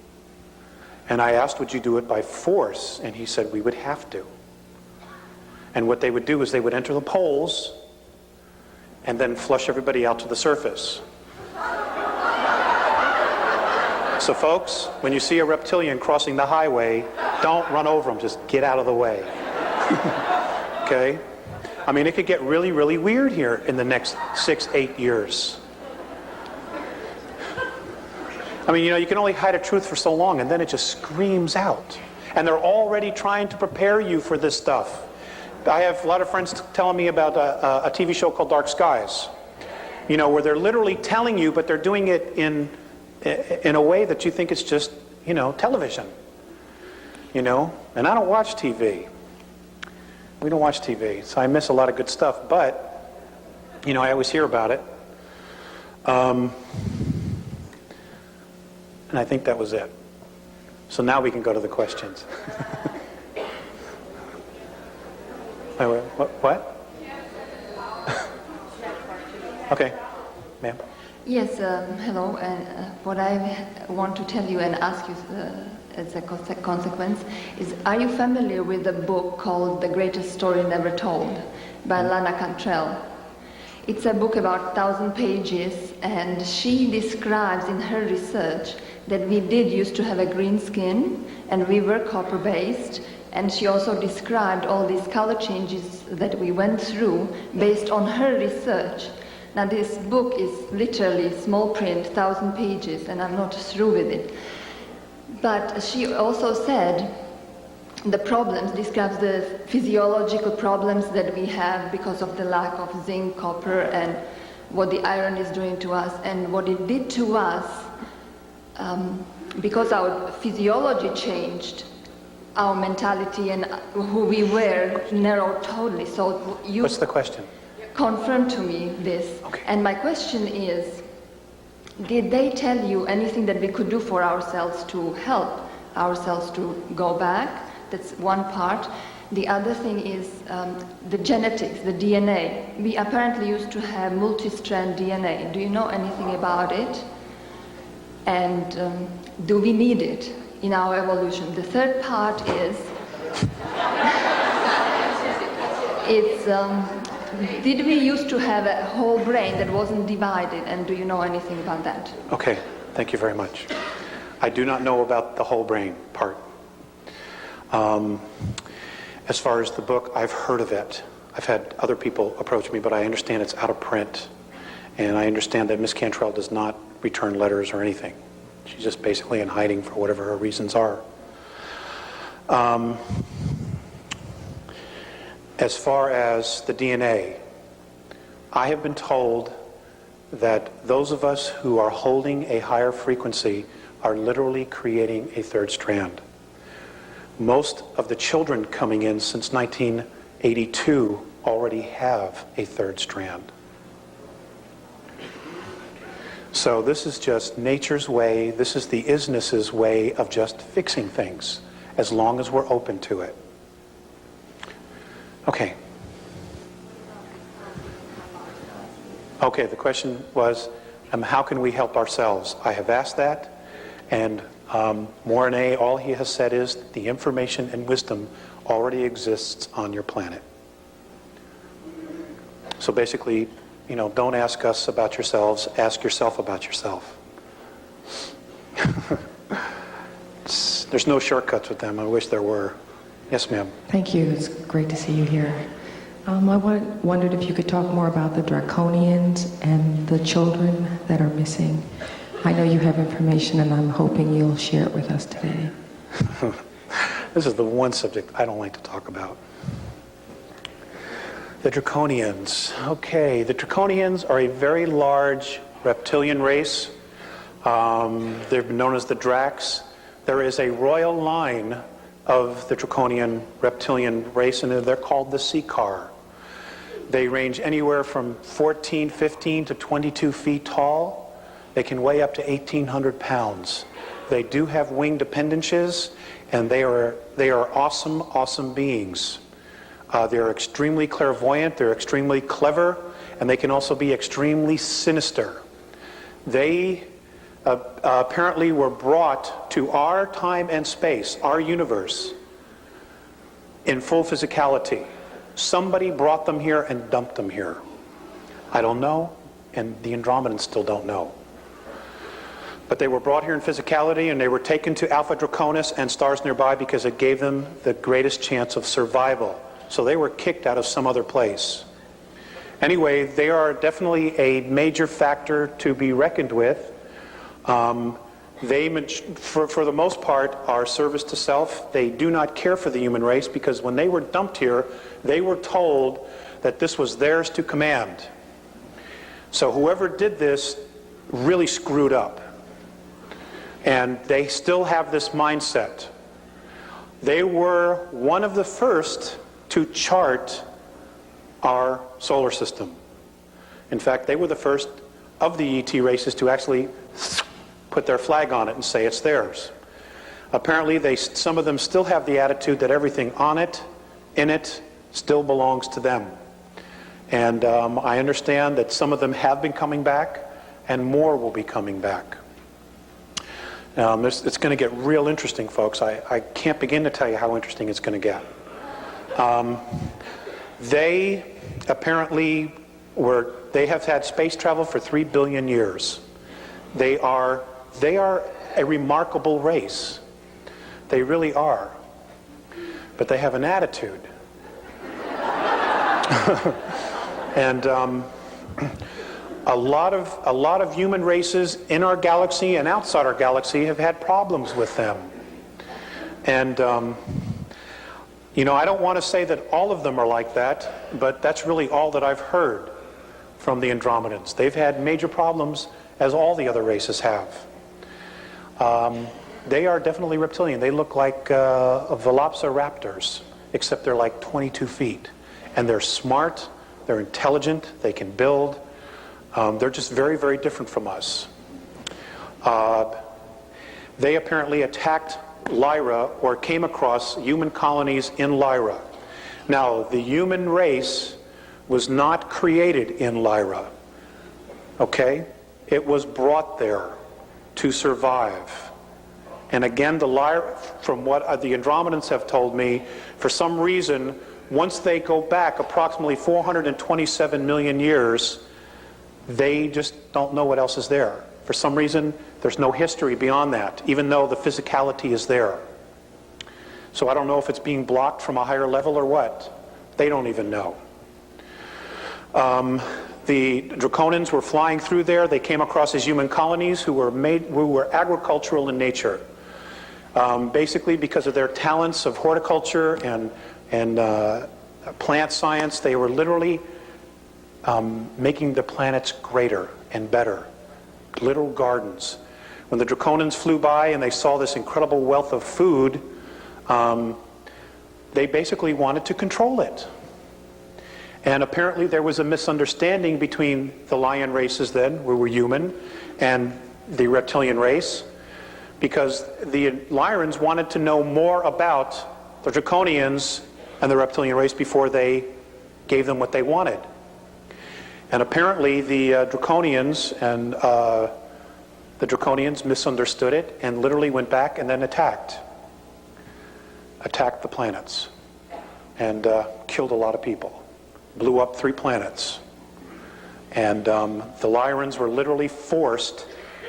And I asked, would you do it by force? And he said, we would have to. And what they would do is they would enter the poles and then flush everybody out to the surface. So folks, when you see a reptilian crossing the highway, don't run over them, just get out of the way. Okay? I mean, it could get really, really weird here in the next 6-8 years. I mean, you can only hide a truth for so long, and then it just screams out. And they're already trying to prepare you for this stuff. I have a lot of friends telling me about a TV show called Dark Skies, where they're literally telling you, but they're doing it in a way that you think it's just, television. And I don't watch TV. We don't watch TV, so I miss a lot of good stuff, but, I always hear about it. And I think that was it. So now we can go to the questions. What? Okay, ma'am. Yes, hello, and what I want to tell you and ask you as a consequence is, are you familiar with a book called The Greatest Story Never Told by Lana Cantrell? It's a book about 1,000 pages, and she describes in her research that we did used to have a green skin and we were copper-based, and she also described all these color changes that we went through based on her research. Now this book is literally small print, 1,000 pages, and I'm not through with it. But she also said the problems, describes the physiological problems that we have because of the lack of zinc, copper, and what the iron is doing to us, and what it did to us, because our physiology changed, our mentality and who we were narrowed totally. So you... What's the question? Confirm to me this. Okay. And my question is, did they tell you anything that we could do for ourselves to help ourselves to go back? That's one part. The other thing is the genetics, the DNA. We apparently used to have multi-strand DNA. Do you know anything about it? And do we need it in our evolution? The third part is, did we used to have a whole brain that wasn't divided, and do you know anything about that? Okay, thank you very much. I do not know about the whole brain part. As far as the book, I've heard of it. I've had other people approach me, but I understand it's out of print. And I understand that Miss Cantrell does not return letters or anything. She's just basically in hiding for whatever her reasons are. As far as the DNA, I have been told that those of us who are holding a higher frequency are literally creating a third strand. Most of the children coming in since 1982 already have a third strand. So this is just nature's way, this is the isness's way of just fixing things, as long as we're open to it. Okay. Okay, the question was, how can we help ourselves? I have asked that, and Mornay, all he has said is the information and wisdom already exists on your planet. So basically, don't ask us about yourselves, ask yourself about yourself. There's no shortcuts with them. I wish there were. Yes, ma'am. Thank you. It's great to see you here. I wondered if you could talk more about the draconians and the children that are missing. I know you have information, and I'm hoping you'll share it with us today. This is the one subject I don't like to talk about. The draconians. Okay, the draconians are a very large reptilian race. They're known as the Dracs. There is a royal line of the draconian reptilian race, and they're called the Seekar. They range anywhere from 14, 15 to 22 feet tall. They can weigh up to 1,800 pounds. They do have winged appendages, and they are awesome, awesome beings. They're extremely clairvoyant, they're extremely clever, and they can also be extremely sinister. They apparently were brought to our time and space, our universe, in full physicality. Somebody brought them here and dumped them here. I don't know, and the Andromedans still don't know. But they were brought here in physicality, and they were taken to Alpha Draconis and stars nearby because it gave them the greatest chance of survival. So they were kicked out of some other place. Anyway, they are definitely a major factor to be reckoned with. They, for the most part, are service to self. They do not care for the human race because when they were dumped here, they were told that this was theirs to command. So whoever did this really screwed up. And they still have this mindset. They were one of the first to chart our solar system. In fact, they were the first of the ET races to actually put their flag on it and say it's theirs. Apparently, some of them still have the attitude that everything on it, in it, still belongs to them. And I understand that some of them have been coming back, and more will be coming back. It's going to get real interesting, folks. I can't begin to tell you how interesting it's going to get. They apparently they have had space travel for 3 billion years. They are a remarkable race. They really are. But they have an attitude. And a lot of human races in our galaxy and outside our galaxy have had problems with them. And you know, I don't want to say that all of them are like that, but that's really all that I've heard from the Andromedans. They've had major problems, as all the other races have. They are definitely reptilian. They look like velociraptors, except they're like 22 feet. And they're smart, they're intelligent, they can build. They're just very, very different from us. They apparently attacked Lyra, or came across human colonies in Lyra. Now, the human race was not created in Lyra, okay? It was brought there to survive. And again, from what the Andromedans have told me, for some reason, once they go back approximately 427 million years, they just don't know what else is there. For some reason, there's no history beyond that, even though the physicality is there. So I don't know if it's being blocked from a higher level or what. They don't even know. The Draconians were flying through there. They came across these human colonies who were agricultural in nature. Basically because of their talents of horticulture and plant science, they were literally making the planets greater and better. Little gardens. When the Draconians flew by and they saw this incredible wealth of food, they basically wanted to control it. And apparently there was a misunderstanding between the lion races then, who were human, and the reptilian race, because the Lyrians wanted to know more about the Draconians and the reptilian race before they gave them what they wanted. And apparently the Draconians misunderstood it and literally went back and then attacked the planets and killed a lot of people, blew up 3 planets. And the Lyrians were literally forced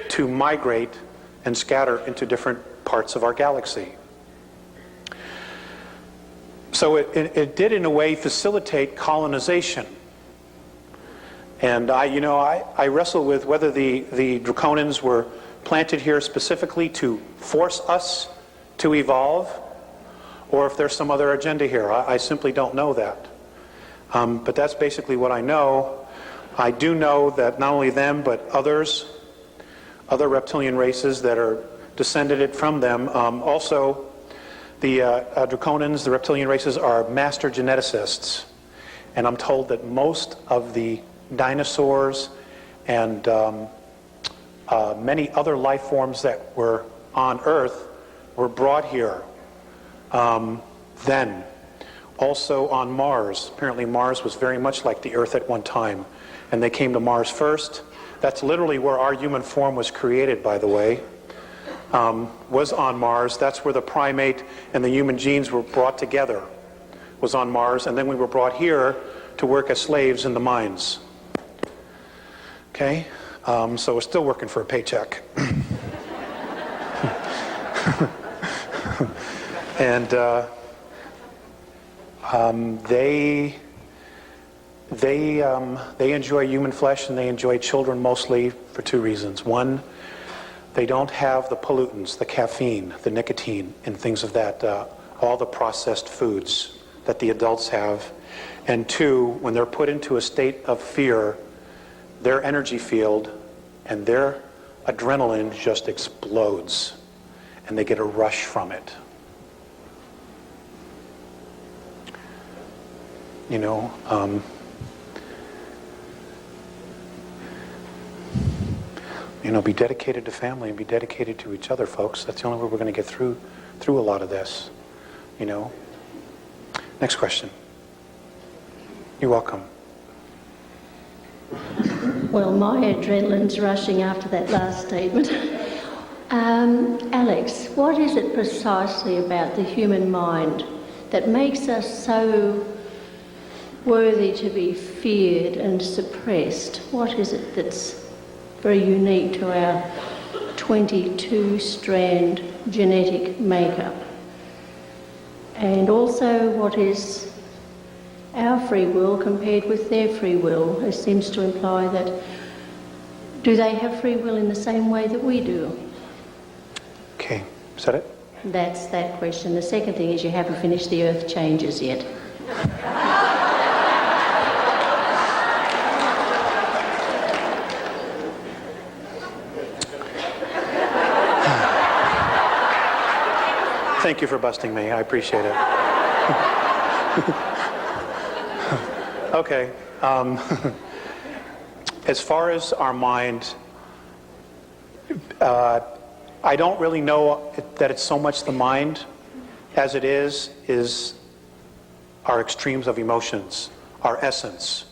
to migrate and scatter into different parts of our galaxy. So it did in a way facilitate colonization. And I wrestle with whether the Draconians were planted here specifically to force us to evolve, or if there's some other agenda here. I simply don't know that. But that's basically what I know. I do know that not only them, but other reptilian races that are descended from them. Also, the Draconians, the reptilian races, are master geneticists. And I'm told that most of the dinosaurs and many other life forms that were on Earth were brought here then. Also on Mars. Apparently Mars was very much like the Earth at one time, and they came to Mars first. That's literally where our human form was created, by the way, was on Mars. That's where the primate and the human genes were brought together, was on Mars, and then we were brought here to work as slaves in the mines. Okay? So we're still working for a paycheck. And they enjoy human flesh, and they enjoy children mostly for 2 reasons. One, they don't have the pollutants, the caffeine, the nicotine, and things of that, all the processed foods that the adults have. And 2, when they're put into a state of fear, their energy field and their adrenaline just explodes, and they get a rush from it. Be dedicated to family and be dedicated to each other, folks. That's the only way we're going to get through a lot of this. Next question. You're welcome. Well, my adrenaline's rushing after that last statement. Alex, what is it precisely about the human mind that makes us so worthy to be feared and suppressed? What is it that's very unique to our 22-strand genetic makeup? And also, what is our free will compared with their free will? It seems to imply that, do they have free will in the same way that we do? Okay, is that it? That's that question. The second thing is you haven't finished the Earth changes yet. Thank you for busting me. I appreciate it. Okay. As far as our mind, I don't really know that it's so much the mind as it is our extremes of emotions, our essence.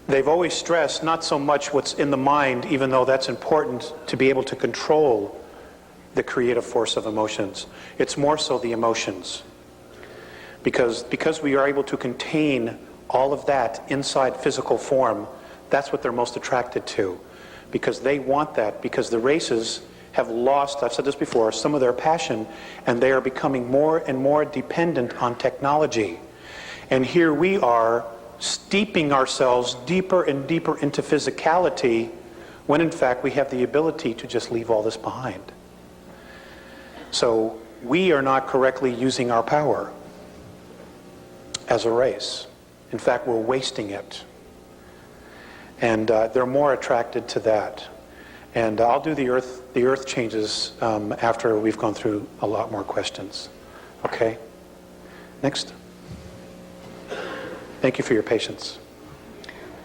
They've always stressed not so much what's in the mind, even though that's important to be able to control the creative force of emotions. It's more so the emotions. Because we are able to contain all of that inside physical form, that's what they're most attracted to. Because they want that, because the races have lost, I've said this before, some of their passion, and they are becoming more and more dependent on technology. And here we are steeping ourselves deeper and deeper into physicality, when in fact we have the ability to just leave all this behind. So we are not correctly using our power as a race. In fact, we're wasting it. And they're more attracted to that. And I'll do the earth changes after we've gone through a lot more questions. Okay? Next. Thank you for your patience.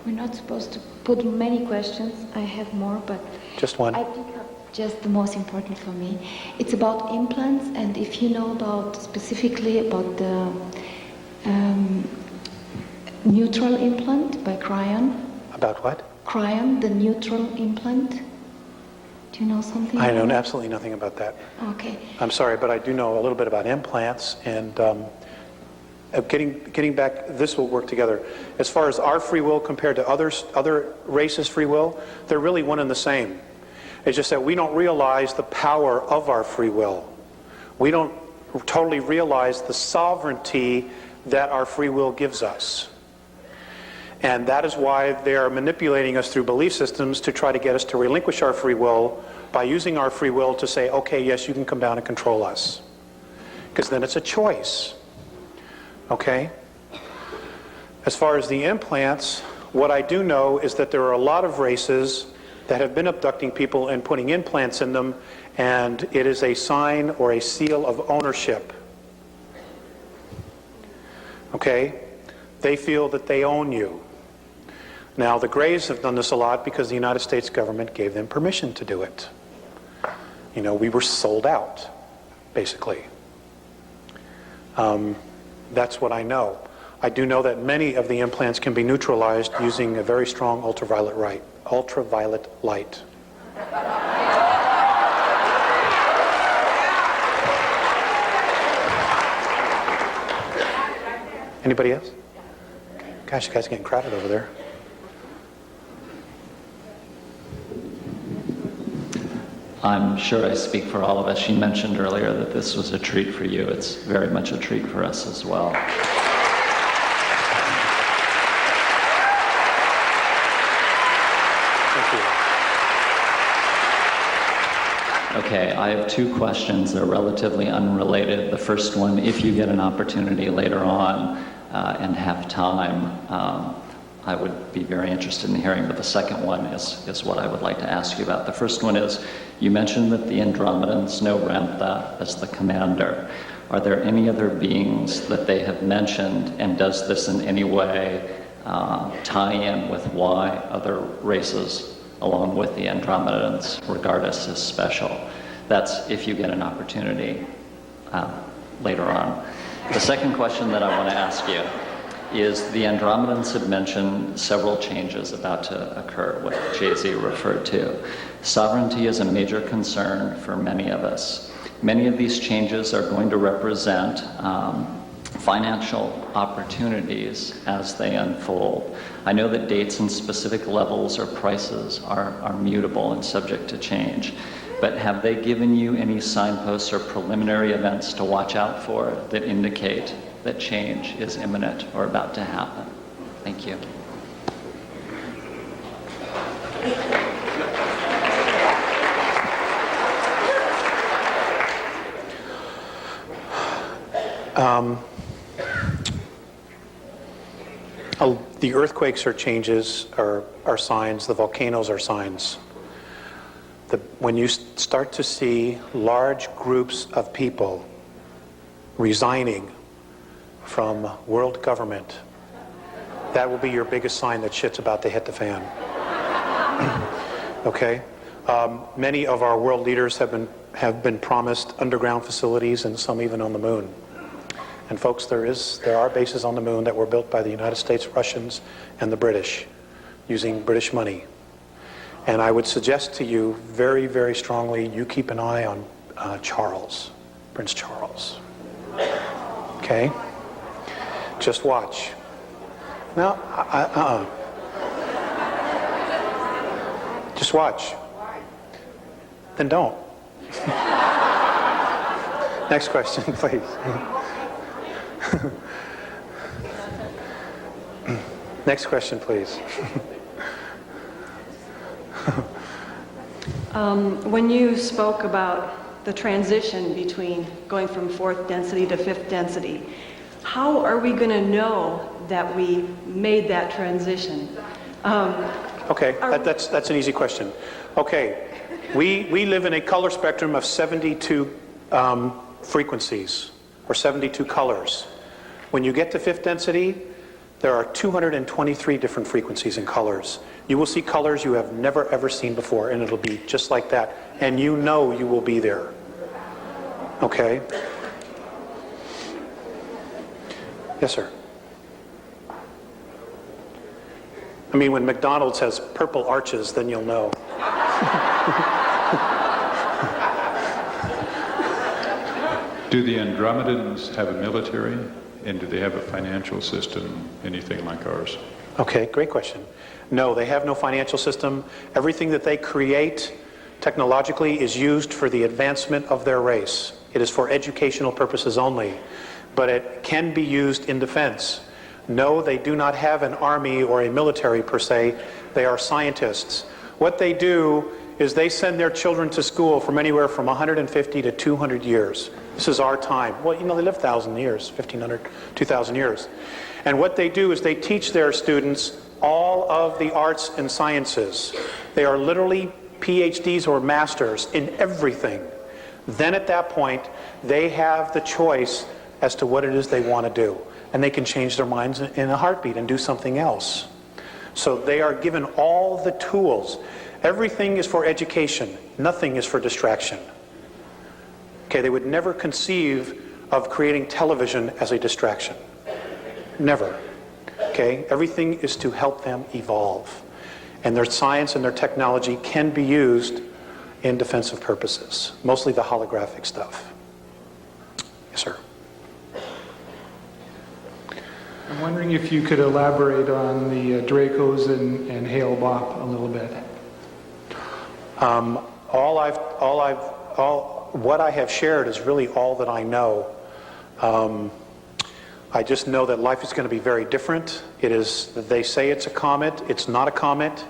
We're not supposed to put many questions. I have more, but Just one. I pick up just the most important for me. It's about implants, and if you know about specifically about the neutral implant by Cryon. About what? Cryon, the neutral implant. Do you know something? I know absolutely nothing about that. Okay. I'm sorry, but I do know a little bit about implants, and getting back, this will work together. As far as our free will compared to other races' free will, they're really one and the same. It's just that we don't realize the power of our free will. We don't totally realize the sovereignty that our free will gives us. And that is why they are manipulating us through belief systems to try to get us to relinquish our free will by using our free will to say, okay, yes, you can come down and control us. Because then it's a choice. Okay? As far as the implants, what I do know is that there are a lot of races that have been abducting people and putting implants in them, and it is a sign or a seal of ownership. Okay? They feel that they own you. Now, the Greys have done this a lot because the United States government gave them permission to do it. You know, we were sold out, basically. That's what I know. I do know that many of the implants can be neutralized using a very strong ultraviolet light. Anybody else? Gosh, you guys are getting crowded over there. I'm sure I speak for all of us. She mentioned earlier that this was a treat for you. It's very much a treat for us as well. Okay, I have two questions. They're relatively unrelated. The first one, if you get an opportunity later on and have time, I would be very interested in hearing, but the second one is what I would like to ask you about. The first one is, you mentioned that the Andromedans know Ramtha as the commander. Are there any other beings that they have mentioned, and does this in any way tie in with why other races, along with the Andromedans, regard us as special? That's if you get an opportunity later on. The second question that I want to ask you is the Andromedans had mentioned several changes about to occur, what Jay-Z referred to. Sovereignty is a major concern for many of us. Many of these changes are going to represent financial opportunities as they unfold. I know that dates and specific levels or prices are mutable and subject to change, but have they given you any signposts or preliminary events to watch out for that indicate that change is imminent or about to happen? Thank you. The earthquakes are changes, are signs. The volcanoes are signs. When you start to see large groups of people resigning from world government, that will be your biggest sign that shit's about to hit the fan. Okay? Many of our world leaders have been promised underground facilities, and some even on the moon. And folks, there are bases on the moon that were built by the United States, Russians, and the British, using British money. And I would suggest to you very, very strongly, you keep an eye on Charles, Prince Charles. Okay? Just watch. No, Just watch. Then don't. Next question, please. Next question, please. When you spoke about the transition between going from fourth density to fifth density, how are we going to know that we made that transition? Okay, that's an easy question. Okay, we live in a color spectrum of 72 frequencies, or 72 colors. When you get to fifth density, there are 223 different frequencies and colors. You will see colors you have never ever seen before, and it'll be just like that. And you know you will be there. Okay? Yes, sir. I mean, when McDonald's has purple arches, then you'll know. Do the Andromedans have a military? And do they have a financial system, anything like ours? Okay, great question. No, they have no financial system. Everything that they create technologically is used for the advancement of their race. It is for educational purposes only, but it can be used in defense. No, they do not have an army or a military per se. They are scientists. What they do is they send their children to school from anywhere from 150 to 200 years. This is our time. Well, you know, they live 1,000 years, 1,500, 2,000 years. And what they do is they teach their students all of the arts and sciences. They are literally PhDs or masters in everything. Then at that point, they have the choice as to what it is they want to do. And they can change their minds in a heartbeat and do something else. So they are given all the tools. Everything is for education. Nothing is for distraction. Okay, they would never conceive of creating television as a distraction. Never. Okay, everything is to help them evolve. And their science and their technology can be used in defensive purposes. Mostly the holographic stuff. Yes, sir. I'm wondering if you could elaborate on the Dracos and Hale-Bopp a little bit. What I have shared is really all that I know. I just know that life is going to be very different. It is, they say it's a comet. It's not a comet.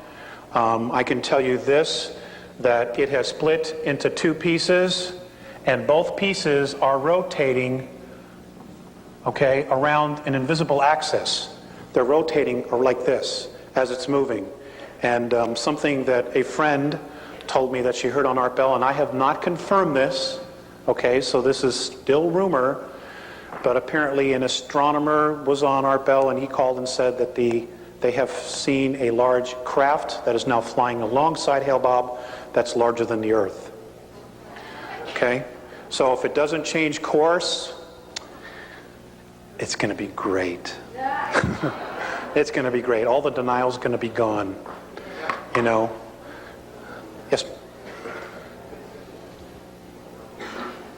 I can tell you this, that it has split into two pieces, and both pieces are rotating, okay, around an invisible axis. They're rotating like this as it's moving. And something that a friend told me that she heard on Art Bell, and I have not confirmed this, okay, so this is still rumor, but apparently an astronomer was on Art Bell and he called and said that they have seen a large craft that is now flying alongside Hale-Bopp that's larger than the Earth. Okay, so if it doesn't change course, It's going to be great. It's going to be great. All the denial's going to be gone. You know? Yes?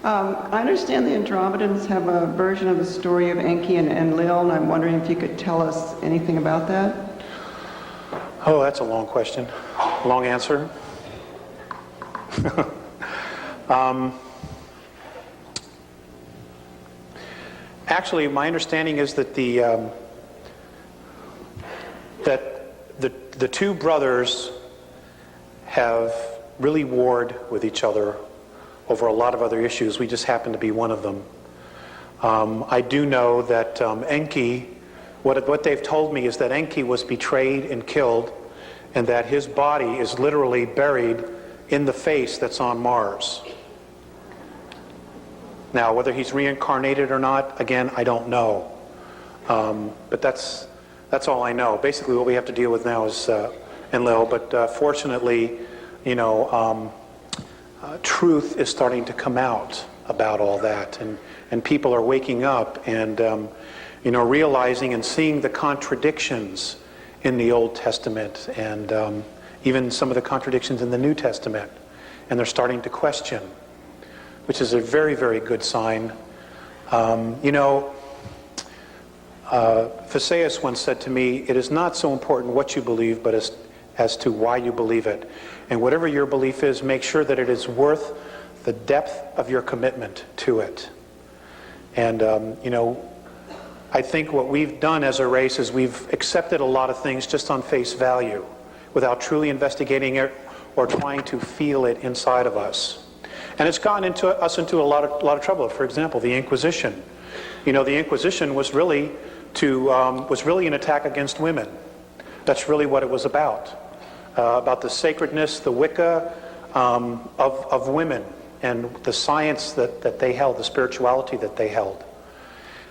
I understand the Andromedans have a version of the story of Enki and Enlil, and I'm wondering if you could tell us anything about that? Oh, that's a long question. Long answer. Actually, my understanding is that the two brothers have really warred with each other over a lot of other issues. We just happen to be one of them. I do know that Enki, what they've told me is that Enki was betrayed and killed, and that his body is literally buried in the face that's on Mars. Now, whether he's reincarnated or not, again, I don't know. But that's all I know. Basically, what we have to deal with now is Enlil. But fortunately, you know, truth is starting to come out about all that, and people are waking up and you know, realizing and seeing the contradictions in the Old Testament, and even some of the contradictions in the New Testament, and they're starting to question, which is a very, very good sign. You know, Phaseus once said to me, "It is not so important what you believe, but as to why you believe it. And whatever your belief is, make sure that it is worth the depth of your commitment to it." And you know, I think what we've done as a race is we've accepted a lot of things just on face value, without truly investigating it or trying to feel it inside of us. And it's gotten us into a lot of trouble. For example, the Inquisition. You know, the Inquisition was really an attack against women. That's really what it was about the sacredness, the Wicca of women, and the science that they held, the spirituality that they held.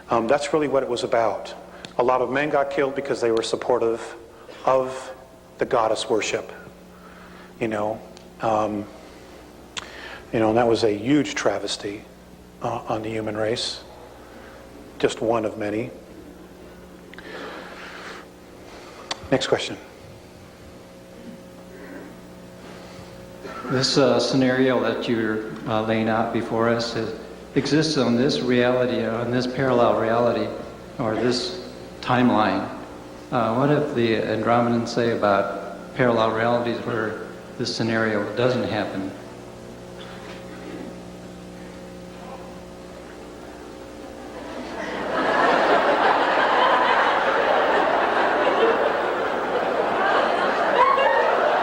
That's really what it was about. A lot of men got killed because they were supportive of the goddess worship. You know, and that was a huge travesty on the human race. Just one of many. Next question. This scenario that you're laying out before us exists on this reality, on this parallel reality, or this timeline. What if the Andromedans say about parallel realities where this scenario doesn't happen?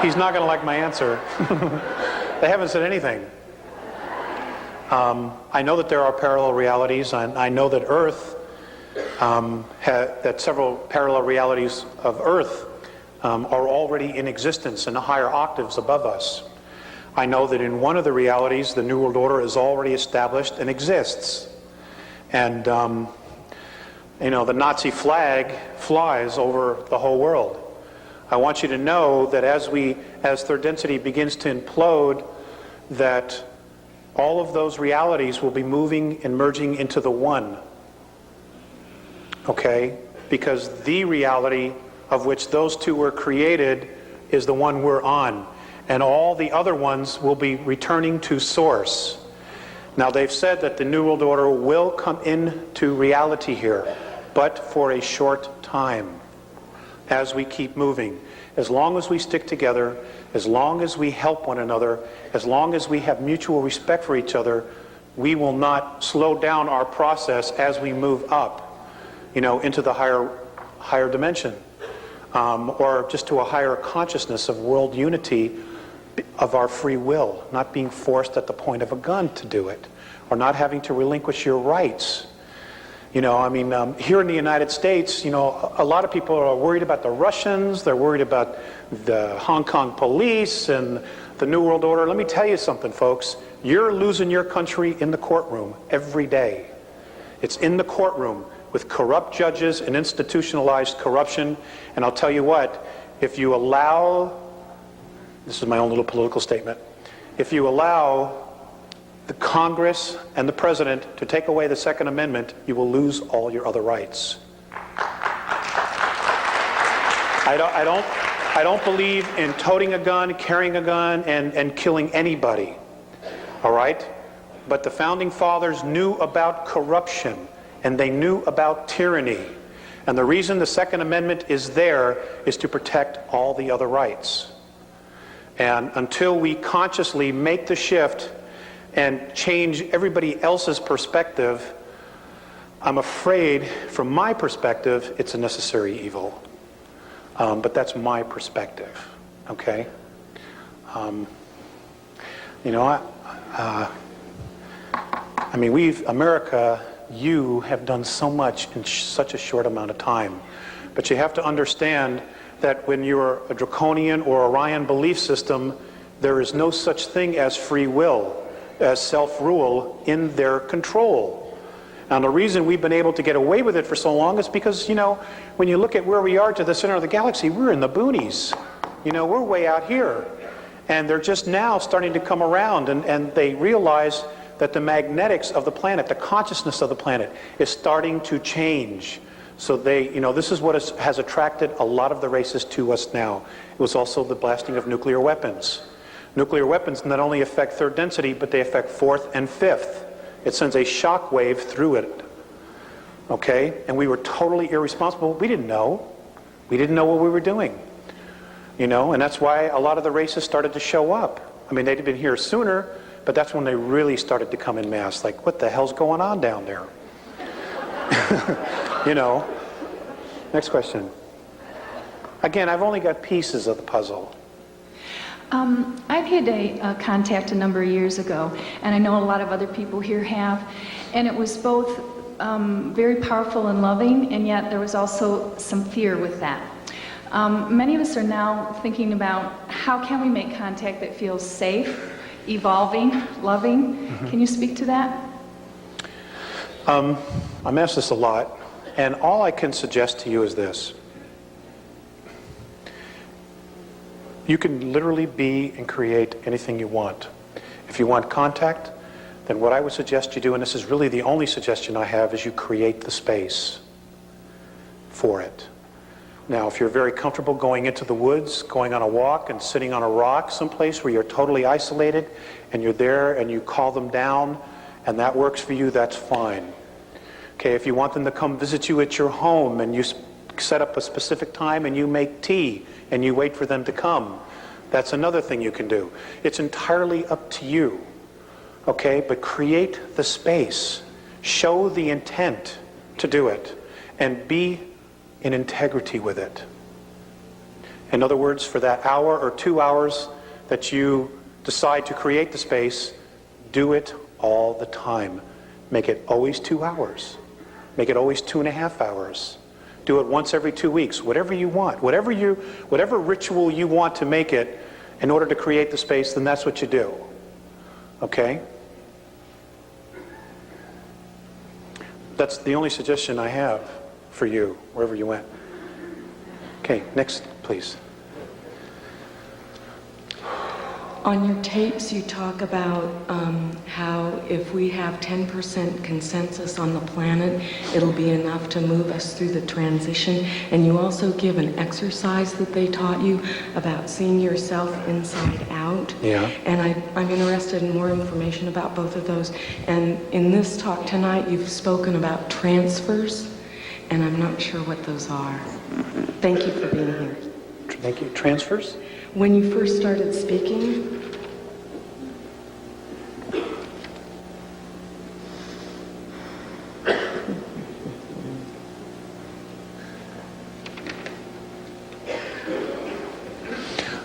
He's not going to like my answer. They haven't said anything. I know that there are parallel realities, and I know that Earth, that several parallel realities of Earth are already in existence in the higher octaves above us. I know that in one of the realities, the New World Order is already established and exists. And, you know, the Nazi flag flies over the whole world. I want you to know that as third density begins to implode, that all of those realities will be moving and merging into the one. Okay? Because the reality of which those two were created is the one we're on. And all the other ones will be returning to source. Now, they've said that the New World Order will come into reality here, but for a short time, as we keep moving. As long as we stick together, as long as we help one another, as long as we have mutual respect for each other, we will not slow down our process as we move up, you know, into the higher dimension, or just to a higher consciousness of world unity, of our free will, not being forced at the point of a gun to do it, or not having to relinquish your rights. You know, I mean, here in the United States, you know, a lot of people are worried about the Russians, they're worried about the Hong Kong police and the New World Order. Let me tell you something, folks. You're losing your country in the courtroom every day. It's in the courtroom with corrupt judges and institutionalized corruption. And I'll tell you what, if you allow, this is my own little political statement, if you allow the Congress and the President to take away the Second Amendment, you will lose all your other rights. I don't believe in toting a gun, carrying a gun, and killing anybody. All right? But the Founding Fathers knew about corruption, and they knew about tyranny. And the reason the Second Amendment is there is to protect all the other rights. And until we consciously make the shift and change everybody else's perspective, I'm afraid, from my perspective, it's a necessary evil. But that's my perspective, okay? You know, I mean, America, you have done so much in such a short amount of time. But you have to understand that when you're a draconian or Orion belief system, there is no such thing as free will, as self-rule in their control. And the reason we've been able to get away with it for so long is because, you know, when you look at where we are to the center of the galaxy, we're in the boonies. You know, we're way out here. And they're just now starting to come around, and they realize that the magnetics of the planet, the consciousness of the planet, is starting to change. So they, you know, this is what has attracted a lot of the races to us now. It was also the blasting of nuclear weapons. Nuclear weapons not only affect third density, but they affect fourth and fifth. It sends a shock wave through it. Okay? And we were totally irresponsible. We didn't know. We didn't know what we were doing. You know, and that's why a lot of the races started to show up. I mean, they'd been here sooner, but that's when they really started to come in mass. Like, what the hell's going on down there? You know. Next question. Again, I've only got pieces of the puzzle. I've had a contact a number of years ago, and I know a lot of other people here have, and it was both very powerful and loving, and yet there was also some fear with that. Many of us are now thinking about how can we make contact that feels safe, evolving, loving. Mm-hmm. Can you speak to that? I'm asked this a lot, and all I can suggest to you is this. You can literally be and create anything you want. If you want contact, then what I would suggest you do, and this is really the only suggestion I have, is you create the space for it. Now, if you're very comfortable going into the woods, going on a walk and sitting on a rock someplace where you're totally isolated and you're there and you call them down and that works for you, that's fine. Okay, if you want them to come visit you at your home and you set up a specific time and you make tea and you wait for them to come, that's another thing you can do. It's entirely up to you. Okay, but create the space. Show the intent to do it and be in integrity with it. In other words, for that hour or 2 hours that you decide to create the space, do it all the time. Make it always 2 hours. Make it always 2.5 hours. Do it once every 2 weeks, whatever you want. Whatever ritual you want to make it in order to create the space, then that's what you do. Okay? That's the only suggestion I have for you, wherever you went. Okay, next, please. On your tapes, you talk about how if we have 10% consensus on the planet, it'll be enough to move us through the transition. And you also give an exercise that they taught you about seeing yourself inside out. Yeah. And I'm interested in more information about both of those. And in this talk tonight, you've spoken about transfers, and I'm not sure what those are. Thank you for being here. Thank you. Transfers? When you first started speaking,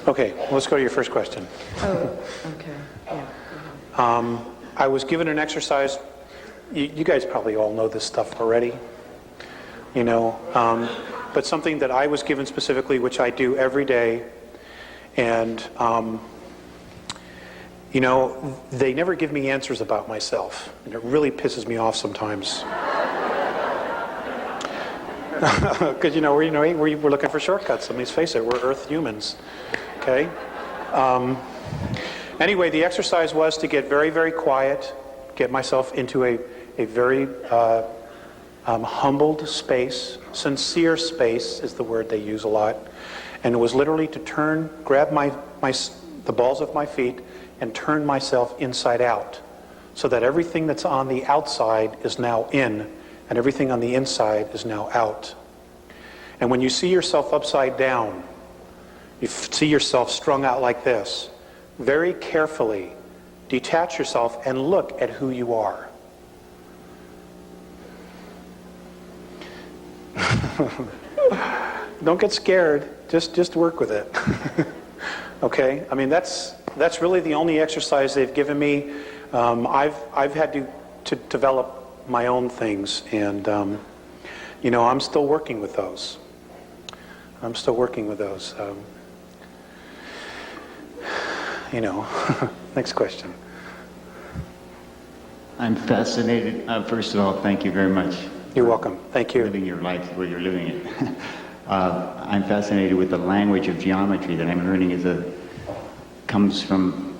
okay, well, let's go to your first question. oh, okay, yeah. I was given an exercise. You guys probably all know this stuff already, you know, but something that I was given specifically, which I do every day. And, you know, they never give me answers about myself. And it really pisses me off sometimes. Because, you know, we're looking for shortcuts. I mean, let's face it, we're Earth humans. Okay? Anyway, the exercise was to get very, very quiet, get myself into a very humbled space. Sincere space is the word they use a lot. And it was literally to grab the balls of my feet and turn myself inside out, so that everything that's on the outside is now in, and everything on the inside is now out. And when you see yourself upside down, you see yourself strung out like this, very carefully detach yourself and look at who you are. Don't get scared. Just work with it. Okay? I mean, that's really the only exercise they've given me. I've had to develop my own things, and you know, I'm still working with those. You know. Next question. I'm fascinated. First of all, thank you very much. You're welcome. Thank you. Living your life the way you're living it. I'm fascinated with the language of geometry that I'm learning comes from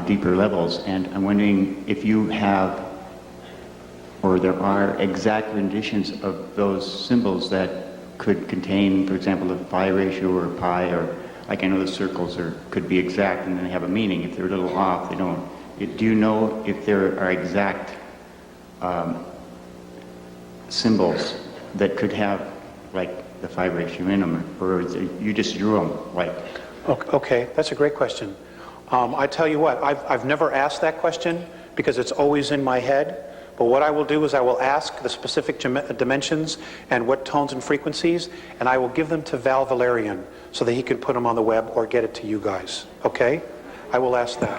deeper levels, and I'm wondering if you have, or there are exact renditions of those symbols that could contain, for example, a pi ratio or a pi, or like I know the circles could be exact and then they have a meaning. If they're a little off, they don't. Do you know if there are exact symbols that could have like the pi ratio in them, or you just drew them like? Okay, that's a great question. I tell you what, I've never asked that question because it's always in my head. But what I will do is I will ask the specific dimensions and what tones and frequencies, and I will give them to Val Valerian so that he can put them on the web or get it to you guys. Okay? I will ask that.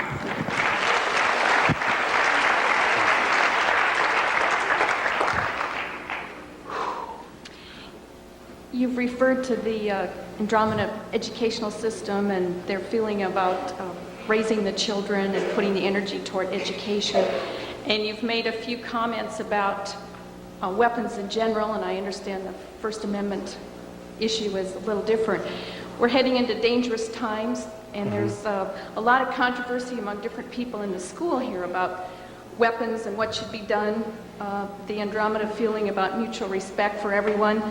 You've referred to the Andromeda educational system and their feeling about raising the children and putting the energy toward education. And you've made a few comments about weapons in general, and I understand the First Amendment issue is a little different. We're heading into dangerous times, and there's a lot of controversy among different people in the school here about weapons and what should be done. The Andromeda feeling about mutual respect for everyone.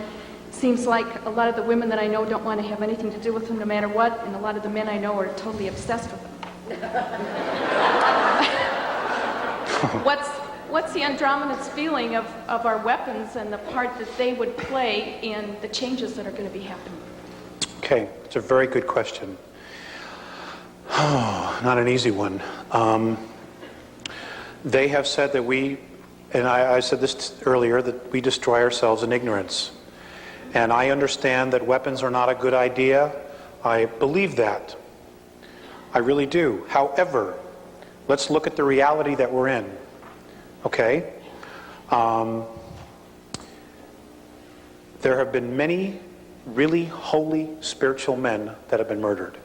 Seems like a lot of the women that I know don't want to have anything to do with them no matter what, and a lot of the men I know are totally obsessed with them. What's the Andromeda's feeling of our weapons and the part that they would play in the changes that are going to be happening? Okay, it's a very good question. Oh, not an easy one. They have said that we, and I said this earlier, that we destroy ourselves in ignorance. And I understand that weapons are not a good idea. I believe that. I really do. However, let's look at the reality that we're in. Okay? There have been many really holy spiritual men that have been murdered.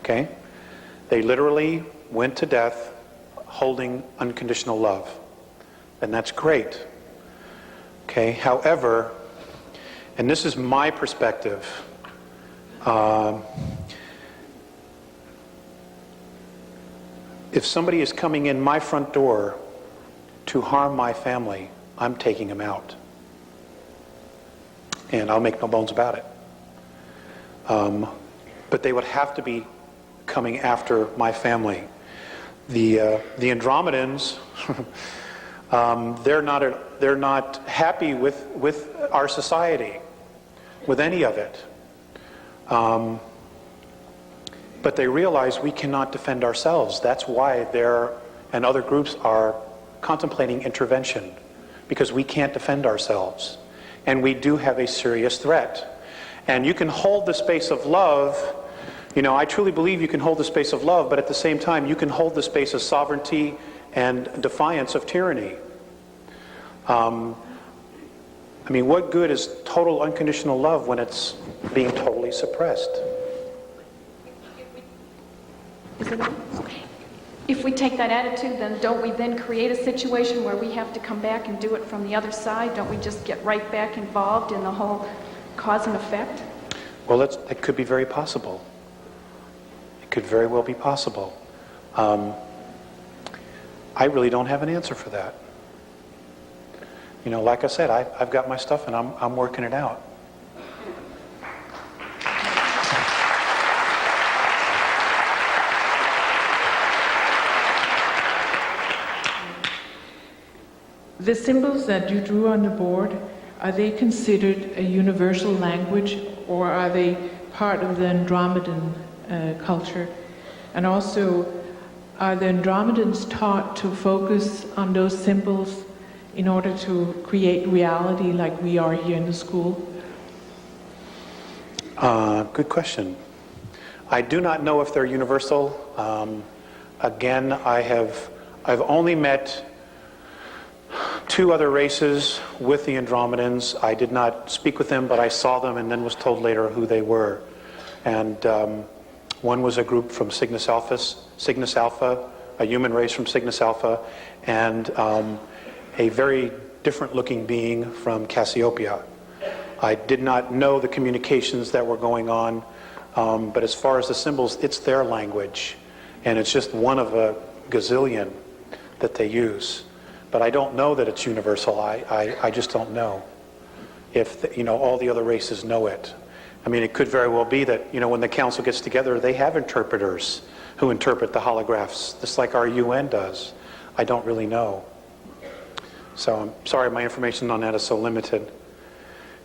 Okay? They literally went to death holding unconditional love. And that's great. Okay? However, and this is my perspective, if somebody is coming in my front door to harm my family, I'm taking them out. And I'll make no bones about it. But they would have to be coming after my family. The Andromedans, they're not happy with our society, with any of it. But they realize we cannot defend ourselves. That's why and other groups are contemplating intervention, because we can't defend ourselves. And we do have a serious threat. And you can hold the space of love. You know, I truly believe you can hold the space of love, but at the same time, you can hold the space of sovereignty and defiance of tyranny. I mean, what good is total unconditional love when it's being totally suppressed? If we take that attitude, then don't we then create a situation where we have to come back and do it from the other side? Don't we just get right back involved in the whole cause and effect? Well, it could be very possible. could very well be possible. I really don't have an answer for that. You know, like I said, I've got my stuff and I'm working it out. The symbols that you drew on the board, are they considered a universal language, or are they part of the Andromedan culture? And also, are the Andromedans taught to focus on those symbols in order to create reality like we are here in the school? Good question. I do not know if they're universal. Again, I've only met 2 other races with the Andromedans. I did not speak with them, but I saw them and then was told later who they were. And one was a group from Cygnus Alpha, a human race from Cygnus Alpha, and a very different looking being from Cassiopeia. I did not know the communications that were going on, but as far as the symbols, it's their language. And it's just one of a gazillion that they use. But I don't know that it's universal. I just don't know if all the other races know it. I mean, it could very well be that when the council gets together, they have interpreters who interpret the holographs, just like our UN does. I don't really know. So I'm sorry, my information on that is so limited.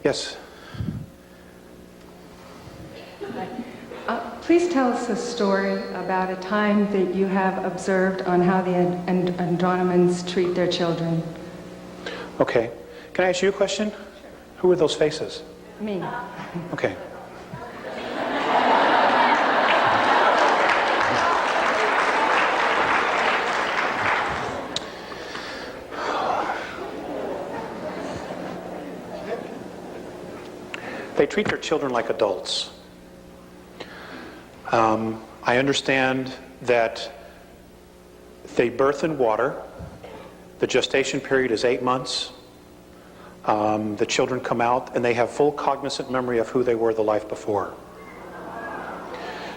Yes. Please tell us a story about a time that you have observed on how the Andromedans treat their children. Okay. Can I ask you a question? Sure. Who are those faces? Me. Okay. They treat their children like adults. I understand that they birth in water. The gestation period is 8 months. The children come out and they have full cognizant memory of who they were the life before.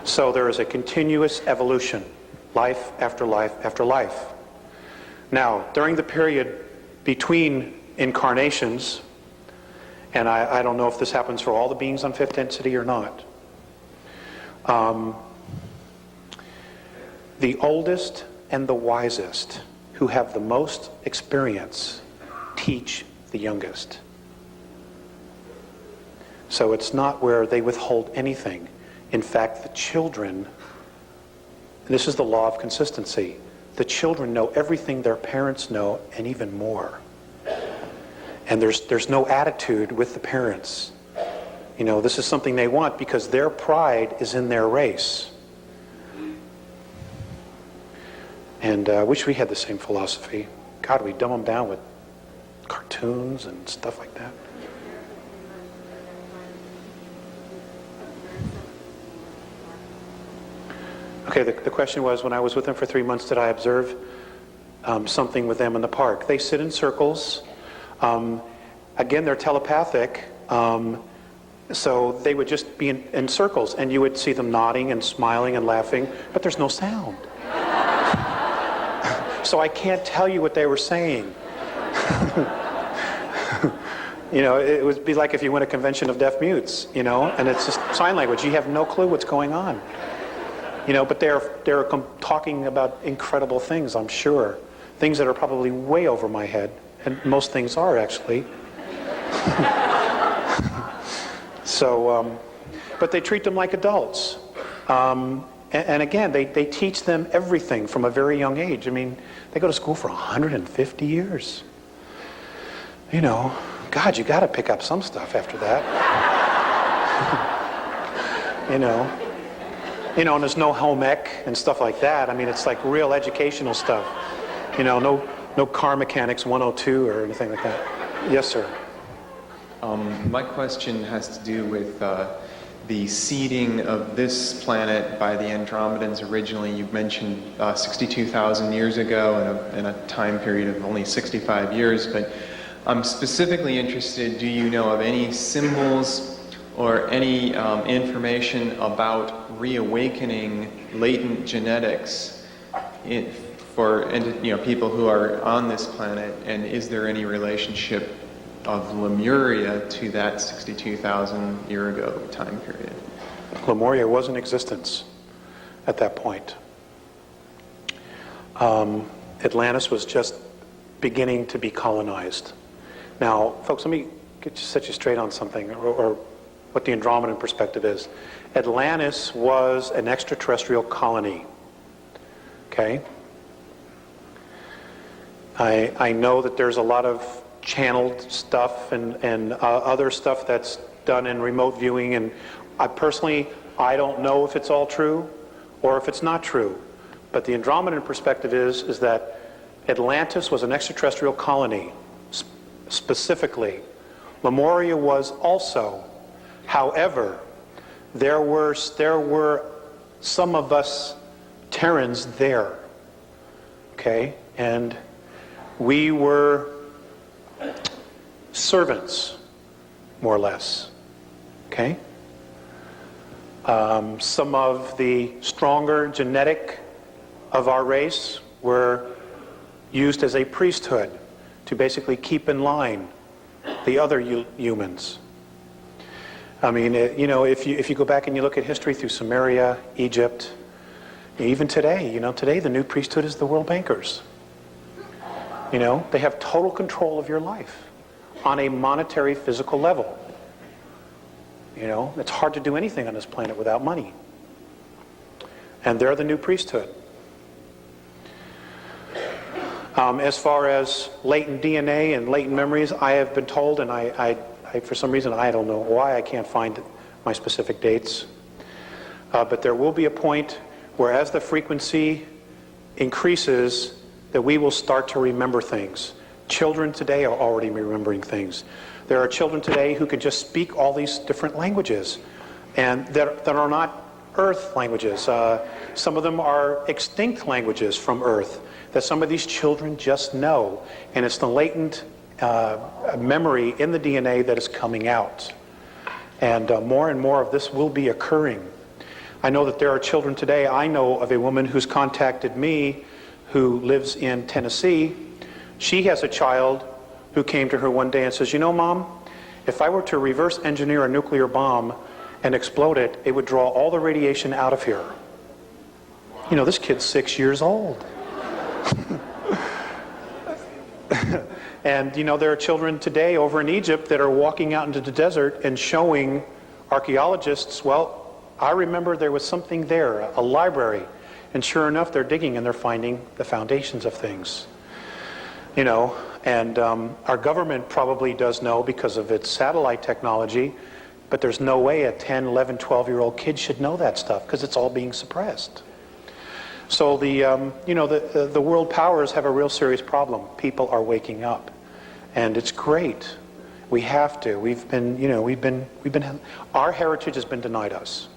So there is a continuous evolution, life after life after life. Now, during the period between incarnations, and I don't know if this happens for all the beings on 5th density or not, the oldest and the wisest, who have the most experience, teach the youngest. So it's not where they withhold anything. In fact, the children, and this is the law of consistency, the children know everything their parents know and even more. And there's no attitude with the parents. This is something they want because their pride is in their race. And I wish we had the same philosophy. God, we dumb them down with cartoons and stuff like that. Okay, the question was, when I was with them for 3 months, did I observe something with them in the park? They sit in circles. Again, they're telepathic. So they would just be in circles, and you would see them nodding and smiling and laughing, but there's no sound. So I can't tell you what they were saying. It would be like if you went to a convention of deaf mutes, and it's just sign language. You have no clue what's going on. But they're talking about incredible things, I'm sure. Things that are probably way over my head, and most things are, actually. So, but they treat them like adults. And again, they teach them everything from a very young age. I mean, they go to school for 150 years. God, you got to pick up some stuff after that. And there's no home ec and stuff like that. I mean, it's like real educational stuff. No car mechanics 102 or anything like that. Yes, sir. My question has to do with the seeding of this planet by the Andromedans originally. You mentioned 62,000 years ago in a time period of only 65 years, but I'm specifically interested, do you know of any symbols or any information about reawakening latent genetics for people who are on this planet, and is there any relationship of Lemuria to that 62,000 year ago time period? Lemuria was in existence at that point. Atlantis was just beginning to be colonized. Now, folks, let me set you straight on something, or what the Andromedan perspective is. Atlantis was an extraterrestrial colony. Okay? I know that there's a lot of channeled stuff and other stuff that's done in remote viewing, and I don't know if it's all true or if it's not true. But the Andromedan perspective is that Atlantis was an extraterrestrial colony, specifically. Lemuria was also. However, there were some of us Terrans there, okay? And we were servants, more or less, okay? Some of the stronger genetic of our race were used as a priesthood to basically keep in line the other humans. I mean, if you go back and you look at history through Sumeria, Egypt, even today, today the new priesthood is the world bankers. They have total control of your life on a monetary, physical level. It's hard to do anything on this planet without money. And they're the new priesthood. As far as latent DNA and latent memories, I have been told, and I for some reason, I don't know why, I can't find my specific dates, but there will be a point where as the frequency increases, that we will start to remember things. Children today are already remembering things. There are children today who can just speak all these different languages, and that are not Earth languages. Some of them are extinct languages from Earth that some of these children just know, and it's the latent memory in the DNA that is coming out. And more and more of this will be occurring. I know that there are children today. I know of a woman who's contacted me who lives in Tennessee. She has a child who came to her one day and says, Mom, if I were to reverse engineer a nuclear bomb and explode it, it would draw all the radiation out of here. This kid's 6 years old. And there are children today over in Egypt that are walking out into the desert and showing archaeologists, well, I remember there was something there, a library, and sure enough they're digging and they're finding the foundations of things. And our government probably does know because of its satellite technology, but there's no way a 10, 11, 12-year-old kid should know that stuff because it's all being suppressed. So the world powers have a real serious problem. People are waking up, and it's great. We have to. Our heritage has been denied us.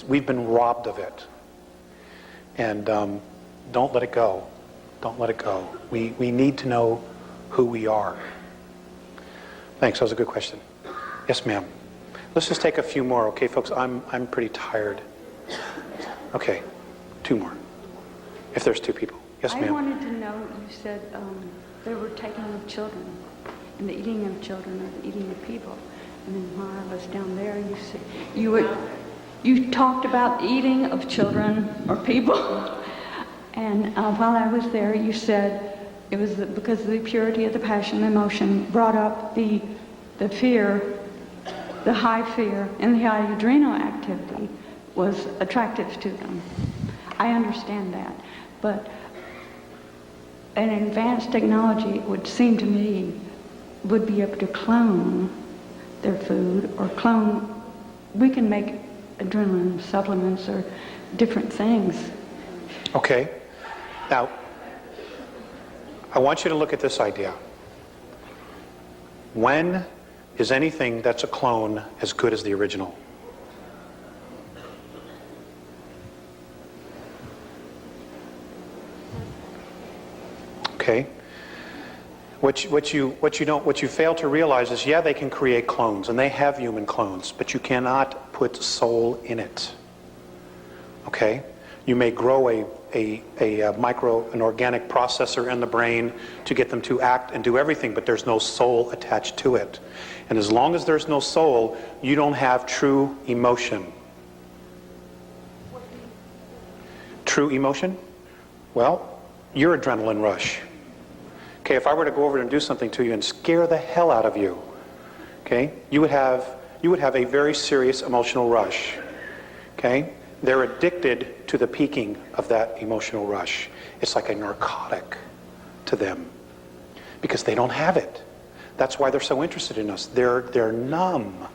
We've been robbed of it, and don't let it go. Don't let it go. We need to know who we are. Thanks. That was a good question. Yes, ma'am. Let's just take a few more, okay, folks? I'm pretty tired. Okay, 2 more. If there's 2 people. Yes, ma'am. I wanted to know, you said they were taking of children, and the eating of children or the eating of people. And then while I was down there, you said you talked about the eating of children or people. And while I was there, you said it was because of the purity of the passion and emotion brought up the fear, the high fear, and the high adrenal activity was attractive to them. I understand that. But an advanced technology, it would seem to me, would be able to clone their food or clone. We can make adrenaline supplements or different things. Okay. Now, I want you to look at this idea. When is anything that's a clone as good as the original? Okay. What you fail to realize is, yeah, they can create clones, and they have human clones, but you cannot put soul in it. Okay? You may grow an organic processor in the brain to get them to act and do everything, but there's no soul attached to it. And as long as there's no soul, you don't have true emotion. True emotion? Well, your adrenaline rush. Okay, if I were to go over and do something to you and scare the hell out of you, okay, you would have a very serious emotional rush. Okay? They're addicted to the peaking of that emotional rush. It's like a narcotic to them because they don't have it. That's why they're so interested in us. They're numb.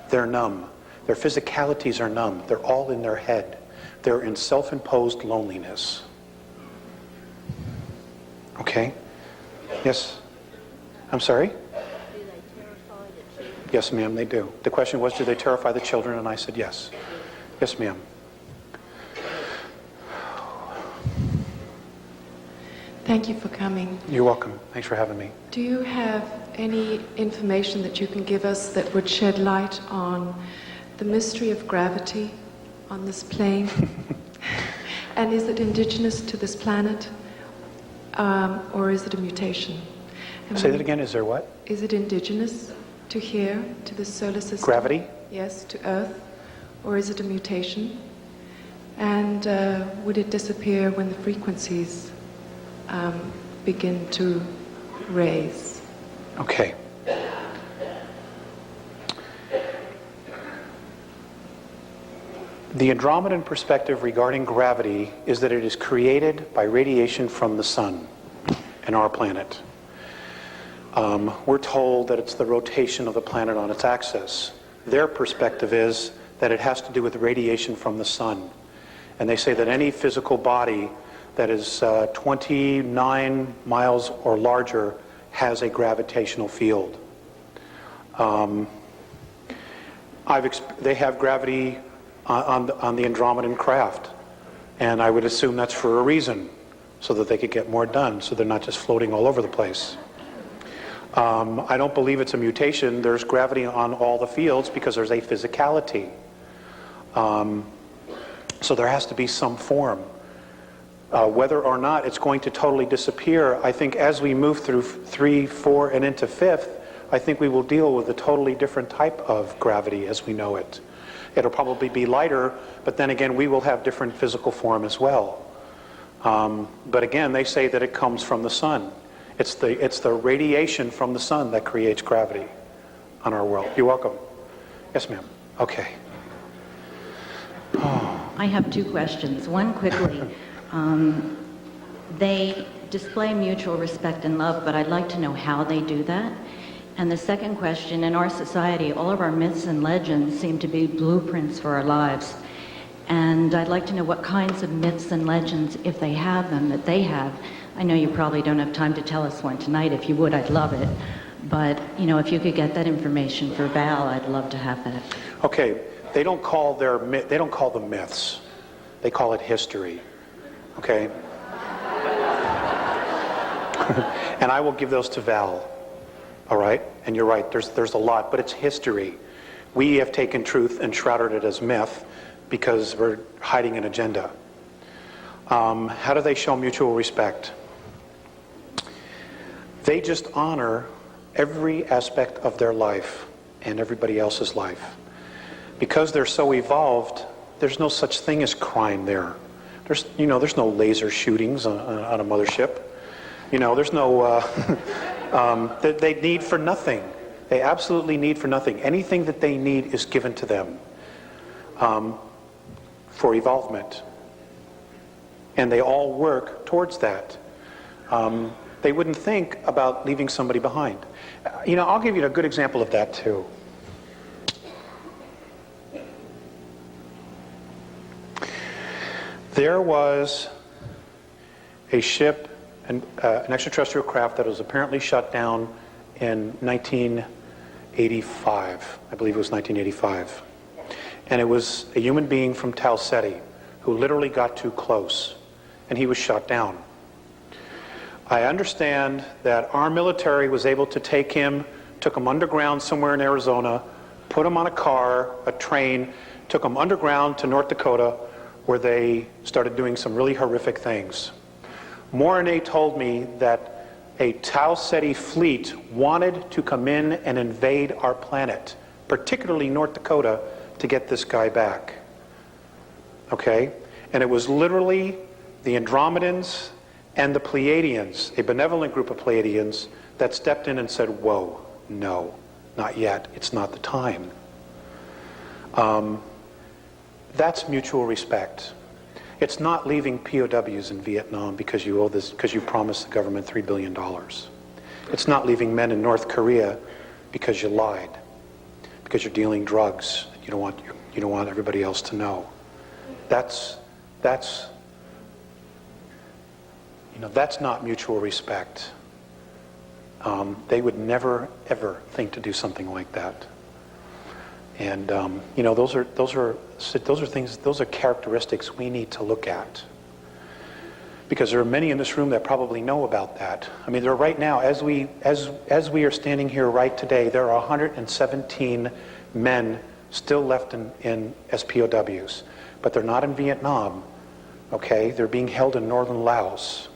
They're numb. Their physicalities are numb. They're all in their head. They're in self-imposed loneliness. Okay? Yes? I'm sorry? Yes, ma'am, they do. The question was, do they terrify the children? And I said yes. Yes, ma'am. Thank you for coming. You're welcome. Thanks for having me. Do you have any information that you can give us that would shed light on the mystery of gravity on this plane? And is it indigenous to this planet? Or is it a mutation? Say that again. Is there what? Is it indigenous to here, to the solar system? Gravity? Yes, to Earth. Or is it a mutation? And would it disappear when the frequencies begin to raise? Okay. The Andromedan perspective regarding gravity is that it is created by radiation from the sun and our planet. We're told that it's the rotation of the planet on its axis. Their perspective is that it has to do with radiation from the sun. And they say that any physical body that is 29 miles or larger has a gravitational field. They have gravity on the Andromedan craft, and I would assume that's for a reason, so that they could get more done, so they're not just floating all over the place. I don't believe it's a mutation. There's gravity on all the fields because there's a physicality. So there has to be some form. Whether or not it's going to totally disappear, I think as we move through 3, 4, and into 5th, I think we will deal with a totally different type of gravity as we know it. It'll probably be lighter, but then again, we will have different physical form as well. But again, they say that it comes from the sun. It's the radiation from the sun that creates gravity on our world. You're welcome. Yes, ma'am. Okay. I have 2 questions. One quickly. They display mutual respect and love, but I'd like to know how they do that. And the second question, in our society, all of our myths and legends seem to be blueprints for our lives. And I'd like to know what kinds of myths and legends, if they have them, that they have. I know you probably don't have time to tell us one tonight. If you would, I'd love it. But, you know, if you could get that information for Val, I'd love to have that. Okay, they don't call them myths. They call it history. Okay? And I will give those to Val. All right? And you're right, there's a lot, but it's history. We have taken truth and shrouded it as myth because we're hiding an agenda. How do they show mutual respect? They just honor every aspect of their life and everybody else's life. Because they're so evolved, there's no such thing as crime there. There's no laser shootings on a mothership. There's no, they need for nothing. They absolutely need for nothing. Anything that they need is given to them for evolvement. And they all work towards that. They wouldn't think about leaving somebody behind. I'll give you a good example of that too. There was a ship, an extraterrestrial craft that was apparently shut down in 1985. I believe it was 1985. And it was a human being from Talseti who literally got too close, and he was shot down. I understand that our military was able to take him, took him underground somewhere in Arizona, put him on a car, a train, took him underground to North Dakota, where they started doing some really horrific things. Morane told me that a Tau Ceti fleet wanted to come in and invade our planet, particularly North Dakota, to get this guy back. Okay? And it was literally the Andromedans and the Pleiadians, a benevolent group of Pleiadians, that stepped in and said, whoa, no, not yet, it's not the time. That's mutual respect. It's not leaving POWs in Vietnam because you owe this, because you promised the government $3 billion. It's not leaving men in North Korea because you lied, because you're dealing drugs that you don't want everybody else to know. That's not mutual respect. They would never ever think to do something like that. And those are things, those are characteristics we need to look at. Because there are many in this room that probably know about that. I mean, there are right now, as we are standing here right today, there are 117 men still left in SPOWs, but they're not in Vietnam. Okay, they're being held in northern Laos.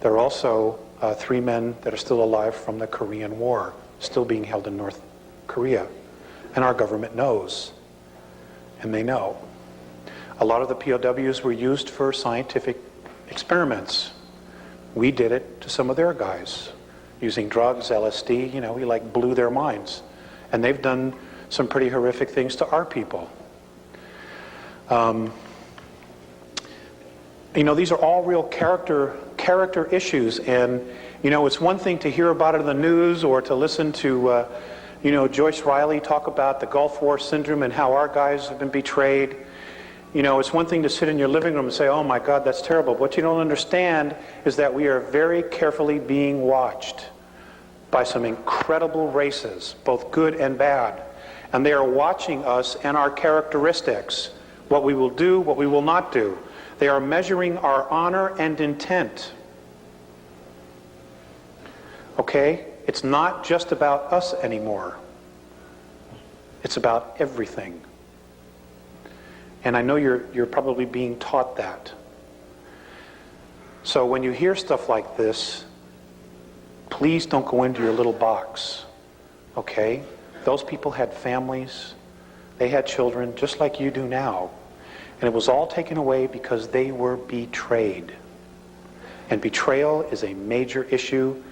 There are also 3 men that are still alive from the Korean War, still being held in North Korea. And our government knows, and they know. A lot of the POWs were used for scientific experiments. We did it to some of their guys, using drugs, LSD, we like blew their minds. And they've done some pretty horrific things to our people. These are all real character issues, and it's one thing to hear about it in the news or to listen to Joyce Riley talk about the Gulf War syndrome and how our guys have been betrayed. It's one thing to sit in your living room and say, oh my God, that's terrible. What you don't understand is that we are very carefully being watched by some incredible races, both good and bad. And they are watching us and our characteristics, what we will do, what we will not do. They are measuring our honor and intent. Okay? It's not just about us anymore. It's about everything. And I know you're probably being taught that. So when you hear stuff like this, please don't go into your little box. Okay? Those people had families. They had children just like you do now. And it was all taken away because they were betrayed. And betrayal is a major issue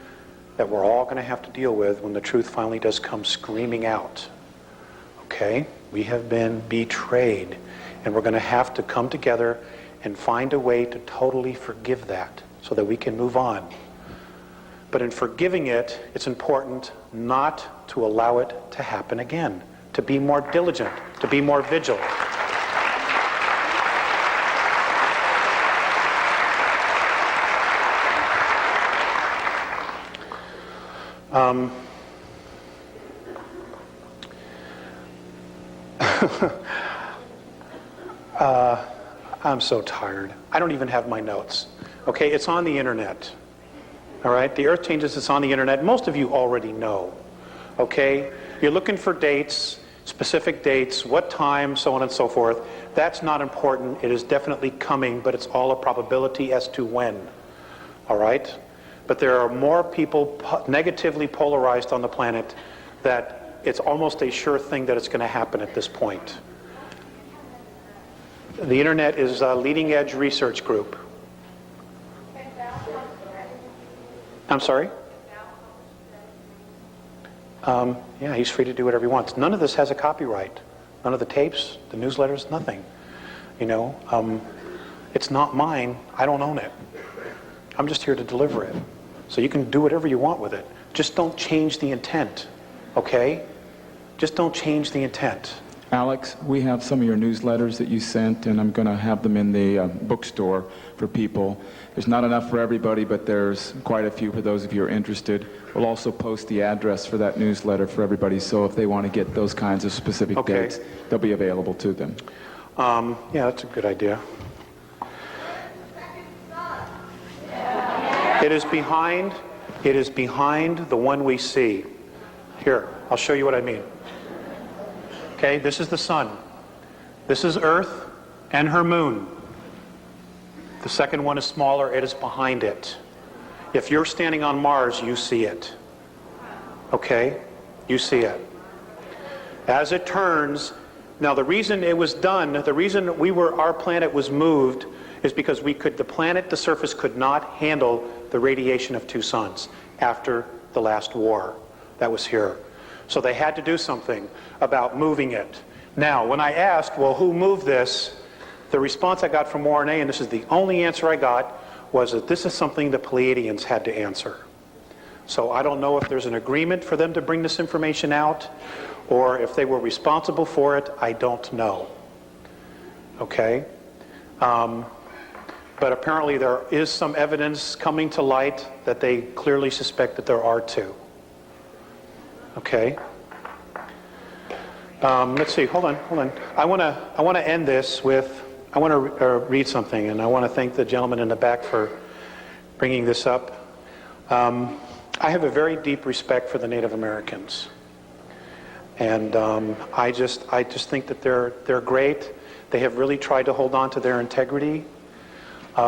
that we're all going to have to deal with when the truth finally does come screaming out. Okay? We have been betrayed. And we're going to have to come together and find a way to totally forgive that so that we can move on. But in forgiving it, it's important not to allow it to happen again, to be more diligent, to be more vigilant. I'm so tired. I don't even have my notes. Okay, it's on the internet. All right, the Earth Changes, it's on the internet. Most of you already know. Okay, you're looking for dates, specific dates, what time, so on and so forth. That's not important. It is definitely coming, but it's all a probability as to when. All right? But there are more people negatively polarized on the planet that it's almost a sure thing that it's going to happen at this point. The internet is a leading edge research group. I'm sorry? Yeah, he's free to do whatever he wants. None of this has a copyright. None of the tapes, the newsletters, nothing. It's not mine. I don't own it. I'm just here to deliver it. So you can do whatever you want with it. Just don't change the intent, okay? Just don't change the intent. Alex, we have some of your newsletters that you sent, and I'm going to have them in the bookstore for people. There's not enough for everybody, but there's quite a few for those of you who are interested. We'll also post the address for that newsletter for everybody, so if they want to get those kinds of specific dates, they'll be available to them. Yeah, that's a good idea. It is behind the one we see. Here, I'll show you what I mean. Okay, this is the sun. This is Earth and her moon. The second one is smaller, it is behind it. If you're standing on Mars, you see it. Okay? You see it. As it turns, now the reason it was done, the reason our planet was moved is because the planet, the surface could not handle the radiation of two suns after the last war that was here. So they had to do something about moving it. Now, when I asked, well, who moved this? The response I got from RNA, and this is the only answer I got, was that this is something the Pleiadians had to answer. So I don't know if there's an agreement for them to bring this information out, or if they were responsible for it. I don't know. Okay? But apparently there is some evidence coming to light that they clearly suspect that there are two. Okay? Let's see. Hold on. I want to end this with. I want to read something, and I want to thank the gentleman in the back for bringing this up. I have a very deep respect for the Native Americans, and I just think that they're great. They have really tried to hold on to their integrity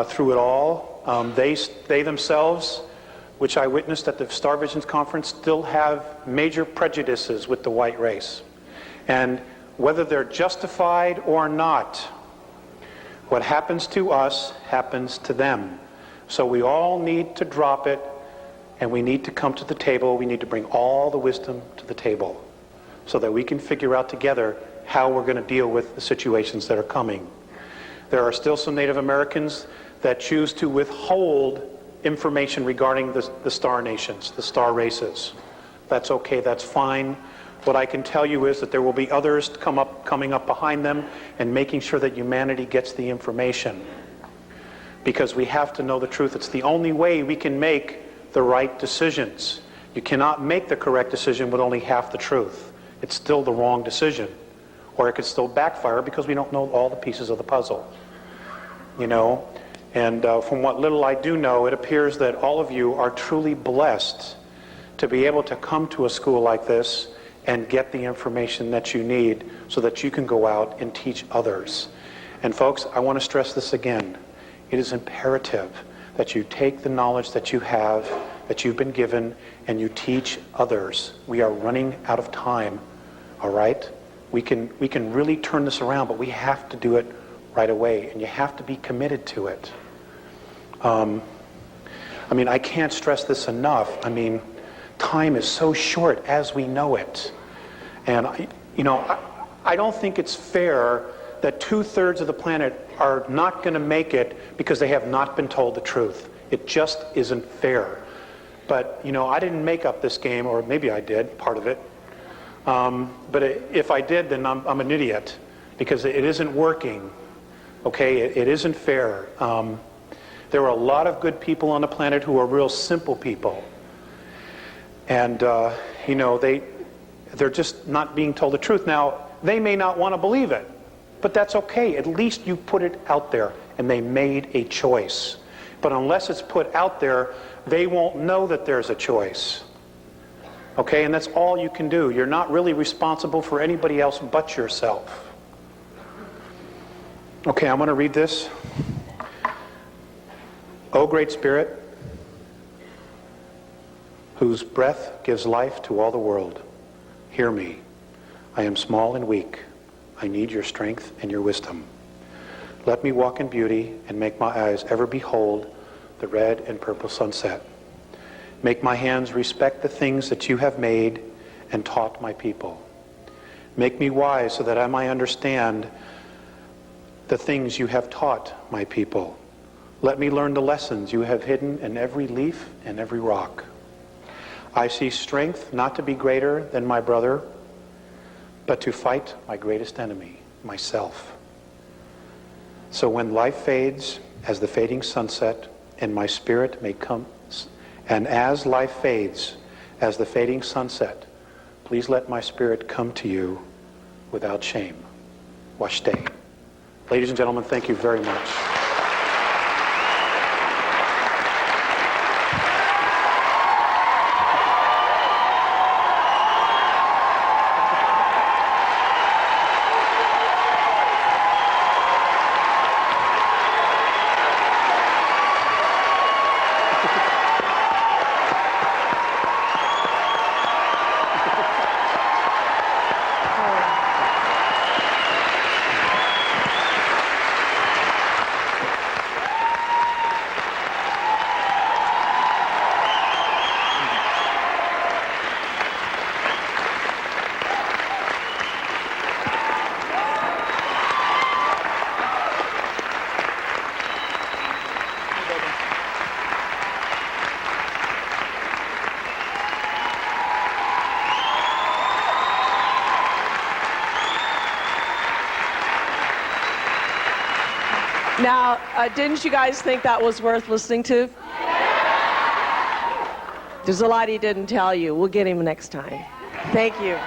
through it all. They themselves, which I witnessed at the Star Visions conference, still have major prejudices with the white race, and whether they're justified or not, what happens to us happens to them. So we all need to drop it, and we need to come to the table. We need to bring all the wisdom to the table so that we can figure out together how we're going to deal with the situations that are coming. There are still some Native Americans that choose to withhold information regarding the star nations, the star races. That's okay, that's fine. What I can tell you is that there will be others coming up behind them and making sure that humanity gets the information. Because we have to know the truth. It's the only way we can make the right decisions. You cannot make the correct decision with only half the truth. It's still the wrong decision. Or it could still backfire because we don't know all the pieces of the puzzle. You know? And from what little I do know, it appears that all of you are truly blessed to be able to come to a school like this and get the information that you need so that you can go out and teach others. And folks, I want to stress this again. It is imperative that you take the knowledge that you have, that you've been given, and you teach others. We are running out of time, all right? We can really turn this around, but we have to do it right away, and you have to be committed to it. I mean, I can't stress this enough. I mean, time is so short as we know it. And, I don't think it's fair that 2/3 of the planet are not going to make it because they have not been told the truth. It just isn't fair. But, I didn't make up this game, or maybe I did, part of it. But if I did, then I'm an idiot, because it isn't working. Okay, it isn't fair. There are a lot of good people on the planet who are real simple people. And, they're just not being told the truth. Now, they may not want to believe it, but that's okay. At least you put it out there, and they made a choice. But unless it's put out there, they won't know that there's a choice. Okay, and that's all you can do. You're not really responsible for anybody else but yourself. Okay, I'm going to read this. O Great Spirit, whose breath gives life to all the world, hear me. I am small and weak. I need your strength and your wisdom. Let me walk in beauty and make my eyes ever behold the red and purple sunset. Make my hands respect the things that you have made and taught my people. Make me wise so that I might understand the things you have taught my people. Let me learn the lessons you have hidden in every leaf and every rock. I see strength not to be greater than my brother, but to fight my greatest enemy, myself. So when life fades as the fading sunset, and my spirit may come, and as life fades as the fading sunset, please let my spirit come to you without shame. Washtay. Ladies and gentlemen, thank you very much. Now, didn't you guys think that was worth listening to? There's a lot he didn't tell you. We'll get him next time. Thank you.